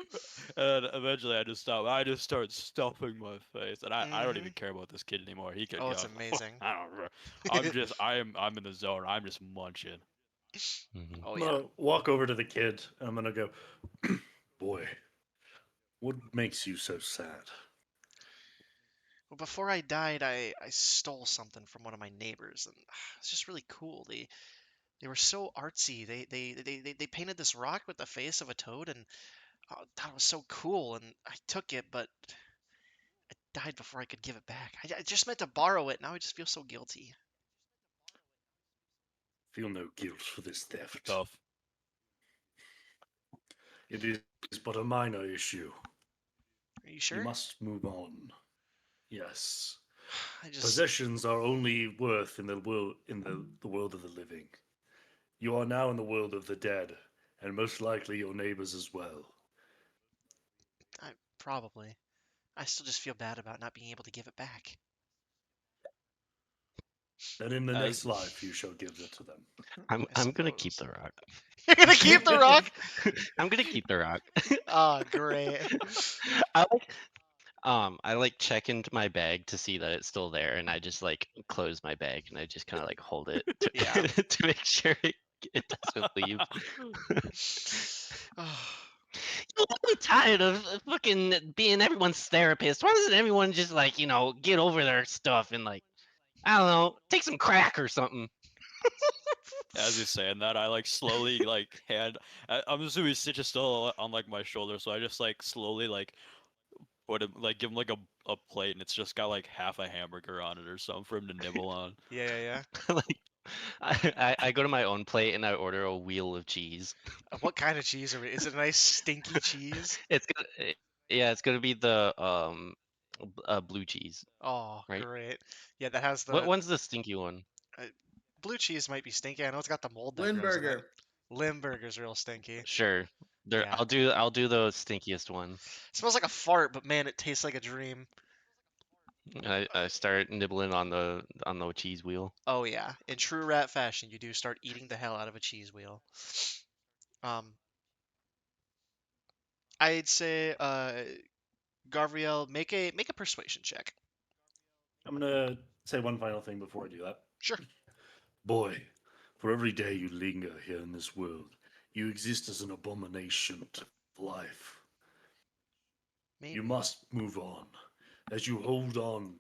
C: and eventually I just stop. I just start stuffing my face, and I don't even
A: hmm
C: care about this kid anymore. He could
A: Oh,
C: go.
A: it's amazing.
C: I don't. I'm in the zone. I'm just munching.
B: Mhm.
A: Oh
E: I'm
A: yeah.
E: gonna walk over to the kid. And I'm gonna go, boy, what makes you so sad?
A: Well, before I died, I stole something from one of my neighbors, and it's just really cool. They were so artsy. They painted this rock with the face of a toad, and I thought it was so cool. And I took it, but I died before I could give it back. I just meant to borrow it. Now I just feel so guilty.
E: Feel no guilt for this theft.
C: Tough.
E: It is but a minor issue.
A: Are you
E: You
A: sure?
E: must move on. Yes.
A: I just
E: Possessions are only worth in the world of the living. You are now in the world of the dead, and most likely your neighbors as well.
A: I probably. I still just feel bad about not being able to give it back.
E: And in the
C: As
E: next life you shall give it to them.
B: I'm
A: I
B: gonna keep
A: suppose.
B: the rock.
A: You're gonna keep the rock?
B: I'm gonna keep the rock.
A: Oh, great.
B: I like check into my bag to see that it's still there, and I just like close my bag and I just kind of like hold it to,
A: Yeah.
B: to make sure it doesn't leave. I'm tired of fucking being everyone's therapist. Why doesn't everyone just like get over their stuff and like I don't know, take some crack or something?
C: as he's saying that, I like slowly like hand. I'm assuming Stitch is still on like my shoulder, so I just like slowly like put him like give him like a plate, and it's just got like half a hamburger on it or something for him to nibble on.
A: Yeah, yeah,
B: Like I go to my own plate and I order a wheel of cheese.
A: yeah. What kind of cheese are we? Is it a nice stinky cheese?
B: Yeah, it's gonna be the blue cheese,
A: Oh,
B: right?
A: great. Yeah, that has
B: What
A: the
B: one's the stinky one?
A: blue cheese might be stinky. I know it's got the mold that grows in it.
D: Limburger.
A: Limburger's real stinky.
B: Sure. There,
A: Yeah.
B: I'll do the stinkiest one.
A: It smells like a fart, but man, it tastes like a dream.
B: I start nibbling on the cheese wheel.
A: Oh yeah. In true rat fashion, you do start eating the hell out of a cheese wheel. Um, I'd say, Gabriel, make a persuasion check.
E: I'm gonna say one final thing before I do that.
A: Sure.
E: Boy, for every day you linger here in this world, you exist as an abomination to life.
A: Maybe.
E: You must move on. As you hold on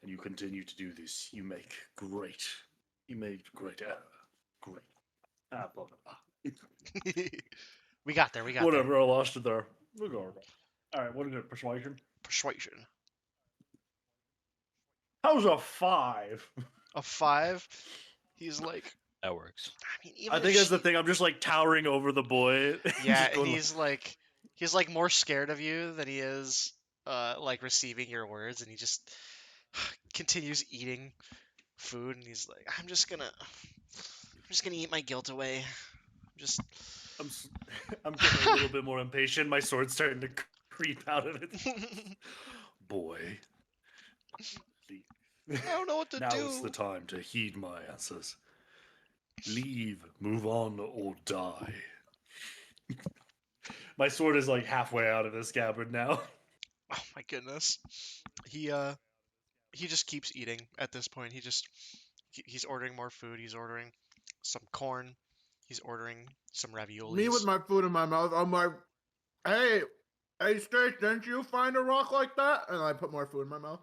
E: and you continue to do this, you make great. You make great. Great. Blah, blah, blah.
A: We got there. We got
E: Whatever, I lost it there. Alright, what is it? Persuasion?
A: Persuasion.
E: How's a 5?
A: A 5. He's like,
C: That works.
A: I mean, even
E: I
A: if
E: think that's the
A: she-
E: thing. I'm just like towering over the boy.
A: Yeah,
E: Just
A: and
E: going,
A: he's like more scared of you than he is like receiving your words, and he just continues eating food, and he's like, I'm just gonna eat my guilt away.
E: I'm, I'm getting a little bit more impatient. My sword's starting to creep out of it. Boy.
A: I don't know what to
E: Now
A: do.
E: is the time to heed my answers. Leave, move on, or die. My sword is like halfway out of the scabbard now.
A: Oh my goodness. He just keeps eating at this point. He's ordering more food. He's ordering some corn. He's ordering some raviolis.
D: Me with my food in my mouth. I'm like, hey, Stitch, didn't you find a rock like that? And I put more food in my mouth.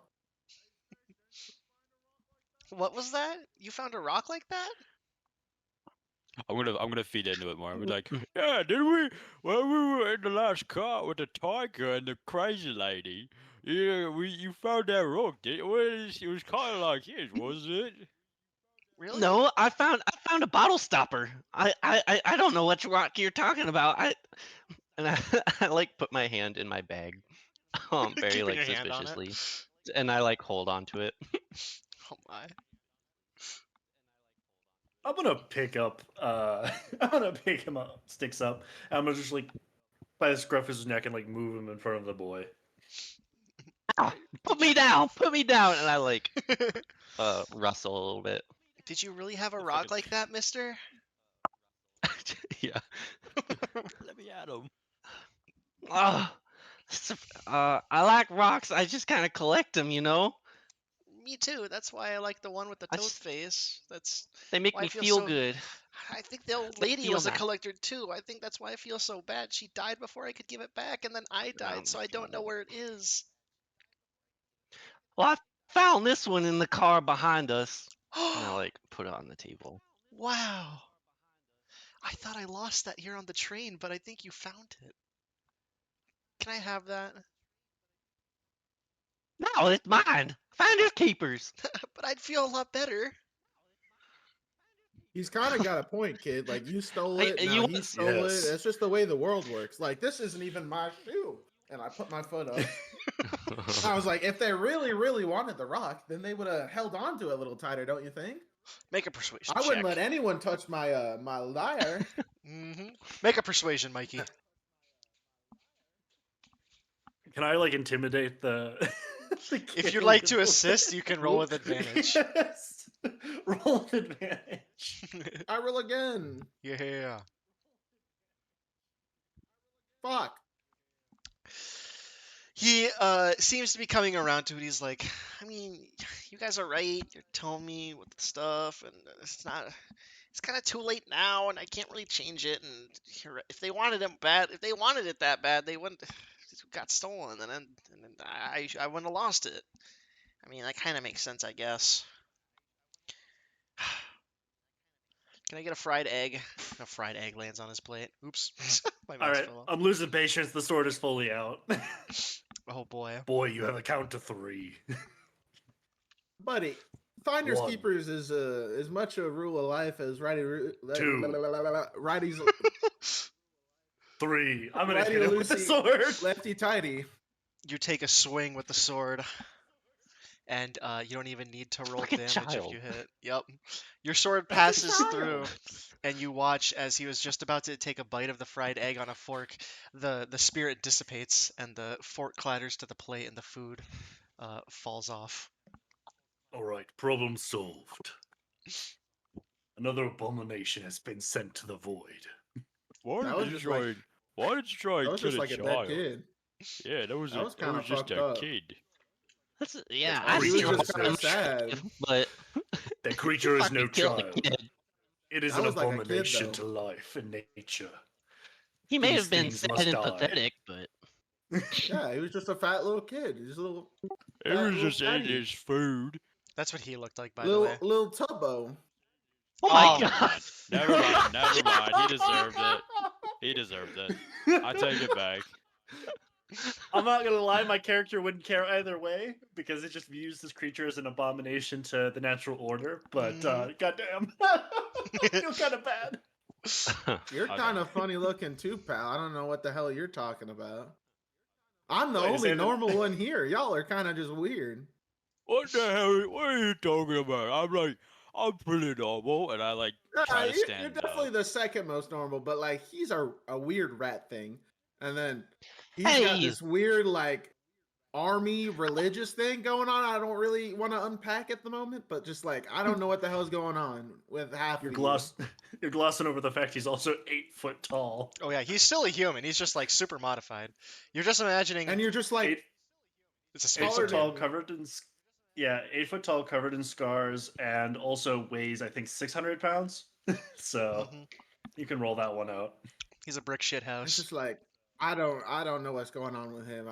A: What was that? You found a rock like that?
C: I'm gonna feed into it more. I'm like, yeah, did we? When we were in the last car with the tiger and the crazy lady, yeah, you found that rock. It was kind of like his, wasn't it?
A: Really?
B: No, I found a bottle stopper. I don't know which rock you're talking about. I like put my hand in my bag, very
A: Keeping
B: like
A: your hand on it.
B: suspiciously, and I like hold on to it.
A: Oh my.
E: I'm gonna pick up. I'm gonna pick him up, sticks up. And I'm gonna just like by the scruff of his neck and like move him in front of the boy.
B: Ow, put me down, and I like rustle a little bit.
A: Did you really have a rock like that, mister?
B: Yeah.
C: Let me at him.
B: I like rocks. I just kind of collect them, you know.
A: Me too. That's why I like the one with the
B: I
A: toad
B: just-
A: face. That's
B: They make
A: why I
B: me
A: feel
B: feel
A: so-
B: good.
A: I think the old
B: They
A: lady
B: feel
A: was a
B: nice.
A: collector too. I think that's why I feel so bad. She died before I could give it back, and then I died, so I don't know where it is.
B: Well, I found this one in the car behind us, and I like put it on the table.
A: Wow. I thought I lost that here on the train, but I think you found it. Can I have that?
B: No, it's mine. Finders keepers.
A: But I'd feel a lot better.
D: He's kind of got a point, kid. Like, you stole it,
B: You
D: now
B: want-
D: he stole
E: Yes.
D: it. That's just the way the world works. Like, this isn't even my shoe. And I put my foot up. I was like, if they really, really wanted the rock, then they would have held on to it a little tighter, don't you think?
A: Make a persuasion
D: I wouldn't
A: check.
D: let anyone touch my my lyre.
A: Make a persuasion, Mikey.
E: Can I like intimidate the? the
A: If you'd
E: king
A: like
E: with
A: to
E: the-
A: assist, you can roll with advantage.
E: Yes. Roll with advantage.
D: I roll again.
A: Yeah.
D: Fuck.
A: He seems to be coming around to it. He's like, I mean, you guys are right. You're telling me with the stuff, and it's not. It's kind of too late now, and I can't really change it. And if they wanted it bad, if they wanted it that bad, they wouldn't. It got stolen, and then I wouldn't have lost it. I mean, that kind of makes sense, I guess. Can I get a fried egg? A fried egg lands on his plate. Oops, my
E: All
A: mouse
E: right,
A: fell off.
E: I'm losing patience. The sword is fully out.
A: Oh boy.
E: Boy, you have a count to 3.
D: Buddy, finders
E: One.
D: keepers is as much a rule of life as
E: Two.
D: righty's
E: 3. I'm gonna
D: righty
E: hit him with the
D: loosey,
E: sword.
D: lefty tighty.
A: You take a swing with the sword, and you don't even need to roll
B: Like a
A: damage if
B: child.
A: you hit. Yep. Your sword
D: Like a
A: passes
D: child.
A: through, and you watch as he was just about to take a bite of the fried egg on a fork. The spirit dissipates, and the fork clatters to the plate, and the food falls off.
E: All right, problem solved. Another abomination has been sent to the void.
C: Why
D: That
C: did
D: was
C: you
D: just
C: try?
D: like-
C: Why did you try
D: That
C: and
D: was
C: kill
D: just
C: a
D: like a dead
C: child?
D: kid.
C: Yeah, that was
D: That was kinda
C: just
D: fucked
C: a
D: up.
C: kid.
B: Yeah,
E: That
B: I
E: creature
B: feel
E: was
B: bad
E: so
B: for the
D: sad.
B: kid, but
E: That creature is no
B: fucking kill the
E: child.
B: kid.
E: It is
D: That
E: an
D: was like a kid,
E: abomination
D: though.
E: to life and nature.
B: He may
E: These
B: have been
E: things
B: sad
E: must
B: and
E: die.
B: pathetic, but
D: Yeah, he was just a fat little kid. He's a little
C: It
D: That
C: was
D: little
C: just eating
D: fatty.
C: his food.
A: That's what he looked like, by the way.
D: little tubbo.
B: oh my
A: Oh.
B: god.
C: Never mind. Never mind. He deserved it. He deserved it. I take it back.
E: I'm not gonna lie, my character wouldn't care either way because it just views this creature as an abomination to the natural order. But goddamn, I feel kind of bad.
D: You're
C: Okay.
D: kind of funny looking too, pal. I don't know what the hell you're talking about. I'm the
E: Wait,
D: only
E: say that-
D: normal one here. Y'all are kind of just weird.
C: What the hell? What are you talking about? I'm pretty normal, and I like try to
D: You're
C: stand
D: definitely
C: up.
D: the second most normal, but like he's a weird rat thing. And then he's got
B: Hey.
D: this weird like army religious thing going on. I don't really want to unpack at the moment, but just like I don't know what the hell's going on with half
E: You're
D: of
E: you're glossing over the fact he's also 8 foot tall.
A: Oh yeah, he's still a human. He's just like super modified. You're just imagining
D: you. And you're just like
E: 8,
A: it's a
E: 8
A: space
D: taller
E: foot
A: marine.
E: tall,
D: than-
E: covered in 8 foot tall, covered in scars, and also weighs I think 600 pounds. So
A: Mhm.
E: you can roll that one out.
A: He's a brick shit
D: it's
A: house.
D: just like I don't know what's going on with him.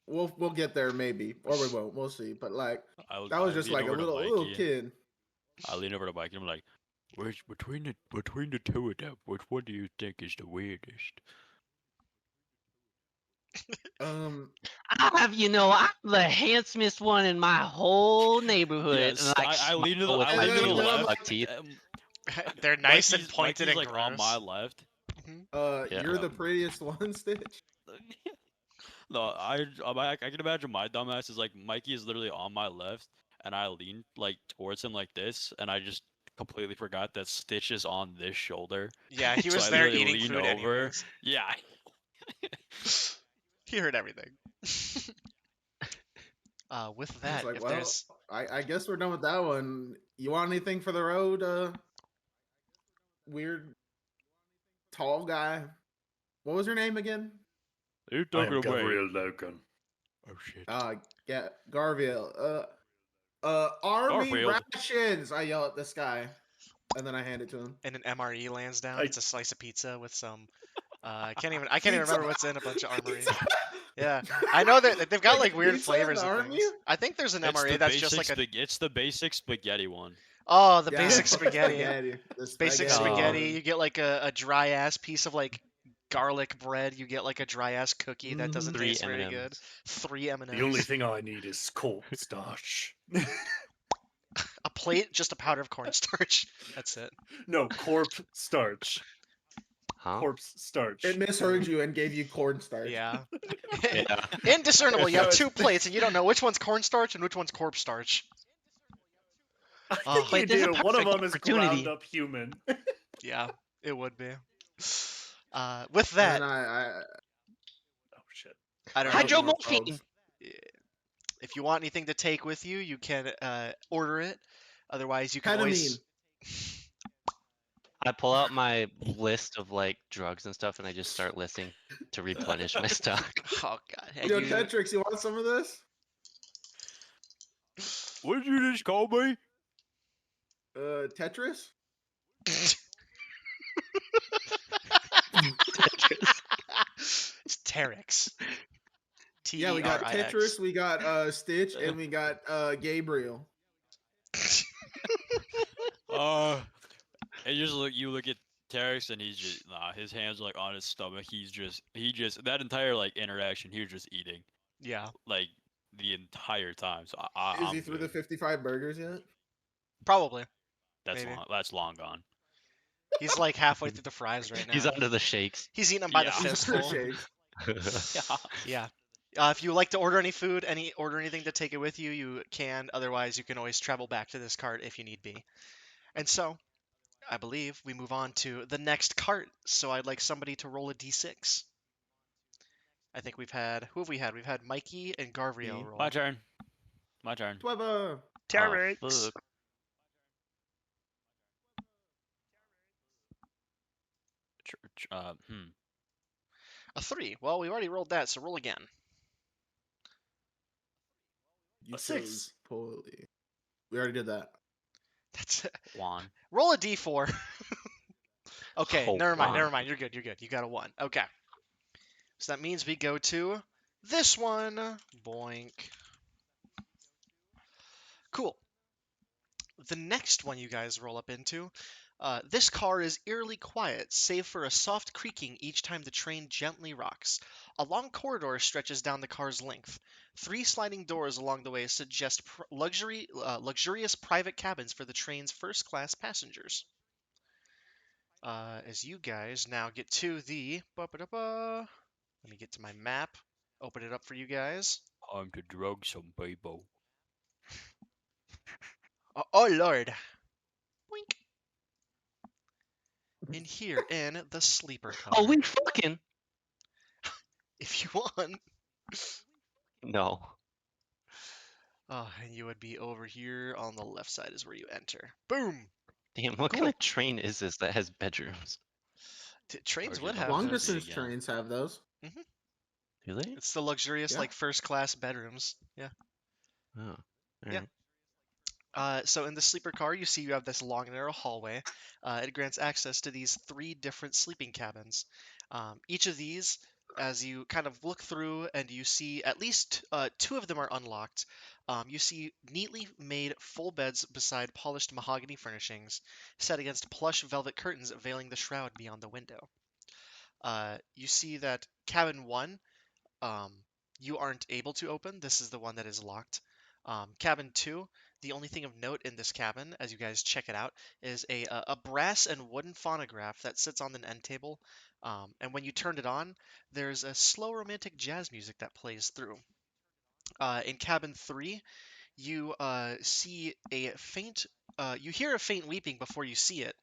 D: We'll get there maybe, or we won't. We'll see. But like that was
C: I
D: just
C: lean
D: like a
C: over to
D: little
C: Mikey.
D: kid.
C: I lean over to Mikey and I'm like, "Which between the two of them, which one do you think is the weirdest?"
B: I have, I'm the handsomest one in my whole neighborhood.
C: Yes,
B: and like,
C: I lean to the
B: smile with
C: I
B: my
C: lean to the
B: two
C: left.
B: buck teeth.
A: They're nice and
C: Mikey's
A: pointed and
C: like on
A: gross.
C: my left.
B: Yeah.
D: You're the prettiest one, Stitch.
C: No, I can imagine my dumbass is like Mikey is literally on my left, and I lean like towards him like this, and I just completely forgot that Stitch is on this shoulder.
A: Yeah, he
C: So
A: was
C: I
A: there
C: literally
A: eating
C: leaned
A: food
C: over.
A: anyways.
C: Yeah.
A: He heard everything. With
D: It's
A: that,
D: like,
A: if
D: well,
A: there's
D: I guess we're done with that one. You want anything for the road? Weird, tall guy. What was your name again?
C: You're
E: I
C: talking
E: am
C: away.
E: Gabriel Logan.
C: Oh shit.
D: Yeah, Garviel. Army
C: Garfield.
D: rations. I yell at this guy, and then I hand it to him.
A: and an MRE lands down,
E: I-
A: it's a slice of pizza with some. I can't even remember what's in a bunch of armory.
D: Pizza?
A: Yeah, I know that they've got
D: Like
A: like weird
D: pizza in
A: flavors
D: the
A: of
D: army?
A: things. I think there's an
C: It's
A: MRE
C: the
A: that's just
C: basic
A: like a
C: it's the basic spaghetti one.
A: the
D: Yeah,
A: basic
D: fucking
A: spaghetti.
D: The
A: Basic
B: spaghetti.
A: spaghetti. You get like a dry ass piece of like garlic bread. You get like a dry ass cookie that doesn't
B: 3
A: taste very good.
B: M&Ms.
A: 3 M&Ms.
E: The only thing I need is corpse starch.
A: A plate, just a powder of cornstarch. That's it.
E: No, corp starch.
B: Huh?
E: corpse starch.
D: It misheard you and gave you cornstarch.
A: Yeah.
B: Yeah.
A: Indiscernible. You
D: So
A: have
D: it's-
A: two plates and you don't know which one's cornstarch and which one's corpse starch.
E: I
A: Oh.
E: think
B: Wait,
E: you
B: there's a
E: do. One of
B: perfect
E: them is
B: opportunity.
E: ground up human.
A: Yeah, it would be. With
D: And
A: that,
D: then I
E: Oh shit.
A: I don't
D: I
A: know
D: have
A: if you
D: more
B: Hydromorphine.
D: folks.
A: if you want anything to take with you, you can order it. Otherwise, you can always.
D: Ketamine.
B: I pull out my list of like drugs and stuff, and I just start listing to replenish my stock.
A: Oh God! And
D: Yo,
A: you.
D: Tetrix, you want some of this?
C: What did you just call me?
D: Tetris?
A: It's Terex.
D: Yeah, we got
A: T-E-R-I-X.
D: Tetris, we got Stitch, and we got Gabriel.
C: And you look at Terex and he's just his hands are like on his stomach. He just that entire like interaction he was just eating
A: Yeah,
C: like the entire time. So
D: Is
C: I'm
D: he through the
C: good.
D: 55 burgers yet?
A: probably.
C: That's
A: maybe.
C: that's long gone.
A: He's like halfway through the fries right now.
B: He's under the shakes.
A: He's eating them by the
C: Yeah.
D: He's for
A: fistful.
D: shakes.
C: Yeah.
A: Yeah. If you like to order any food, order anything to take it with you, you can. Otherwise, you can always travel back to this cart if you need be. And so, I believe we move on to the next cart. So I'd like somebody to roll a d6. I think we've had who have we had? We've had Mikey and Garvrio
D: Me.
A: roll.
C: My turn. My turn.
D: Twebba.
A: Terex.
B: Fuck.
A: A 3. Well, we already rolled that, so roll again.
D: You
E: A 6.
D: chose poorly. We already did that.
A: That's
C: Juan.
A: roll a d4. Okay,
B: Oh,
A: never mind.
B: wow.
A: Never mind. You're good. You're good. You got a 1. Okay. So that means we go to this one. Boink. Cool. The next one you guys roll up into, this car is eerily quiet, save for a soft creaking each time the train gently rocks. A long corridor stretches down the car's length. 3 sliding doors along the way suggest luxurious private cabins for the train's first-class passengers. As you guys now get to the... Let me get to my map. Open it up for you guys.
C: Time to drug some people.
A: Oh Lord. Boink. In here, in the sleeper car.
B: Oh, we fucking
A: If you want.
B: no.
A: Oh, and you would be over here on the left side is where you enter. Boom!
B: Damn, what kind of train is this that has bedrooms?
A: Trains
C: Or
A: would
C: just
A: have
D: Long
A: those.
D: distance
C: again.
D: trains have those.
B: Do they?
A: It's the luxurious,
D: Yeah.
A: like, first-class bedrooms. Yeah.
B: Oh,
A: Yeah.
B: alright.
A: So in the sleeper car, you see you have this long, narrow hallway. It grants access to these 3 different sleeping cabins. Each of these, as you kind of look through and you see at least 2 of them are unlocked, you see neatly made full beds beside polished mahogany furnishings, set against plush velvet curtains veiling the shroud beyond the window. You see that cabin 1, you aren't able to open. This is the one that is locked. Cabin 2, the only thing of note in this cabin, as you guys check it out, is a brass and wooden phonograph that sits on an end table. And when you turn it on, there's a slow romantic jazz music that plays through. In cabin 3, you see a faint, you hear a faint weeping before you see it.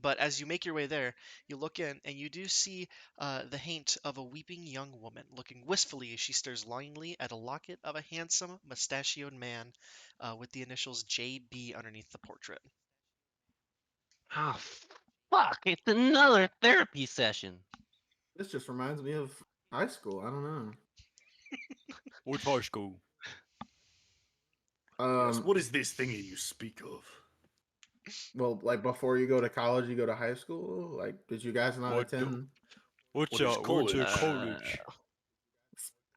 A: But as you make your way there, you look in and you do see the haint of a weeping young woman, looking wistfully as she stares longingly at a locket of a handsome, mustachioed man with the initials JB underneath the portrait.
B: Oh, fuck! It's another therapy session.
D: This just reminds me of high school. I don't know.
C: Which high school?
E: Yes, what is this thingy you speak of?
D: Well, like before you go to college, you go to high school. Like, did you guys not
C: What do-
D: attend?
C: What's
E: What is college?
C: college?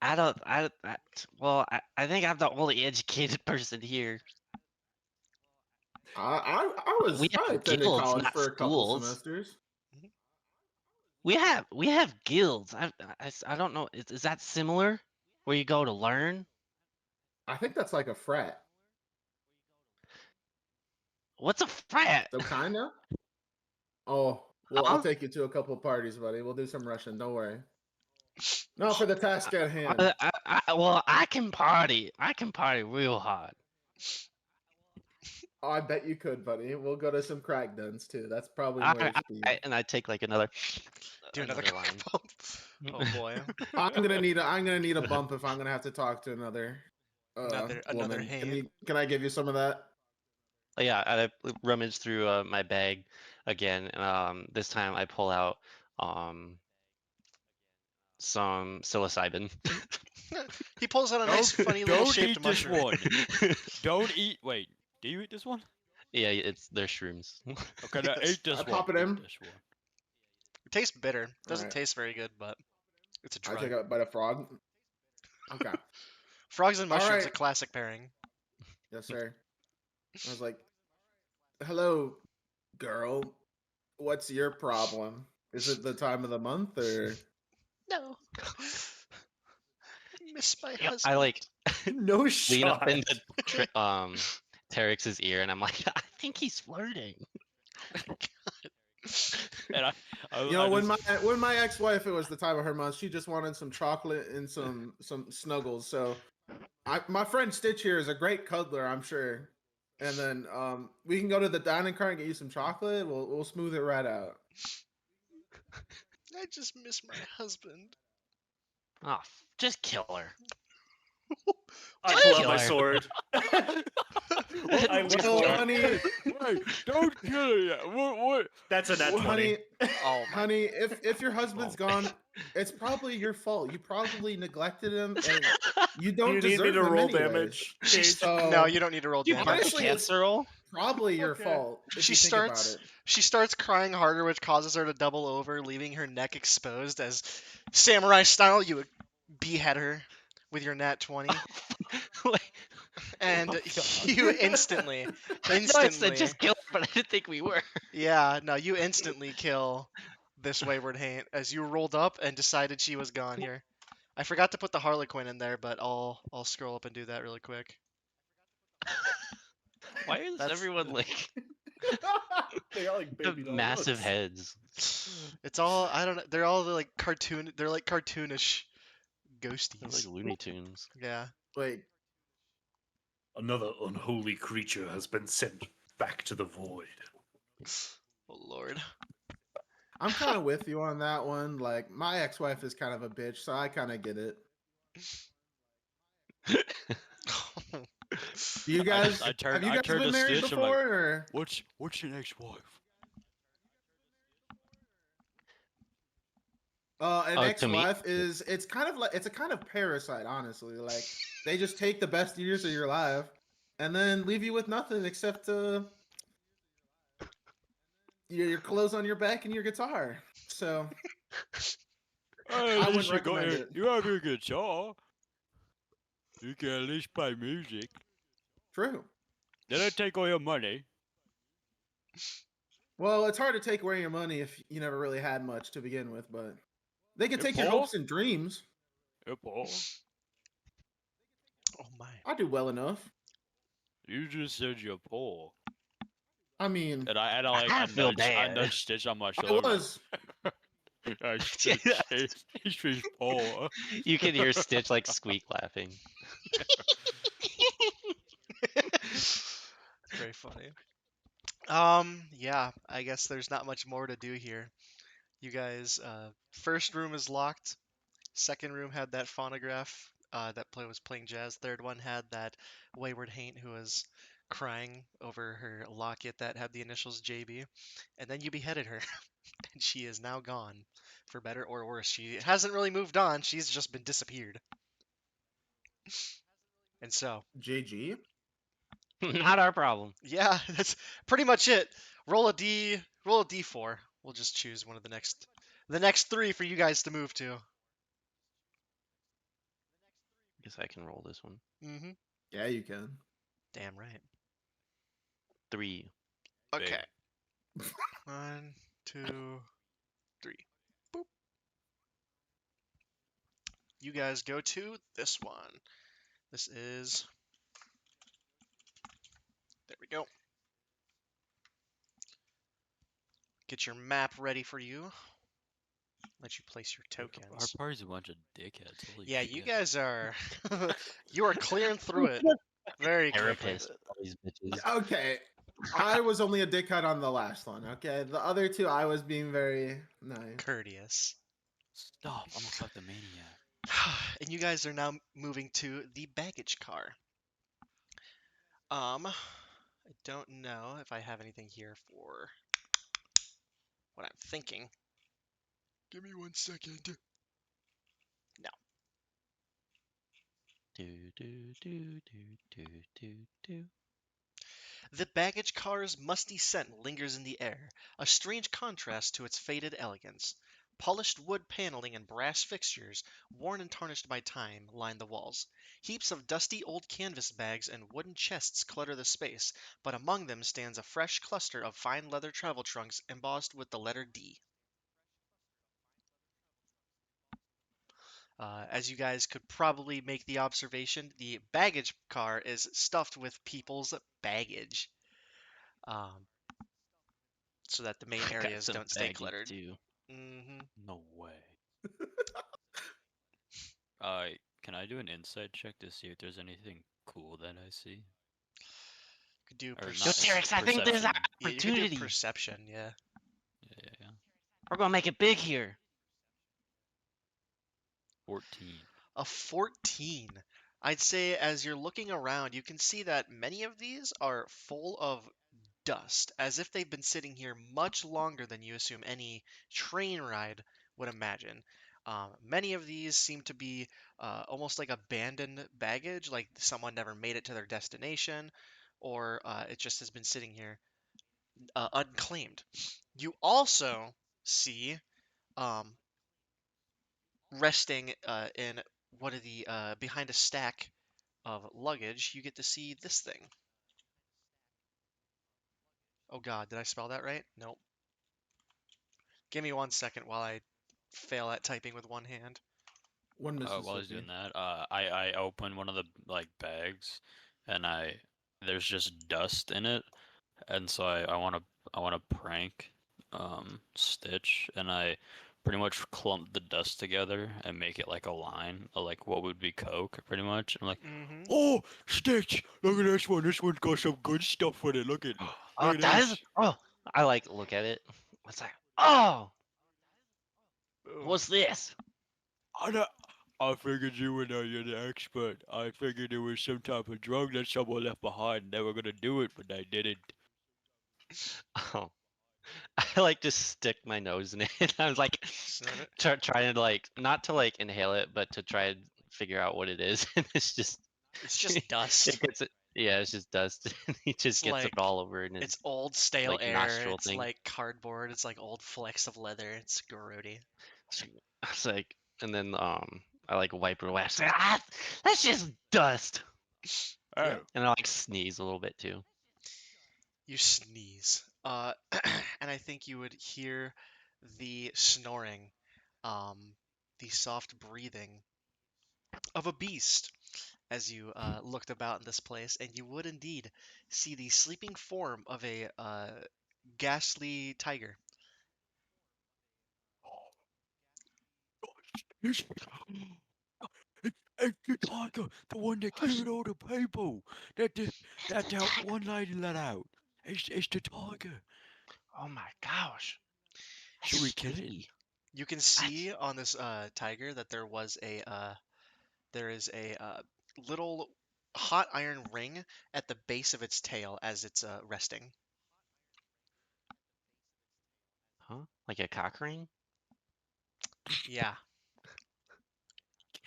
B: I don't. Well, I think I'm the only educated person here.
D: I was
B: We
D: I
B: have
D: attended
B: guilds,
D: college
B: not
D: for a couple
B: schools.
D: semesters.
B: We have guilds. I don't know. Is that similar? Where you go to learn?
D: I think that's like a frat.
B: What's a frat?
D: So kinda. Oh, Well, I'll
B: Huh?
D: take you to a couple parties, buddy. We'll do some Russian. Don't worry. No, for the task at hand.
B: Well, I can party. I can party real hard.
D: Oh, I bet you could, buddy. We'll go to some crack dens too. That's probably more
B: I,
D: your speed.
B: and I take like another
A: Do another
B: another line.
A: bump. Oh boy.
D: I'm gonna need a bump if I'm gonna have to talk to another
A: Another
D: woman.
A: hate.
D: Can I give you some of that?
B: Yeah, I rummage through my bag again. This time I pull out some psilocybin.
A: He pulls out a nice, funny little
C: Don't
A: shaped
C: eat this
A: mushroom.
C: one. Don't eat. Wait, do you eat this one?
B: Yeah, they're shrooms.
C: Okay, now
A: Yes.
C: eat this
D: I
C: one.
D: pop it
C: eat
D: in.
C: this one.
A: It tastes bitter. Doesn't
D: Alright.
A: taste very good, but it's a
D: I
A: drug.
D: take a bite of frog. Okay.
A: Frogs and mushrooms, a
D: Alright.
A: classic pairing.
D: Yes, sir. I was like, "Hello, girl. What's your problem? Is it the time of the month or?"
A: No. Miss my
B: Yeah,
A: husband.
B: I like
E: No
B: lean up
E: shot.
B: into Terex's ear, and I'm like, I think he's flirting.
C: And I
D: You know, when
C: just,
D: my ex-wife, it was the time of her month, she just wanted some chocolate and some snuggles. So, my friend Stitch here is a great cuddler, I'm sure. And then we can go to the dining car and get you some chocolate. We'll smooth it right out.
A: I just miss my husband.
B: Oh, just kill her.
E: I
B: Just
E: pull out
B: kill
E: my
B: her.
E: sword. I leap
D: Well,
E: forward.
D: honey,
C: wait, don't kill her yet. What?
E: That's a nat
D: well,
E: 20.
A: Oh my.
D: honey, if your husband's
B: Oh.
D: gone, it's probably your fault. You probably neglected him, and you
E: Do
D: don't
E: you need me
D: deserve
E: to
D: him
E: roll
D: anyways.
E: damage?
A: She's
E: Cage?
A: no, you don't need to roll
B: You
A: damage.
B: want the
D: Honestly, it's
B: cancer roll?
D: probably your
E: Okay.
D: fault if
A: She
D: you think about
A: starts
D: it.
A: she starts crying harder, which causes her to double over, leaving her neck exposed as samurai style you would behead her with your nat 20.
B: Like,
A: And
C: Oh,
A: you instantly
B: no, I said
A: instantly
B: just kill her, but I didn't think we were.
A: yeah, no, you instantly kill this wayward haint as you rolled up and decided she was gone here. I forgot to put the Harlequin in there, but I'll scroll up and do that really quick.
B: Why is
A: That's
B: everyone like
E: They are like
B: the
E: baby doll
B: massive
E: looks.
B: heads?
A: it's all I don't know. They're all like cartoonish
B: They're
A: ghosties.
B: like Looney Tunes.
A: Yeah.
D: Wait,
E: Another unholy creature has been sent back to the void.
A: Oh lord.
D: I'm kind of with you on that one. Like, my ex-wife is kind of a bitch, so I kind of get it. Do you guys
C: I
D: have you
C: I
D: guys
C: turned
D: been
C: to
D: married
C: Stitch. I'm
D: before?
C: like,
D: Or
C: what's your next wife?
D: an
B: To me?
D: ex-wife is it's kind of like it's a kind of parasite, honestly. Like, they just take the best years of your life and then leave you with nothing except your clothes on your back and your guitar. So
C: Hey,
D: I
C: at
D: wouldn't
C: least
D: recommend it.
C: you have your guitar. You can at least play music.
D: True.
C: They don't take all your money.
D: Well, it's hard to take away your money if you never really had much to begin with, but they can
C: Hey,
D: take your
C: Paul?
D: hopes and dreams.
C: Hey, Paul,
A: Oh my.
D: I do well enough.
C: you just said you're poor.
D: I mean,
B: I feel bad.
C: nudged Stitch on my
D: I
C: shoulder.
D: was.
C: Stitch poor.
B: You can hear Stitch like squeak laughing.
A: Very funny. Yeah, I guess there's not much more to do here. You guys, first room is locked. Second room had that phonograph was playing jazz. Third one had that wayward haint who was crying over her locket that had the initials JB. And then you beheaded her, and she is now gone, for better or worse. She hasn't really moved on. She's just been disappeared. And so,
D: JG?
B: Not our problem.
A: yeah, that's pretty much it. Roll a D4. We'll just choose one of the next three for you guys to move to.
B: Guess I can roll this one.
A: Mm-hmm.
D: Yeah, you can.
A: Damn right.
B: 3.
A: Okay. 1, 2, 3. Boop. You guys go to this one. This is. There we go. Get your map ready for you. Let you place your
C: Our
A: tokens.
C: party's a bunch of dickheads. Holy
A: Yeah,
C: shit.
A: you guys are. You are clearing through it very quickly.
B: Therapist, all these bitches.
D: Okay. I was only a dickhead on the last one, okay? The other two, I was being very nice.
A: Courteous.
C: Stop. I'm a kleptomaniac.
A: And you guys are now moving to the baggage car. I don't know if I have anything here for what I'm thinking. Give me 1 second. No.
B: Do do do do do do do.
A: The baggage car's musty scent lingers in the air, a strange contrast to its faded elegance. Polished wood paneling and brass fixtures, worn and tarnished by time, line the walls. Heaps of dusty old canvas bags and wooden chests clutter the space, but among them stands a fresh cluster of fine leather travel trunks embossed with the letter D. As you guys could probably make the observation, the baggage car is stuffed with people's baggage, um, so that the main
B: I got
A: areas
B: some
A: don't stay
B: baggage
A: cluttered.
B: too.
C: No way. Can I do an insight check to see if there's anything cool that I see?
A: Could do
C: Or
B: Yo,
C: not
A: perception.
C: insight,
B: Terex, I think there's an
C: perception.
A: Yeah, you could do
B: opportunity.
A: perception. Yeah.
C: Yeah.
B: We're gonna make it big here.
C: 14.
A: A 14. I'd say as you're looking around, you can see that many of these are full of dust, as if they've been sitting here much longer than you assume any train ride would imagine. Many of these seem to be almost like abandoned baggage, like someone never made it to their destination, or it just has been sitting here unclaimed. You also see um, resting in one of the behind a stack of luggage, you get to see this thing. Oh God, did I spell that right? Nope. Give me 1 second while I fail at typing with one hand.
D: One
C: While he's
D: Mississippi.
C: doing that, I open one of the like bags, and there's just dust in it, and so I want to prank Stitch, and I pretty much clump the dust together and make it like a line, like what would be Coke, pretty much. I'm like,
A: Mm-hmm.
C: oh, Stitch, look at this one. This one's got some good stuff with it.
B: Oh,
C: Look
B: it
C: at
B: does?
C: this.
B: Oh, I like look at it. It's like, oh,
A: Boom.
B: what's this?
C: I, don't- I figured you were you're the expert. I figured it was some type of drug that someone left behind. They were gonna do it, but they didn't.
B: Oh, I like just stick my nose in it. I was like
A: Sniff it.
B: trying to like not to like inhale it, but to try and figure out what it is. And it's just
A: It's just
B: it
A: dust.
B: gets it. Yeah, it's just dust. He just
A: It's
B: gets it
A: like
B: all over in
A: it's
B: his
A: old stale
B: like
A: air.
B: nostril
A: It's
B: thing.
A: like cardboard. It's like old flecks of leather. It's grody.
B: It's like, and then I like wipe it away. I say, ah, that's just dust.
A: Yeah.
B: And I like sneeze a little bit too.
A: You sneeze. And I think you would hear the snoring, um, the soft breathing of a beast as you looked about in this place, and you would indeed see the sleeping form of a ghastly tiger.
C: It's, it's the tiger, the one that killed all the people. That one lady let out. It's the tiger.
B: Oh my gosh,
C: Should
B: that's
C: we kill it?
B: spooky.
A: You can
B: That's
A: see on this tiger that there is a little hot iron ring at the base of its tail as it's resting.
B: huh? Like a cock ring
A: Yeah.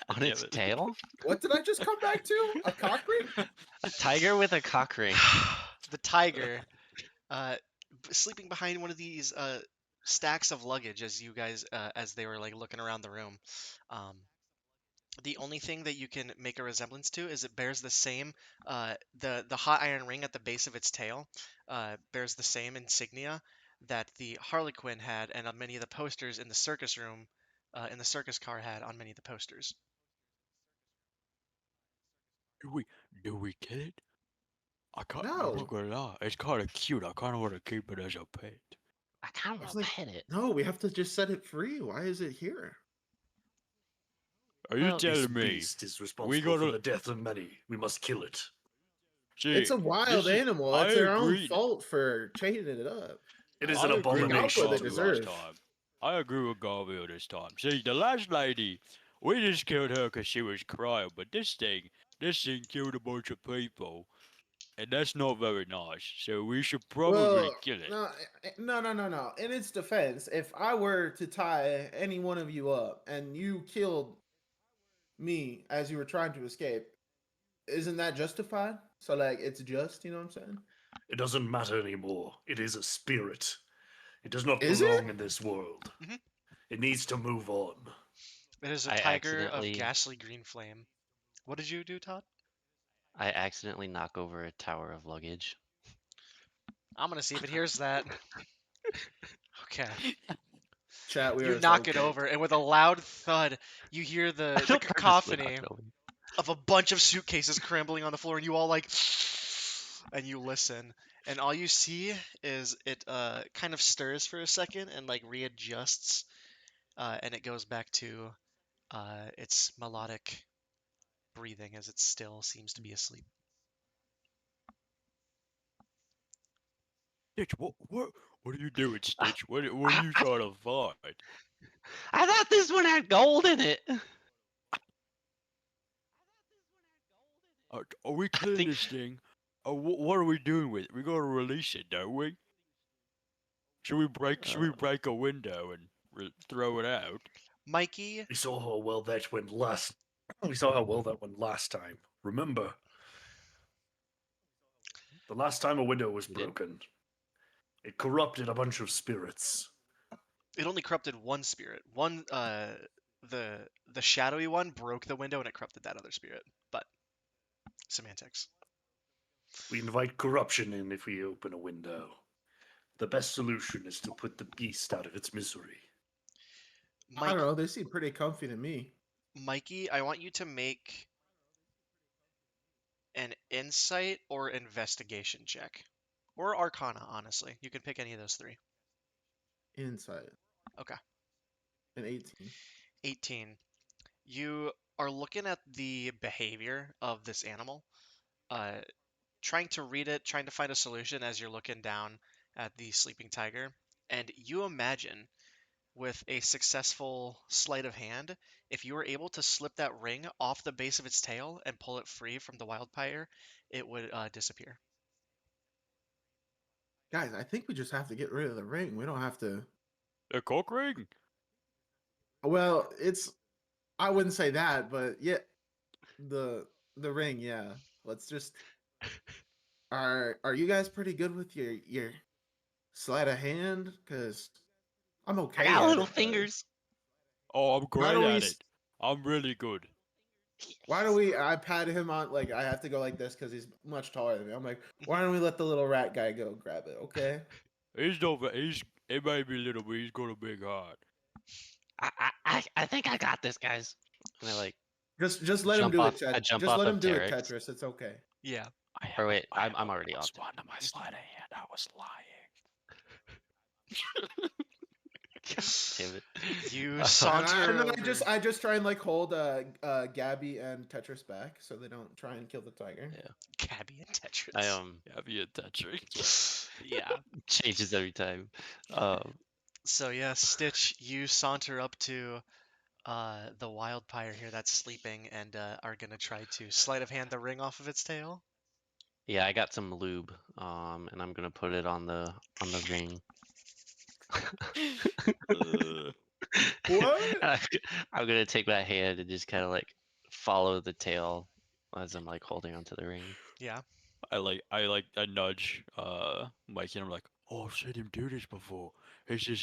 C: God
B: on
C: damn
B: its
C: it.
B: tail?
D: What did I just come back to? A cock ring?
B: A tiger with a cock ring.
A: The tiger uh, sleeping behind one of these stacks of luggage as you guys as they were like looking around the room. Um, the only thing that you can make a resemblance to is it bears the same the hot iron ring at the base of its tail bears the same insignia that the Harlequin had and on many of the posters in the circus room in the circus car had on many of the posters.
C: Do we do we kill it? I'm
D: No.
C: not gonna lie. It's kind of cute. I kind of want to keep it as a pet.
B: I kind of
D: I was
B: want to
D: like,
B: pet it.
D: no, we have to just set it free. Why is it here?
C: Are you
B: Well,
E: This
C: telling me
E: beast is
C: we
E: responsible for
C: gotta
E: the death of many. We must kill it.
D: It's
C: see?
D: a wild
C: This is
D: animal.
C: I
D: It's their own
C: agree.
D: fault for chaining it up.
E: It is
C: I
E: an
C: agree
D: Look
C: with
D: out for
E: abomination
D: they
E: to
C: Garfield this
D: deserve.
E: life.
C: time. I agree with Garfield this time. See, the last lady, we just killed her because she was crying, but this thing killed a bunch of people, and that's not very nice. So we should probably
D: Well,
C: kill it.
D: no. In its defense, if I were to tie any one of you up and you killed me as you were trying to escape, isn't that justified? So like, it's just, you know what I'm saying?
E: It doesn't matter anymore. It is a spirit. It does not
D: Is it?
E: belong in this world.
A: Mhm.
E: It needs to move on.
A: It is a
B: I
A: tiger of
B: accidentally
A: ghastly green flame. What did you do, Todd?
B: I accidentally knock over a tower of luggage.
A: I'm gonna see if it hears that. Okay.
D: Chat, we
A: You
D: are
A: knock
D: so
A: it
D: cooked.
A: over, and with a loud thud, you hear
B: I
A: the
B: don't purposefully knock
A: cacophony
B: it over.
A: of a bunch of suitcases crumbling on the floor, and you all like, and you listen, and all you see is it kind of stirs for a second and like readjusts, and it goes back to its melodic breathing as it still seems to be asleep.
C: Stitch, what are you doing,
B: Ah,
C: Stitch? What are you trying to find?
B: I thought this one had gold in it.
C: Are we
B: I
C: killing
B: think
C: this thing? What are we doing with it? We gotta release it, don't we? Should we
B: uh,
C: break a window and throw it out?
A: Mikey,
E: We saw how well that went last. We saw how well that went last time. Remember, the last time a window was
B: we did.
E: broken, it corrupted a bunch of spirits.
A: it only corrupted one spirit. One, the shadowy one broke the window and it corrupted that other spirit. But semantics.
E: We invite corruption in if we open a window. The best solution is to put the beast out of its misery.
D: I don't
A: Mike,
D: know. They seem pretty comfy to me.
A: Mikey, I want you to make an insight or investigation check, or Arcana. Honestly, you can pick any of those three.
D: Inside.
A: Okay.
D: An 18.
A: 18. You are looking at the behavior of this animal, uh, trying to read it, trying to find a solution as you're looking down at the sleeping tiger, and you imagine with a successful sleight of hand, if you were able to slip that ring off the base of its tail and pull it free from the wildfire, it would disappear.
D: Guys, I think we just have to get rid of the ring. We don't have to.
C: A cock ring?
D: Well, it's. I wouldn't say that, but yeah, the ring. Yeah. Let's just. Are you guys pretty good with your sleight of hand? Because I'm
B: I
D: okay
B: got
D: at
B: little
D: it. But
C: Oh,
B: fingers.
C: I'm
D: why
C: great
D: don't we?
C: at it. I'm really good.
D: Why don't we? I pat him on, like, I have to go like this because he's much taller than me. I'm like, why don't we let the little rat guy go grab it? Okay.
C: He's no, it may be little, but he's got a big heart.
B: I think I got this, guys. And I like
D: Just let him
B: jump
D: do
B: off.
D: it, Chet.
B: I jump
D: Just
B: off
D: let him
B: of
D: do it,
B: Terex.
D: Tetris. It's okay.
A: Yeah.
B: Or wait, I'm already off.
C: One of my sleight of hand. I was lying.
B: Damn it.
A: You
B: Uh,
D: And
A: saunter
D: then
A: over.
D: I just try and like hold Gabby and Tetris back so they don't try and kill the tiger.
B: Yeah.
A: Gabby and Tetris.
B: I
C: Yeah, be a Tetris.
A: Yeah.
B: changes every time.
A: So yeah, Stitch, you saunter up to the wildfire here that's sleeping and are gonna try to sleight of hand the ring off of its tail.
B: Yeah, I got some lube. And I'm gonna put it on the ring.
D: What?
B: I'm gonna take my hand and just kind of like follow the tail as I'm like holding onto the ring.
A: Yeah.
C: I nudge Mikey and I'm like, oh, I've seen him do this before. This is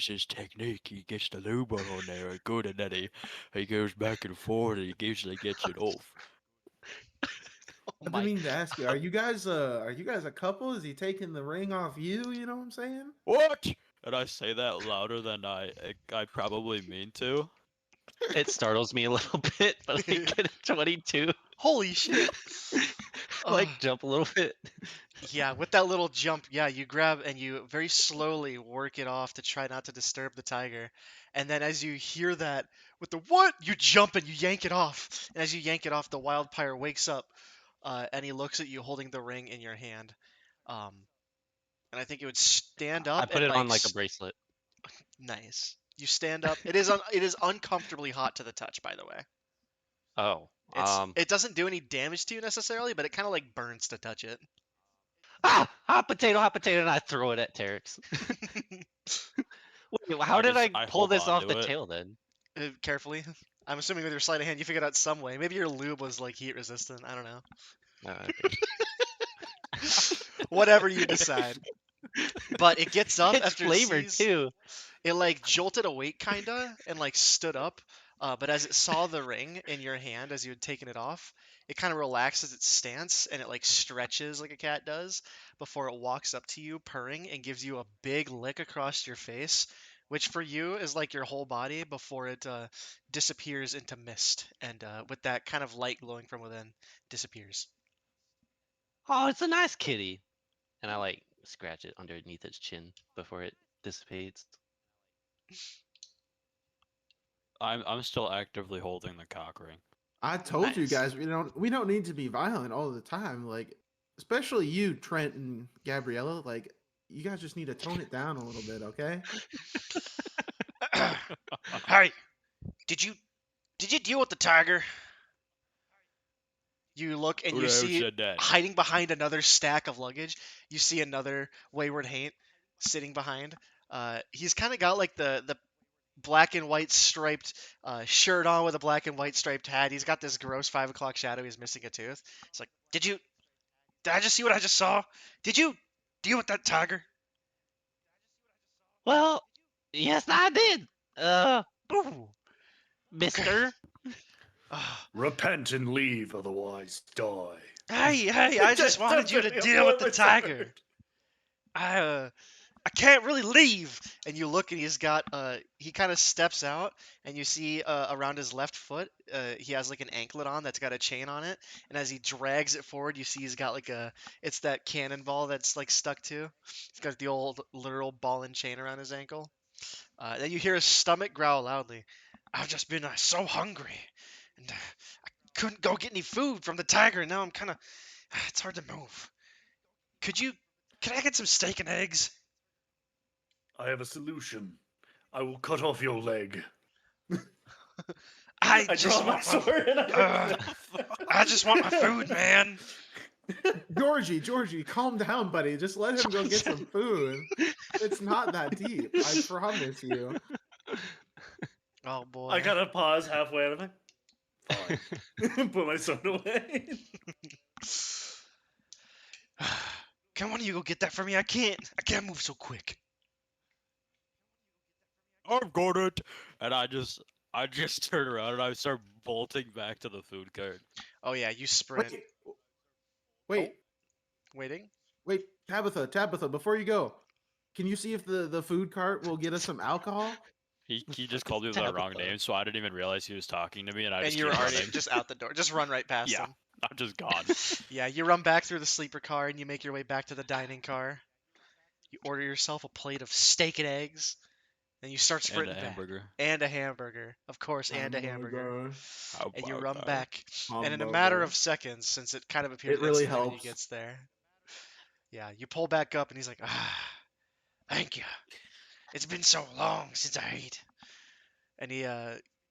C: his technique. He gets the lube on there good, and then he goes back and forth and he usually gets it off.
A: Oh
D: I've
A: my.
D: been meaning to ask you, are you guys a couple? Is he taking the ring off you? You know what I'm saying?
C: What? And I say that louder than I probably mean to.
B: It startles me a little bit, but I get a 22.
A: Holy shit.
B: Like
A: Ugh.
B: jump a little bit.
A: Yeah, with that little jump, yeah, you grab and you very slowly work it off to try not to disturb the tiger. And then as you hear that with the what, you jump and you yank it off. And as you yank it off, the wild pyre wakes up, and he looks at you holding the ring in your hand. Um, and I think it would stand
B: I
A: up
B: put
A: and
B: it
A: like
B: on like a bracelet.
A: nice. You stand up. It is uncomfortably hot to the touch, by the way.
B: Oh,
A: It doesn't do any damage to you necessarily, but it kind of like burns to touch it.
B: hot potato, and I throw it at Terex. Wait, how did I
C: I
B: pull
C: hold
B: this
C: on
B: off
C: to
B: the
C: it.
B: tail then?
A: Carefully. I'm assuming with your sleight of hand, you figured out some way. Maybe your lube was like heat resistant. I don't know.
B: Okay.
A: Whatever you decide. But it gets up
B: It's
A: after it
B: flavored
A: sees
B: too.
A: it like jolted awake kinda and like stood up. But as it saw the ring in your hand as you had taken it off, it kind of relaxes its stance and it like stretches like a cat does before it walks up to you purring and gives you a big lick across your face, which for you is like your whole body before it disappears into mist and with that kind of light glowing from within disappears.
B: Oh, it's a nice kitty. And I like scratch it underneath its chin before it dissipates.
C: I'm still actively holding the cock ring.
D: I told you
A: Nice.
D: guys we don't need to be violent all the time. Like, especially you, Trent and Gabriella. Like, you guys just need to tone it down a little bit, okay?
A: Hey, did you deal with the tiger? You look and
C: Who
A: you
C: the hell
A: see
C: said that?
A: hiding behind another stack of luggage. You see another Wayward Haint sitting behind. He's kind of got like the black and white striped shirt on with a black and white striped hat. He's got this gross 5 o'clock shadow. He's missing a tooth. It's like, did I just see what I just saw? Did you deal with that tiger?
B: Well, yes, I did.
A: Ooh, okay.
B: Mister.
A: Ah,
E: Repent and leave, otherwise die.
A: hey, I just wanted you to deal with the tiger. I can't really leave. And you look and he's got he kind of steps out and you see around his left foot he has like an anklet on that's got a chain on it, and as he drags it forward you see he's got like it's that cannonball that's like stuck to. He's got the old literal ball and chain around his ankle. Then you hear his stomach growl loudly. I've just been so hungry and I couldn't go get any food from the tiger, and now I'm kind of it's hard to move. Could you can I get some steak and eggs?
E: I have a solution. I will cut off your leg.
A: I
E: I
A: just
E: draw my
A: want
E: sword and
A: I just want my food, man.
D: Georgie, calm down, buddy. Just let him go get some food. It's not that deep. I promise you.
A: Oh boy.
E: I gotta pause halfway and I'm like, fine. Put my sword away.
A: Can one of you go get that for me? I can't move so quick.
C: I've got it. And I just turn around and I start bolting back to the food cart.
A: Oh yeah, you sprint.
D: Wait,
A: Waiting.
D: wait, Tabitha, before you go, can you see if the food cart will get us some alcohol?
C: He just called me by the wrong
B: Tabitha.
C: name, so I didn't even realize he was talking to me, and I
A: And
C: just
A: you're
C: keep
A: already
C: running.
A: just out the door. Just run right past
C: Yeah.
A: them.
C: I'm just gone.
A: Yeah, you run back through the sleeper car and you make your way back to the dining car. You order yourself a plate of steak and eggs, and you start
C: And
A: sprinting
C: a
A: back.
C: hamburger.
A: And a hamburger, of course, and a hamburger.
D: Hamburger.
A: And you run back. And in a
D: Hamburger.
A: matter of seconds, since it kind of appears
D: It really
A: instantly when he
D: helps.
A: gets there. Yeah, you pull back up and he's like, thank you. It's been so long since I ate. And he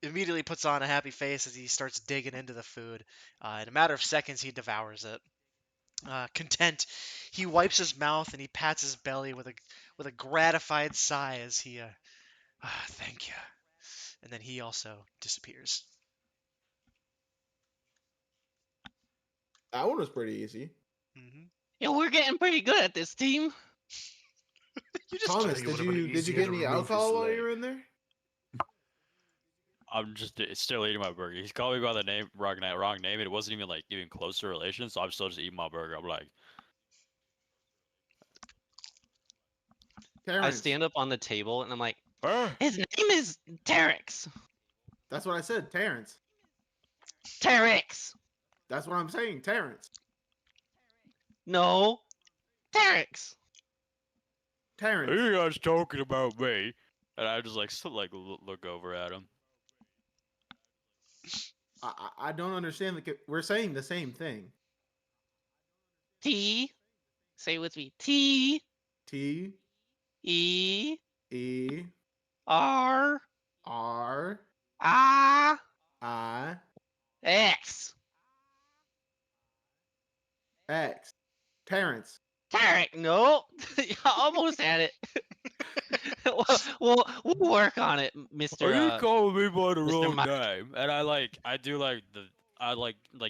A: immediately puts on a happy face as he starts digging into the food. In a matter of seconds, he devours it. Content, he wipes his mouth and he pats his belly with a gratified sigh as he, thank you. And then he also disappears.
D: That one was pretty easy.
A: Hmm.
B: Yeah, we're getting pretty good at this team.
A: You just
D: Thomas,
E: it
D: did
E: would've been
D: you
E: easier
D: get
E: to
D: any
E: remove his
D: alcohol while
E: leg.
D: you were in there?
C: I'm just still eating my burger. He's called me by the wrong name, and it wasn't even like even close to relation, so I'm still just eating my burger. I'm like,
B: I
D: Terrence.
B: stand up on the table and I'm like,
C: "Huh?"
B: his name is Terex.
D: That's what I said, Terrence.
B: Terex.
D: That's what I'm saying, Terrence.
B: No, Terex.
C: Are
D: Terrence.
C: you guys talking about me? And I just like look over at him.
D: I don't understand. We're saying the same thing.
B: T. Say it with me. T.
D: T
B: E.
D: E
B: R.
D: R
B: I.
D: I
B: X.
D: X. Terrence.
B: Tarek, no. You almost had it. we'll work on it, Mister.
C: Are you calling me by the
B: Mr.
C: wrong
B: Mike.
C: name? And I do like I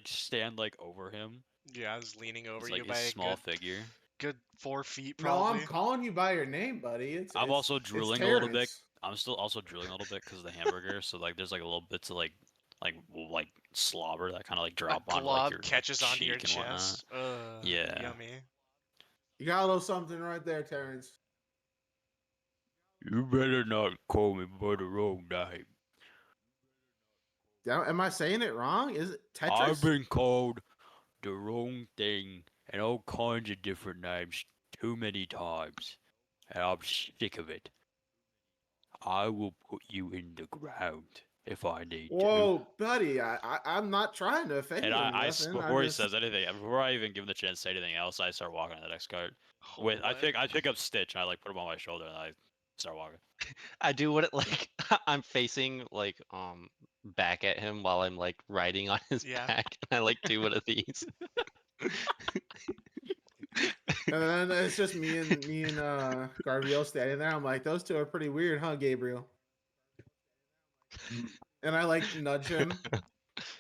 C: stand like over him.
A: Yeah, I was leaning over
C: It's
A: you
C: like
A: by
C: his
A: a
C: small
A: good
C: figure.
A: good 4 feet
D: No, I'm
A: probably.
D: calling you by your name, buddy.
C: I'm also
D: It's
C: drooling a little bit.
D: Terrence.
C: I'm still also drooling a little bit because of the hamburger. So like, there's like a little bits of like slobber that kind of like
A: A
C: drop onto like
A: glob
C: your
A: catches onto your
C: cheek and whatnot.
A: chest. Ugh,
C: Yeah.
A: yummy.
D: You got a little something right there, Terrence.
C: You better not call me by the wrong name.
D: Am I saying it wrong? Is it Tetris?
C: I've been called the wrong thing and all kinds of different names too many times, and I'm sick of it. I will put you in the ground if I need to.
D: Whoa, buddy! I'm not trying to offend
C: And
D: you or nothing.
C: before he says anything, before I even give him the chance to say anything else, I start walking on the next cart.
A: Oh,
C: I
A: what?
C: pick up Stitch and I like put him on my shoulder and I start walking.
B: I do what it like. I'm facing like back at him while I'm like riding on his
A: Yeah.
B: back, and I like do one of these.
D: And then it's just me and Garviel standing there. I'm like, those two are pretty weird, huh, Gabriel? And I like nudge him.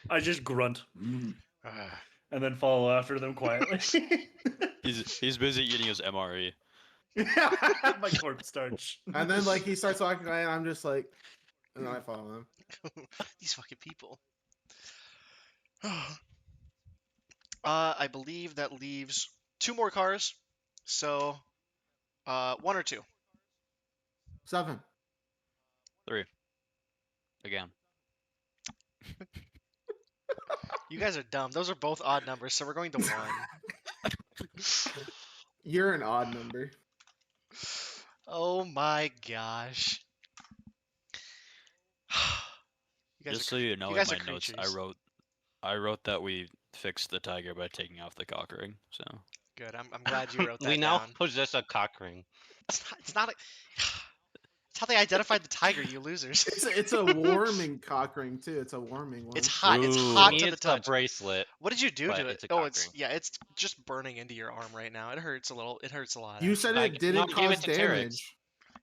E: I just grunt "Mm,"
A: Ugh.
E: and then follow after them quietly.
C: He's busy eating his MRE.
E: My corpse starch.
D: And then like he starts walking away, and I'm just like, and then I follow him.
A: These fucking people. I believe that leaves 2 more cars. So, 1 or 2.
D: 7.
C: 3. Again.
A: You guys are dumb. Those are both odd numbers, so we're going to 1.
D: You're an odd number.
A: Oh my gosh. You guys
C: Just
A: are,
C: so you know,
A: you
C: in
A: guys
C: my
A: are
C: notes,
A: creatures.
C: I wrote that we fixed the tiger by taking off the cock ring. So
A: Good. I'm glad you wrote that
B: We now
A: down.
B: possess a cock ring.
A: It's not a. It's how they identified the tiger, you losers.
D: It's a warming cock ring too. It's a warming one.
A: It's hot. It's
C: Ooh.
A: hot
B: To me,
A: to the
B: it's a
A: touch.
B: bracelet.
A: What did you do
B: but
A: to it?
B: it's a
A: Oh,
B: cock
A: it's
B: ring.
A: yeah. It's just burning into your arm right now. It hurts a little. It hurts a lot.
D: You
A: actually.
D: said
B: I
D: it
B: g-
D: didn't
B: no, I gave
D: cause
B: it to Terex.
D: damage.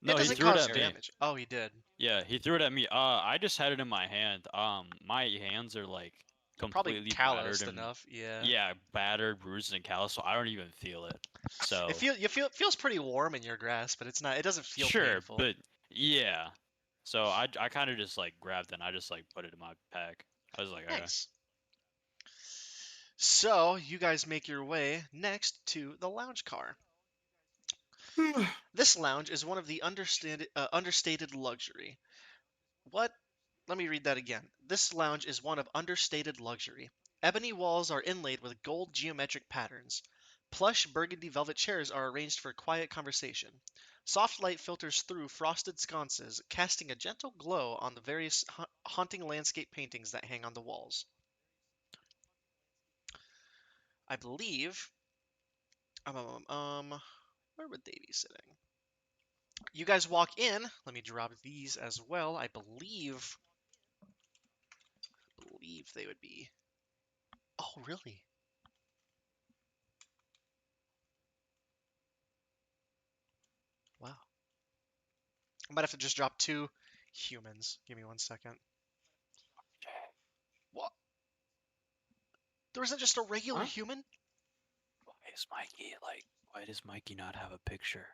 C: no,
A: it
C: he
A: doesn't
C: threw it
A: cause
C: at me.
A: damage. Oh, he did.
C: Yeah, he threw it at me. I just had it in my hand. My hands are like
A: Probably
C: completely
A: calloused
C: battered and
A: enough. Yeah.
C: yeah, battered, bruised, and callous. So I don't even feel it. So
A: It feels pretty warm in your grasp, but it's not. It doesn't feel
C: sure,
A: painful.
C: but yeah. So I kind of just like grabbed it and I just like put it in my pack. I was like, okay.
A: Nice. So you guys make your way next to the lounge car. This lounge is one of the understated luxury. What? Let me read that again. This lounge is one of understated luxury. Ebony walls are inlaid with gold geometric patterns. Plush burgundy velvet chairs are arranged for quiet conversation. Soft light filters through frosted sconces, casting a gentle glow on the various haunting landscape paintings that hang on the walls. I believe. Where would they be sitting? You guys walk in. Let me drop these as well. I believe they would be. Oh, really? Wow. I might have to just drop 2 humans. Give me 1 second. What? There isn't just a regular
D: Huh?
A: human?
C: Why does Mikey not have a picture?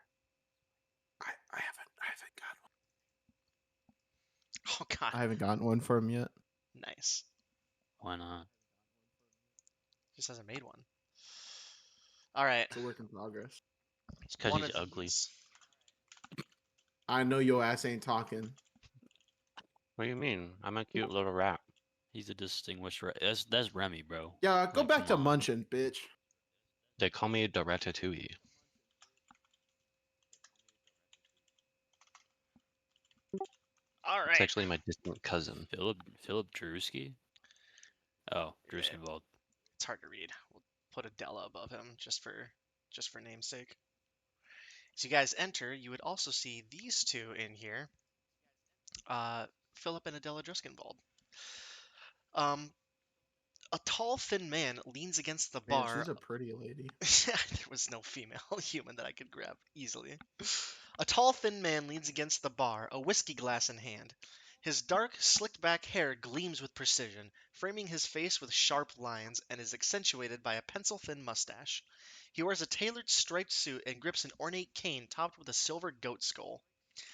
D: I haven't got one.
A: Oh god.
D: I haven't gotten one for him yet.
A: Nice.
C: Why not?
A: Just hasn't made one. All right.
D: It's a work in progress.
B: It's because
A: One
B: he's
A: of
B: ugly.
A: these.
D: I know your ass ain't talking.
B: What do you mean? I'm a cute little rat.
C: He's a distinguished. That's Remy, bro.
D: Yeah, go
C: Like,
D: back to
C: come on.
D: munching, bitch.
B: They call me the Ratatouille.
A: All
B: It's
A: right.
B: actually my distant cousin.
C: Philip Drewski. Oh, Drewski
A: Yeah.
C: involved.
A: It's hard to read. We'll put a Della above him just for namesake. As you guys enter, you would also see these two in here, Philip and Adela Druskenwald. A tall, thin man leans against the
D: Man,
A: bar.
D: she's a pretty lady.
A: There was no female human that I could grab easily. A tall, thin man leans against the bar, a whiskey glass in hand. His dark, slicked back hair gleams with precision, framing his face with sharp lines and is accentuated by a pencil-thin mustache. He wears a tailored striped suit and grips an ornate cane topped with a silver goat skull.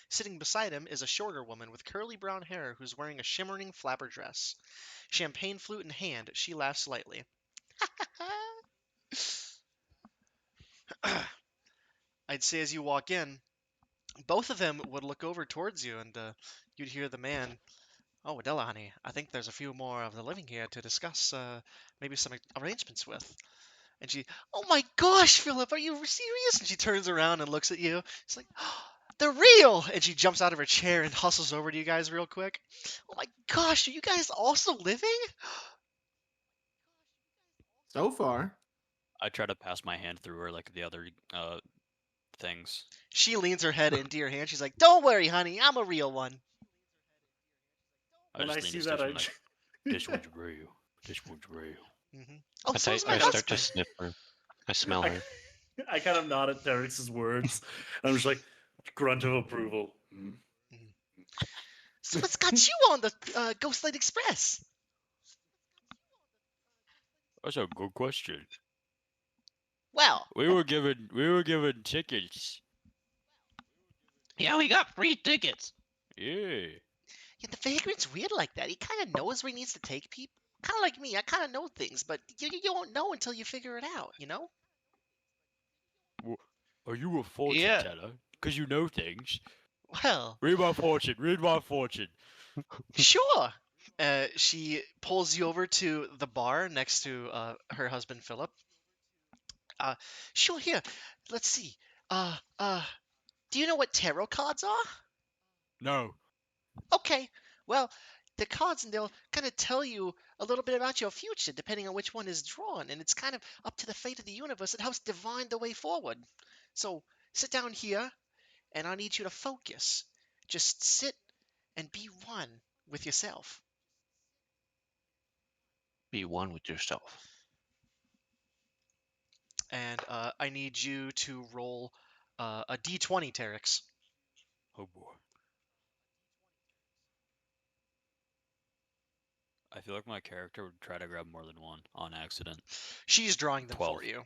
A: Sitting beside him is a shorter woman with curly brown hair who's wearing a shimmering flapper dress. Champagne flute in hand, she laughs lightly. I'd say as you walk in, both of them would look over towards you, and you'd hear the man, "Oh, Adela, honey, I think there's a few more of the living here to discuss maybe some arrangements with." And she, "Oh my gosh, Philip, are you serious?" And she turns around and looks at you. She's like, "Oh, they're real!" And she jumps out of her chair and hustles over to you guys real quick. "Oh my gosh, are you guys also living?"
D: So far.
C: I try to pass my hand through her like the other things.
A: She leans her head into your hand. She's like, "Don't worry, honey, I'm a real one."
E: When I
C: just lean
E: see
C: to
E: that,
C: Stitch
E: I
C: and like, this one's real. This one's real.
A: Mm-hmm. Oh,
B: I,
A: so's my
B: I start to
A: husband.
B: sniff her. I smell
E: I,
B: her.
E: I kind of nod at Terex's words. And I'm just like, grunt of approval. Mm.
A: So what's got you on the Ghostlight Express?
C: That's a good question.
A: Well,
C: We were given tickets.
B: Yeah, we got free tickets.
C: Yeah.
A: yeah, the vagrant's weird like that. He kind of knows where he needs to take people. Kind of like me. I kind of know things, but you won't know until you figure it out, you know?
C: Are you a fortune
B: Yeah.
C: teller? Because you know things.
A: Well,
C: Read my fortune. Read my fortune.
A: sure. She pulls you over to the bar next to her husband, Philip. Sure, here. Let's see. Do you know what tarot cards are?
C: No.
A: Okay. Well, the cards and they'll kind of tell you a little bit about your future depending on which one is drawn, and it's kind of up to the fate of the universe. It helps divine the way forward. So sit down here, and I need you to focus. Just sit and be one with yourself.
B: Be one with yourself.
A: And I need you to roll a d20, Terex.
C: Oh boy. I feel like my character would try to grab more than one on accident.
A: She's drawing them
C: 12.
A: for you.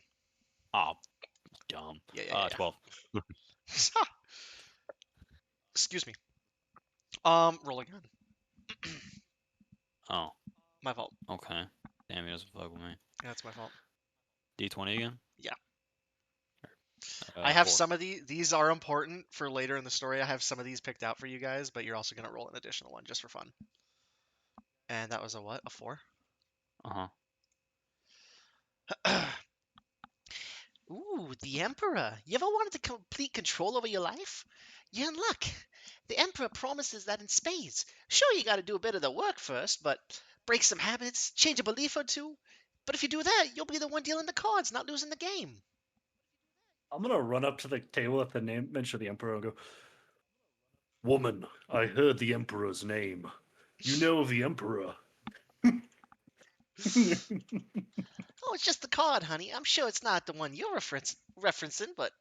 C: Oh, dumb.
A: Yeah.
C: 12.
A: Excuse me. Roll again.
C: Oh,
A: My fault.
C: okay. Damn, he doesn't fuck with me.
A: That's my fault.
C: D20 again?
A: Yeah. I have
C: 4.
A: some of these are important for later in the story. I have some of these picked out for you guys, but you're also going to roll an additional one just for fun. And that was a what? A 4?
C: Uh-huh.
A: Ooh, the Emperor. You ever wanted to complete control over your life? You're in luck. The Emperor promises that in spades. Sure, you got to do a bit of the work first, but break some habits, change a belief or two. But if you do that, you'll be the one dealing the cards, not losing the game.
E: I'm going to run up to the table at the name, mention of the Emperor, and go, "Woman, I heard the Emperor's name. You know the Emperor."
A: Oh, it's just the card, honey. I'm sure it's not the one you're referencing, but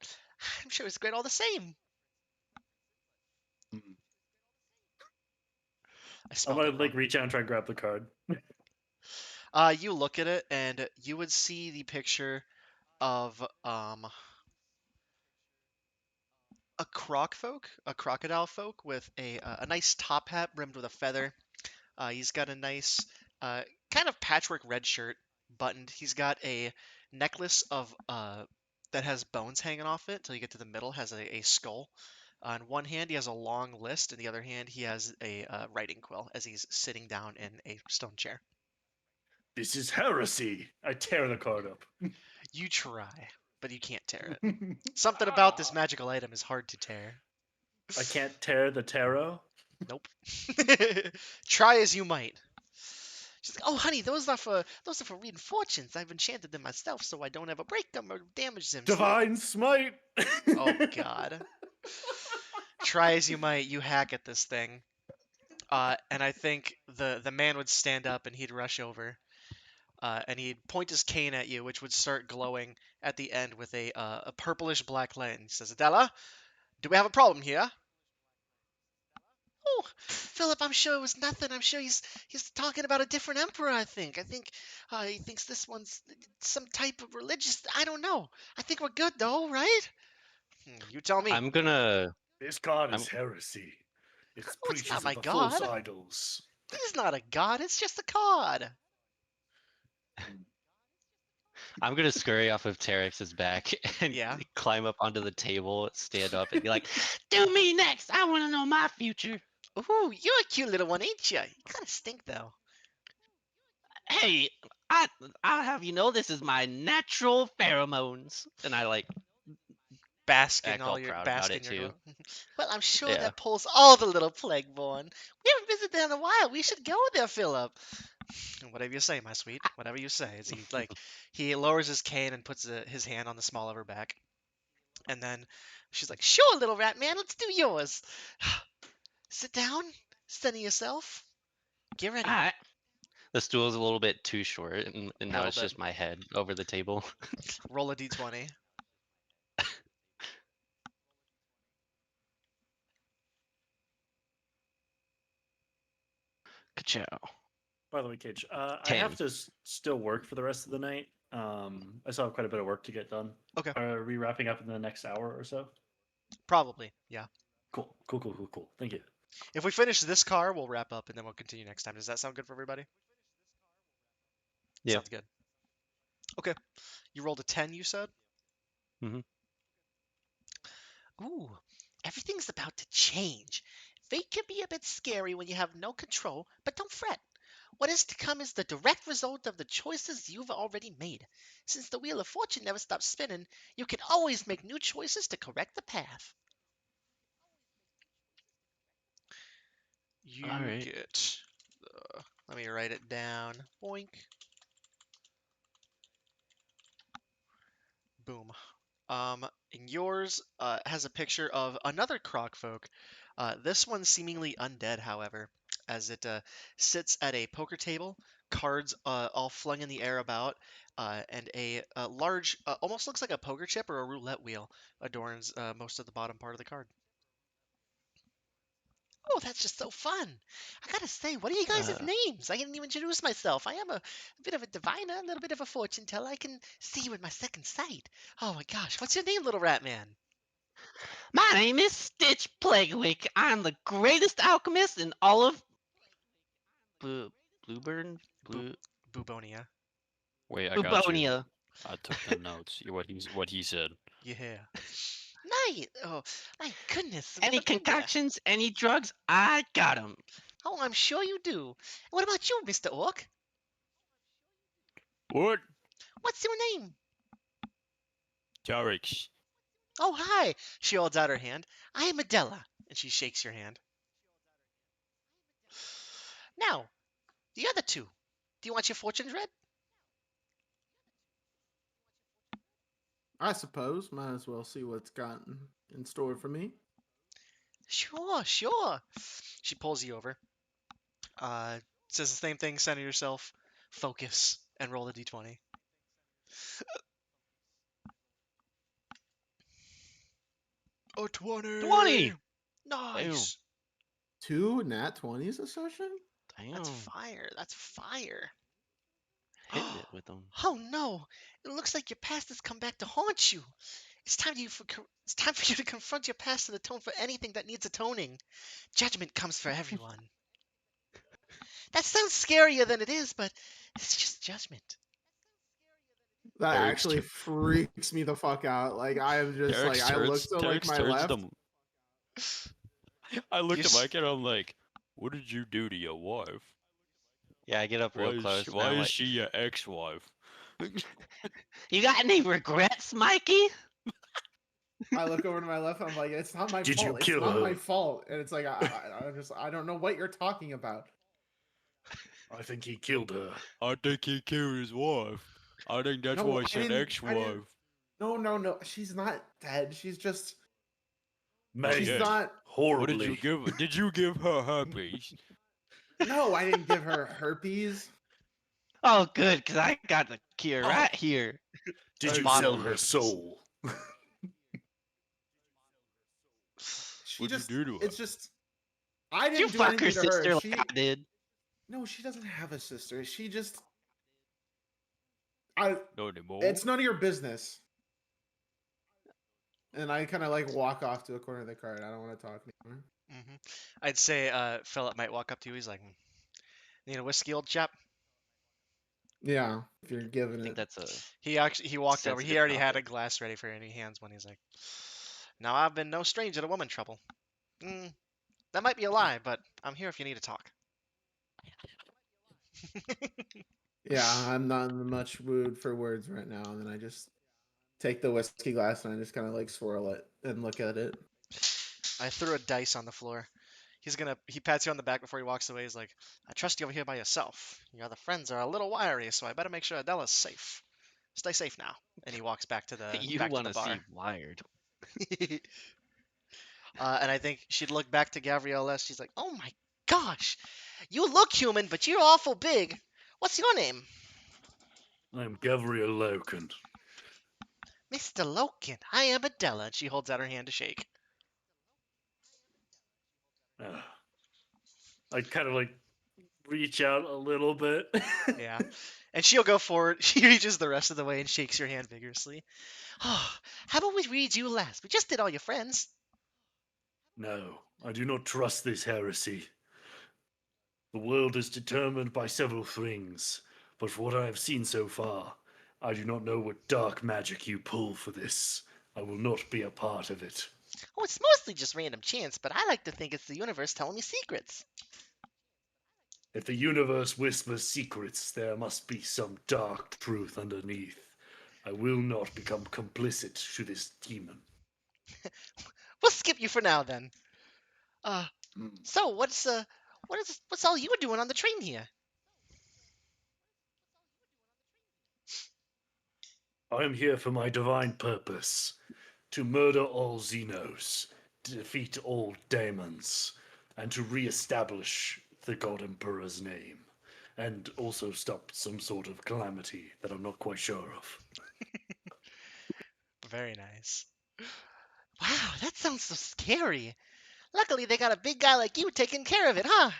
A: I'm sure it's great all the same. I
E: I'm
A: smelled
E: going
A: it
E: to like
A: wrong.
E: reach out and try and grab the card.
A: You look at it, and you would see the picture of a crocodile folk with a nice top hat brimmed with a feather. He's got a nice kind of patchwork red shirt buttoned. He's got a necklace of that has bones hanging off it till you get to the middle. Has a skull. On one hand, he has a long list, and the other hand, he has a writing quill as he's sitting down in a stone chair.
E: This is heresy. I tear the card up.
A: You try, but you can't tear it. Something about this magical item is hard to tear.
E: I can't tear the tarot.
A: Nope. Try as you might. She's like, "Oh, honey, those are for reading fortunes. I've enchanted them myself, so I don't ever break them or damage them. See?"
E: Divine smite.
A: Oh God. Try as you might, you hack at this thing. And I think the man would stand up and he'd rush over. And he'd point his cane at you, which would start glowing at the end with a purplish black light. And he says, "Adela, do we have a problem here?" "Oh, Philip, I'm sure it was nothing. I'm sure he's talking about a different emperor. I think he thinks this one's some type of religious. I don't know. I think we're good though, right? You tell me."
B: I'm gonna.
E: This god
B: I'm.
E: is heresy. It
A: "Oh, it's not
E: preaches
A: my
E: of the false
A: god.
E: idols.
A: He's not a god. It's just a card."
B: I'm gonna scurry off of Terex's back and
A: Yeah.
B: climb up onto the table, stand up, and be like, "Do me next. I want to know my future."
A: Ooh, you're a cute little one, ain't you? You kind of stink though.
B: Hey, I I'll have you know this is my natural pheromones, and I like
A: Basking
B: act
A: all
B: all
A: your
B: proud about
A: bask in
B: it
A: your
B: too.
A: glow. Well, I'm sure
B: Yeah.
A: that pulls all the little plague-born. We haven't visited there in a while. We should go there, Philip. Whatever you say, my sweet. Whatever you say. As he lowers his cane and puts his hand on the small of her back, and then she's like, "Sure, little rat man, let's do yours. Sit down, steady yourself. Get
B: All
A: ready."
B: right. The stool's a little bit too short, and
A: A
B: now
A: little
B: it's
A: bit.
B: just my head over the table.
A: Roll a d20.
B: Ka-chow.
E: By the way, Cage, I have
B: 10.
E: to still work for the rest of the night. I still have quite a bit of work to get done.
A: Okay.
E: Are we wrapping up in the next hour or so?
A: Probably, yeah.
E: Cool. Thank you.
A: If we finish this car, we'll wrap up and then we'll continue next time. Does that sound good for everybody?
B: Yeah.
A: Sounds good. Okay. You rolled a 10, you said?
B: Mhm.
A: Ooh, everything's about to change. Fate can be a bit scary when you have no control, but don't fret. What is to come is the direct result of the choices you've already made. Since the Wheel of Fortune never stops spinning, you can always make new choices to correct the path.
B: All
A: You
B: right.
A: get. Let me write it down. Boink. Boom. And yours has a picture of another croc folk. This one seemingly undead, however, as it sits at a poker table, cards all flung in the air about, and a large, almost looks like a poker chip or a roulette wheel adorns most of the bottom part of the card. Oh, that's just so fun. I gotta say, what are you guys'
B: Uh,
A: names? I didn't even introduce myself. I am a bit of a diviner, a little bit of a fortune teller. I can see with my second sight. Oh my gosh, what's your name, little rat man?
B: my name is Stitch Plaguewick. I'm the greatest alchemist in all of Blueburn,
A: Bu-
B: Blue
A: Bubonia.
C: Wait, I got you.
B: Bubonia.
C: I took the notes. What he said.
A: Yeah. Nice. Oh, my goodness.
B: Any
A: What in the...
B: concoctions, any drugs, I got 'em.
A: Oh, I'm sure you do. What about you, Mr. Orc?
C: What?
A: What's your name?
C: Tarek.
A: Oh, hi. She holds out her hand. I am Adela. And she shakes your hand. Now, the other two. Do you want your fortunes read?
D: I suppose. Might as well see what's got in store for me.
A: Sure, sure. She pulls you over. Says the same thing. Center yourself. Focus. And roll a d20. A 20.
B: 20. Damn.
A: Nice.
D: 2 nat 20s a session?
A: That's
B: Damn.
A: fire. That's fire.
B: Hitting it with them.
A: Oh no! It looks like your past has come back to haunt you. It's time for you to confront your past and atone for anything that needs atoning. Judgment comes for everyone. That sounds scarier than it is, but it's just judgment.
D: That
C: Derek's
D: actually freaks me the fuck out. Like I am just
C: Derek's
D: like I look
C: turns,
D: to like
C: Derek's
D: my
C: turns
D: left.
C: them. I looked
A: You
C: at
A: s-
C: Mike and I'm like, "What did you do to your wife?
B: Yeah, I get up real close.
C: Why
B: and I'm
C: is
B: like,
C: she your ex-wife?"
B: you got any regrets, Mikey?
D: I look over to my left and I'm like, it's not my
E: Did you
D: fault. It's
E: kill
D: not my
E: her?
D: fault. And it's like, I don't know what you're talking about.
E: I think he killed her.
C: I think he killed his wife. I think that's
D: No,
C: why I
D: I
C: said
D: didn't- I
C: ex-wife.
D: didn't- No. She's not dead. She's just, she's
E: Maimed
C: yes.
D: not.
C: What did
E: horribly.
C: you give? Did you give her herpes?
D: No, I didn't give her herpes.
B: Oh, good, because I got the cure
C: Oh.
B: right here.
E: Did
C: Hey,
E: you
A: bottle
E: sell
A: of
E: her
A: herpes.
E: soul?
D: She
C: What'd
D: just,
C: you do to her?
D: it's just, I
B: Did you
D: didn't do
B: fuck her
D: anything to her.
B: sister
D: She,
B: like I did?
D: no, she doesn't have a sister. She just, I,
C: No anymore.
D: it's none of your business. And I kind of like walk off to a corner of the cart. I don't want to talk anymore.
A: I'd say Philip might walk up to you. He's like, "Need a whiskey, old chap?"
D: Yeah, if you're
B: I
D: giving
B: think
D: it.
B: that's a
A: He walked over. He
B: sensitive
A: already had a
B: topic.
A: glass ready for you, and he hands one. He's like, "Now I've been no stranger to woman trouble. That might be a lie, but I'm here if you need to talk."
D: Yeah, I'm not in much mood for words right now. And then I just take the whiskey glass and I just kind of like swirl it and look at it.
A: I threw a dice on the floor. He pats you on the back before he walks away. He's like, "I trust you over here by yourself. Your other friends are a little wiry, so I better make sure Adela's safe. Stay safe now." And he walks back to
B: You want
A: the
B: to see
A: bar.
B: wired?
A: And I think she'd look back to Gabriella. She's like, "Oh my gosh, you look human, but you're awful big. What's your name?"
E: I'm Gabriel Loken.
A: "Mr. Loken, I am Adela." And she holds out her hand to shake.
E: I kind of like reach out a little bit.
A: Yeah. And she'll go forward. She reaches the rest of the way and shakes your hand vigorously. "Oh, how about we read you last? We just did all your friends."
E: No, I do not trust this heresy. The world is determined by several things, but for what I have seen so far, I do not know what dark magic you pull for this. I will not be a part of it.
A: "Oh, it's mostly just random chance, but I like to think it's the universe telling me secrets."
E: If the universe whispers secrets, there must be some dark truth underneath. I will not become complicit to this demon.
A: "We'll skip you for now then. Uh,
E: Hmm.
A: so what's all you were doing on the train here?"
E: I am here for my divine purpose, to murder all Xenos, to defeat all demons, and to re-establish the God Emperor's name, and also stop some sort of calamity that I'm not quite sure of.
A: Very nice. "Wow, that sounds so scary. Luckily, they got a big guy like you taking care of it, huh?"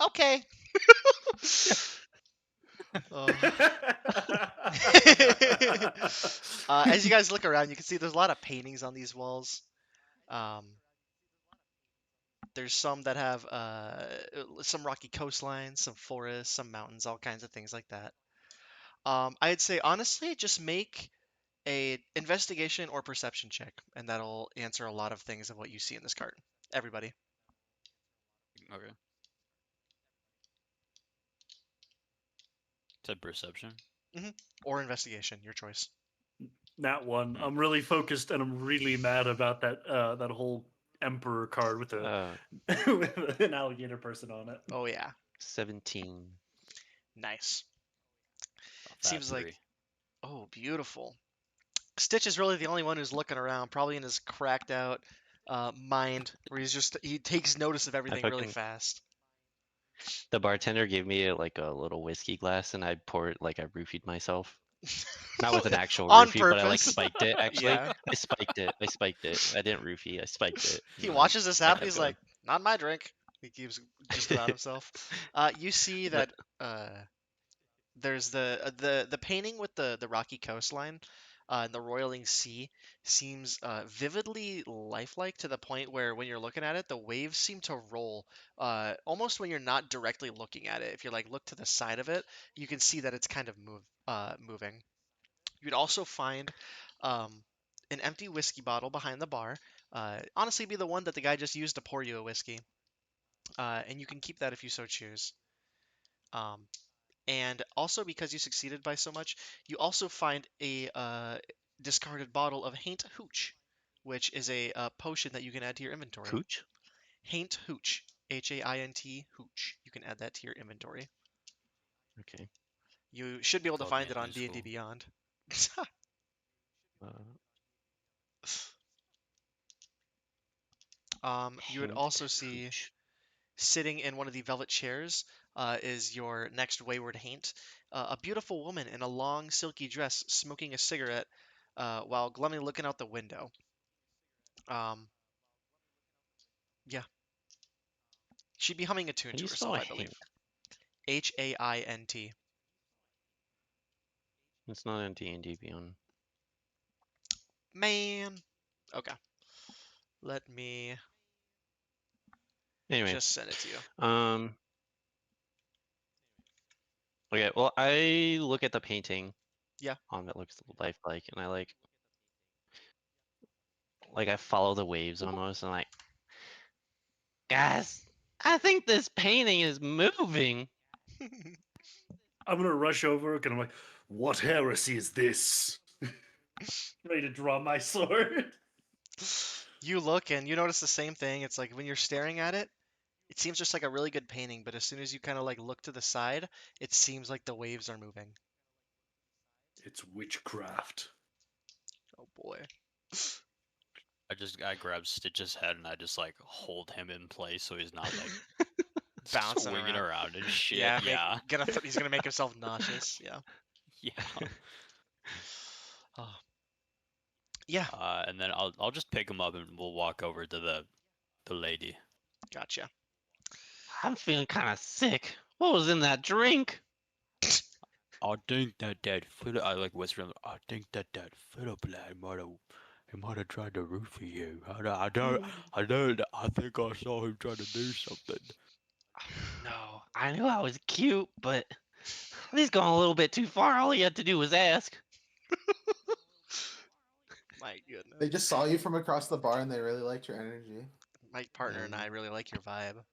A: "Okay." Oh. As you guys look around, you can see there's a lot of paintings on these walls. Um, there's some that have some rocky coastlines, some forests, some mountains, all kinds of things like that. I'd say honestly, just make a investigation or perception check, and that'll answer a lot of things of what you see in this cart. Everybody.
C: Okay. Said perception.
A: Or investigation, your choice.
E: That one. I'm really focused, and I'm really mad about that whole Emperor card with with an alligator person on it.
A: Oh yeah,
B: 17.
A: nice.
C: A fat
A: Seems like,
C: 3.
A: oh, beautiful. Stitch is really the only one who's looking around, probably in his cracked out mind, where he takes notice of everything really
B: fucking
A: fast.
B: The bartender gave me like a little whiskey glass, and I poured like I roofied myself. Not with an actual
A: On
B: roofie, but I like
A: purpose.
B: spiked it. Actually,
A: Yeah.
B: I spiked it. I spiked it. I didn't roofie. I spiked it.
A: He
B: and then
A: watches this
B: I
A: happen.
B: kept
A: He's
B: going.
A: like, "Not my drink." He keeps just about himself. You see
B: But
A: that uh, there's the painting with the rocky coastline and the roiling sea seems vividly lifelike to the point where when you're looking at it, the waves seem to roll almost when you're not directly looking at it. If you like look to the side of it, you can see that it's kind of moving. You'd also find um, an empty whiskey bottle behind the bar. Honestly, be the one that the guy just used to pour you a whiskey, and you can keep that if you so choose. Um, And also because you succeeded by so much, you also find a discarded bottle of Haint Hooch, which is a potion that you can add to your inventory.
B: Cooch?
A: Haint Hooch, Haint Hooch. You can add that to your inventory.
B: Okay.
A: You should be able to
C: Taught me
A: find
C: in
A: it
C: high
A: on D&D
C: school.
A: Beyond.
B: Uh,
A: You would
B: Haint
A: also see
B: Hooch.
A: sitting in one of the velvet chairs is your next wayward Haint, a beautiful woman in a long silky dress smoking a cigarette while glumly looking out the window. Um, yeah, she'd be humming a
B: How
A: tune
B: do
A: to
B: you spell
A: herself,
B: a
A: I believe.
B: haint?
A: Haint.
B: It's not in D&D Beyond.
A: Man. Okay. Let me
B: Anyway,
A: just send it to you.
B: um, okay. Well, I look at the painting.
A: Yeah.
B: That looks lifelike, and I like I follow the waves almost, and like, guys, I think this painting is moving.
E: I'm gonna rush over and I'm like, what heresy is this? Ready to draw my sword.
A: You look and you notice the same thing. It's like when you're staring at it, it seems just like a really good painting, but as soon as you kind of like look to the side, it seems like the waves are moving.
E: It's witchcraft.
A: Oh boy.
C: I grab Stitch's head and I just like hold him in place so he's not like
A: Bouncing
C: swinging
A: around.
C: around and shit.
A: Yeah,
C: Yeah.
A: he's gonna make himself nauseous. Yeah.
C: Yeah.
A: Oh. Yeah,
C: And then I'll just pick him up and we'll walk over to the lady.
A: gotcha.
B: I'm feeling kind of sick. What was in that drink?
C: I think that Philip, I like whispering. I think that Philip lad might have tried to roofie you. I think I saw him trying to do something.
B: No, I knew I was cute, but he's gone a little bit too far. All he had to do was ask.
A: My goodness.
D: They just saw you from across the bar and they really liked your energy.
A: My partner and
D: Yeah.
A: I really like your vibe.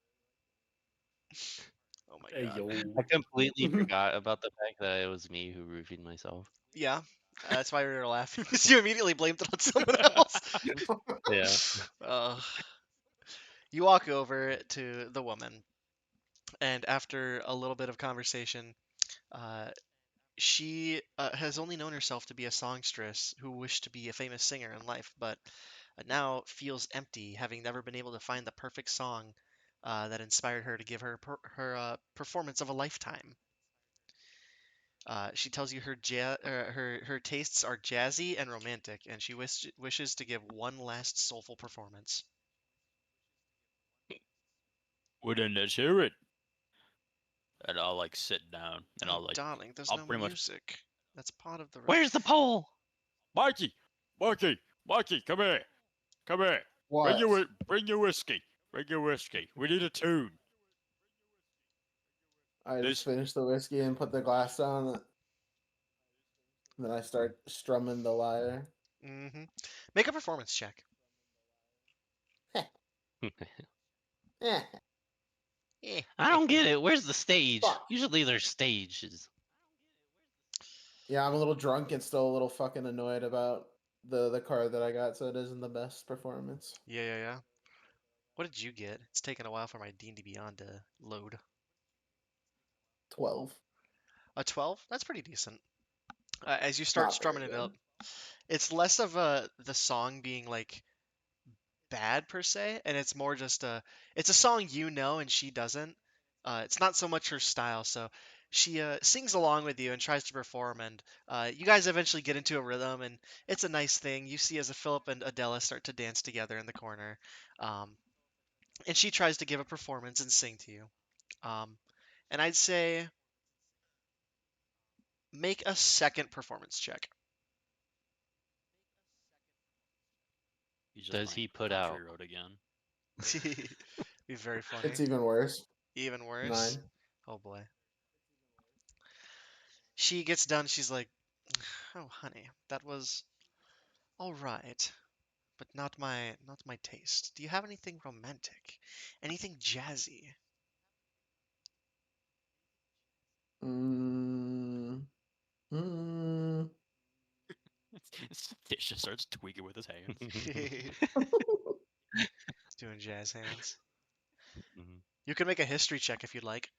A: Oh my
E: Hey
A: god.
E: yo.
B: I completely forgot about the fact that it was me who roofied myself.
A: Yeah, that's why we were laughing because you immediately blamed it on someone else.
B: Yeah.
A: You walk over to the woman, and after a little bit of conversation, uh, she has only known herself to be a songstress who wished to be a famous singer in life, but now feels empty, having never been able to find the perfect song that inspired her to give her performance of a lifetime. She tells you her tastes are jazzy and romantic, and she wishes to give one last soulful performance.
C: Well, then let's hear it. And I'll like sit down and
A: Oh, darling, there's
C: I'll
A: no
C: pretty much,
A: music. That's part of the.
B: Where's the pole?
C: Mikey, come here, come here.
D: What?
C: Bring your whiskey. Bring your whiskey. We need a tune.
D: I
C: This-
D: just finished the whiskey and put the glass down. Then I start strumming the lyre.
A: Mm-hmm. Make a performance check.
D: Eh,
A: Eh.
B: I don't get it. Where's the stage?
D: Fuck.
B: Usually there's stages.
D: yeah, I'm a little drunk and still a little fucking annoyed about the card that I got, so it isn't the best performance.
A: Yeah. What did you get? It's taken a while for my D&D Beyond to load.
D: 12.
A: A 12? That's pretty decent. As you start
D: Not very
A: strumming it
D: good.
A: up, it's less of the song being like bad per se, and it's more just it's a song you know and she doesn't. It's not so much her style, so she sings along with you and tries to perform, and you guys eventually get into a rhythm, and it's a nice thing. You see as Philip and Adela start to dance together in the corner, um, and she tries to give a performance and sing to you. Um, and I'd say make a second performance check.
C: He's just
B: Does
C: playing
B: he put
C: Country
B: out?
C: Road again.
A: Be very funny.
D: It's even worse.
A: Even worse.
D: 9.
A: Oh boy. She gets done. She's like, "Oh, honey, that was all right, but not my taste. Do you have anything romantic? Anything jazzy?"
C: Stitch just starts tweaking with his hands.
A: Doing jazz hands.
C: Mhm.
A: You can make a history check if you'd like.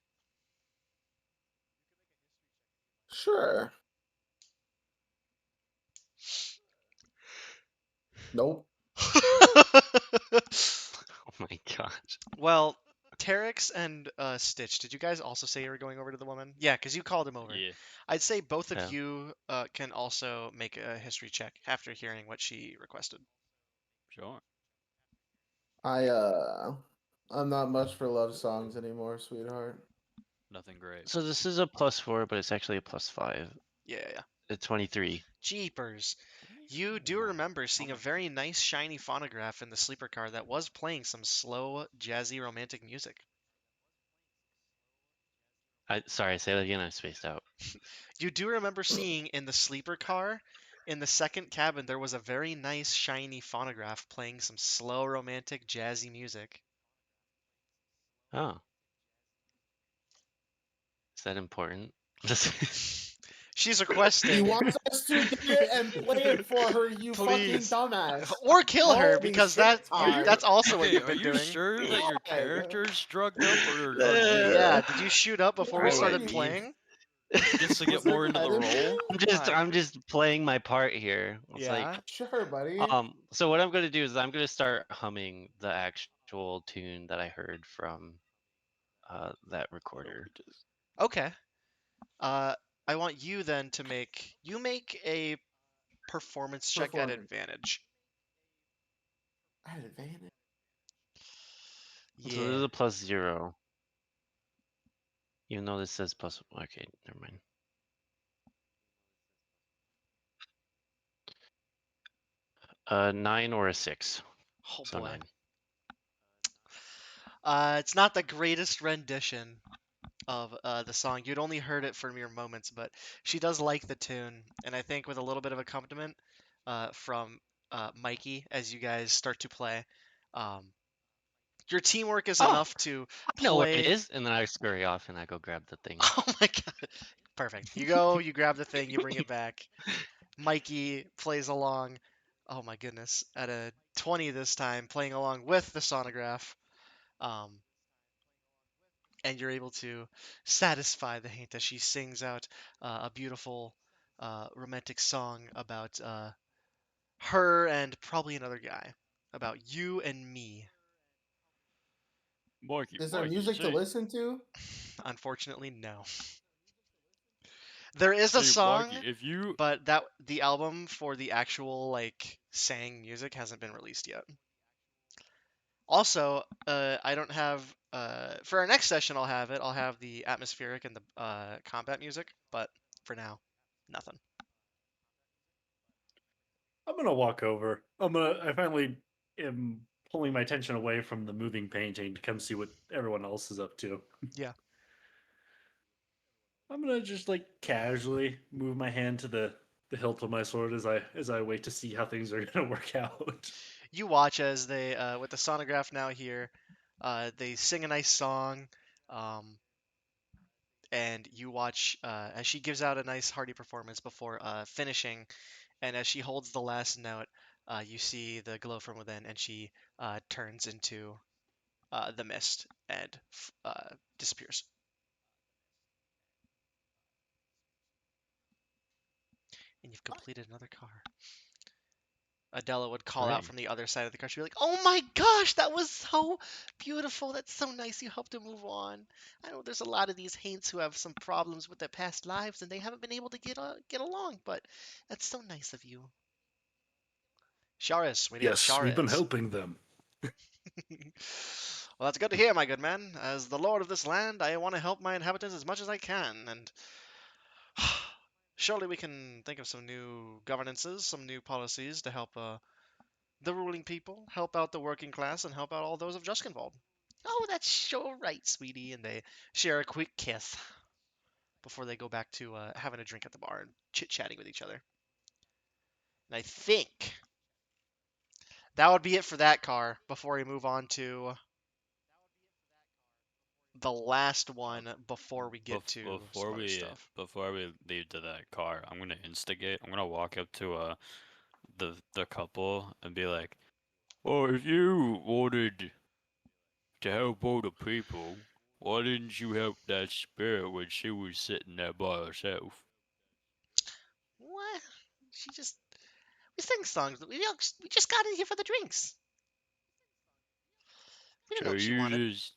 D: Sure. Nope.
B: Oh my gosh.
A: Well, Terex and Stitch, did you guys also say you were going over to the woman? Yeah, because you called him over.
C: Yeah.
A: I'd say both of
B: Yeah.
A: you can also make a history check after hearing what she requested.
C: Sure.
D: I'm not much for love songs anymore, sweetheart.
C: Nothing great.
B: So this is a +4, but it's actually a +5.
A: Yeah, yeah.
B: It's 23.
A: Jeepers. You do
C: 24.
A: remember seeing a
C: Okay.
A: very nice shiny phonograph in the sleeper car that was playing some slow, jazzy, romantic music.
B: Sorry, say that again. I spaced out.
A: You do remember seeing in the sleeper car, in the second cabin, there was a very nice shiny phonograph playing some slow, romantic, jazzy music.
B: Oh, is that important?
A: She's
D: He
A: requesting,
D: wants us to get it and play it for her, you fucking
A: please,
D: dumbass.
A: or kill her
D: Holy
A: because
D: shit, Todd.
A: that's also what
C: Hey,
A: you've
C: are
A: been
C: you
A: doing.
C: sure that your
D: God.
C: character's drugged up, or are
A: Yeah,
C: you
A: did you shoot up before we
B: I
A: started
D: Right.
B: mean,
A: playing?
C: just to get
D: Was there
C: more into the role?
D: ketamine?
B: I'm just playing my part here. It's like,
A: Yeah.
D: Sure, buddy.
B: so what I'm gonna do is I'm gonna start humming the actual tune that I heard from that recorder.
A: Okay. Uh, I want you then to make a performance check at
D: Performance.
A: advantage.
D: I had advantage.
B: So this
A: Yeah.
B: is a +0, even though this says plus. Okay, never mind. A 9 or a 6.
A: Oh
B: So
A: boy.
B: 9.
A: It's not the greatest rendition of the song. You'd only heard it for mere moments, but she does like the tune, and I think with a little bit of accompaniment from Mikey as you guys start to play, um, your teamwork is
B: Oh,
A: enough to
B: I know where it
A: play.
B: is, and then I scurry off and I go grab the thing.
A: Oh my god. Perfect. You go, you grab the thing, you bring it back. Mikey plays along. Oh my goodness. At a 20 this time, playing along with the sonograph. Um, and you're able to satisfy the hint as she sings out a beautiful romantic song about her and probably another guy. About you and me.
C: Mikey,
D: Is there
C: Mikey,
D: music to
C: say,
D: listen to?
A: Unfortunately, no. There is a
C: say,
A: song,
C: Mikey, if you,
A: but that the album for the actual like sang music hasn't been released yet. Also, I don't have for our next session. I'll have it. I'll have the atmospheric and the combat music, but for now, nothing.
E: I'm gonna walk over. I finally am pulling my attention away from the moving painting to come see what everyone else is up to.
A: Yeah.
E: I'm gonna just like casually move my hand to the hilt of my sword as I wait to see how things are gonna work out.
A: You watch as they with the sonograph now here, they sing a nice song, um, and you watch as she gives out a nice hearty performance before finishing, and as she holds the last note, you see the glow from within, and she turns into the mist and disappears. And you've completed another car. Adela would call out
B: Hooray.
A: from the other side of the car. She'd be like, "Oh my gosh, that was so beautiful. That's so nice. You helped him move on. I know there's a lot of these Haints who have some problems with their past lives and they haven't been able to get along, but that's so nice of you." Shares, sweetie,
E: Yes, we've been
A: Shares.
E: helping them.
A: Well, that's good to hear, my good man. As the lord of this land, I want to help my inhabitants as much as I can, and surely we can think of some new governances, some new policies to help the ruling people, help out the working class, and help out all those of Juskinwald. Oh, that's sure right, sweetie. And they share a quick kiss before they go back to having a drink at the bar and chit-chatting with each other. And I think that would be it for that car before we move on to the last one before we get to some other stuff.
C: before we leave to that car, I'm gonna instigate. I'm gonna walk up to the couple and be like, "Well, if you wanted to help older people, why didn't you help that spirit when she was sitting there by herself?"
A: What? We sing songs. We just got in here for the drinks. We didn't know
C: So
A: what she
C: you
A: wanted.
C: just,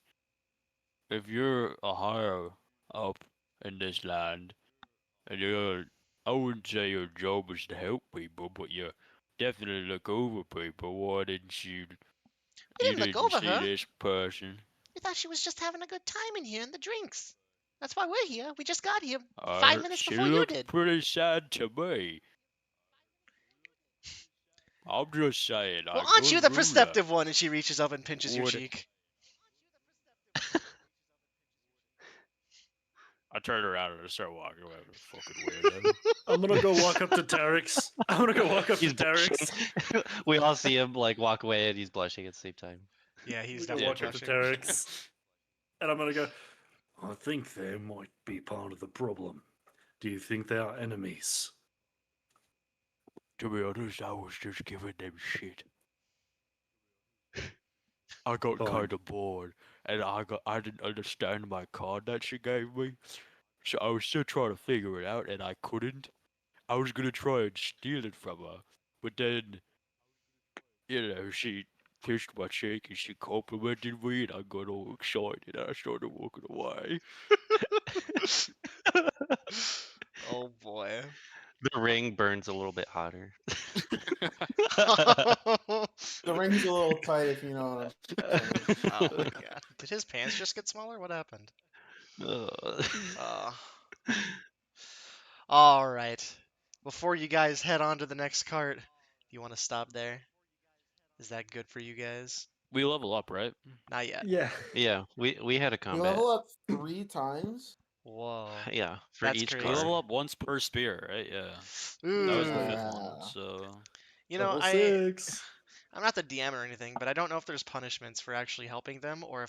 C: if you're a higher up in this land, and I wouldn't say your job is to help people, but you definitely look over people. Why didn't you?
A: We
C: You
A: didn't look
C: didn't
A: over
C: see
A: her.
C: this person.
A: We thought she was just having a good time in here in the drinks. That's why we're here. We just got here 5 minutes
C: She
A: before you
C: looked
A: did.
C: pretty sad to me. I'm just saying,
A: Well,
C: a
A: aren't you
C: good
A: the
C: ruler
A: perceptive one? And she reaches up and pinches your
C: would.
A: cheek.
C: I turned around and I started walking away with a fucking weirdo.
E: I'm gonna go walk up to Terex. I'm gonna go walk up
B: He's
E: to Terex.
B: blushing. We all see him like walk away, and he's blushing at the same time.
A: Yeah,
E: I'm
A: he's
E: gonna
A: definitely
E: walk up to
A: blushing.
E: Terex, and I'm gonna go. I think they might be part of the problem. Do you think they are enemies?
C: To be honest, I was just giving them shit. I got
E: Fine.
C: kind of bored, and I didn't understand my card that she gave me, so I was still trying to figure it out, and I couldn't. I was gonna try and steal it from her, but then, she kissed my cheek and she complimented me, and I got all excited and I started walking away.
A: Oh boy.
B: The ring burns a little bit hotter.
D: The ring's a little tight, if you know what I'm saying.
A: Oh my god. Did his pants just get smaller? What happened?
B: Uh,
A: All right. Before you guys head on to the next cart, you want to stop there? Is that good for you guys?
C: We level up, right?
A: Not yet.
E: Yeah.
B: yeah, we had a
D: You
B: combat.
D: level up 3 times.
A: Whoa.
B: Yeah, for
A: That's
B: each
A: crazy.
C: We
B: card.
C: level up once per spear, right? Yeah.
A: Ooh.
C: That was the 5th one,
D: Yeah.
C: so.
A: You know,
E: Level
A: I'm
E: 6.
A: not the DM or anything, but I don't know if there's punishments for actually helping them or if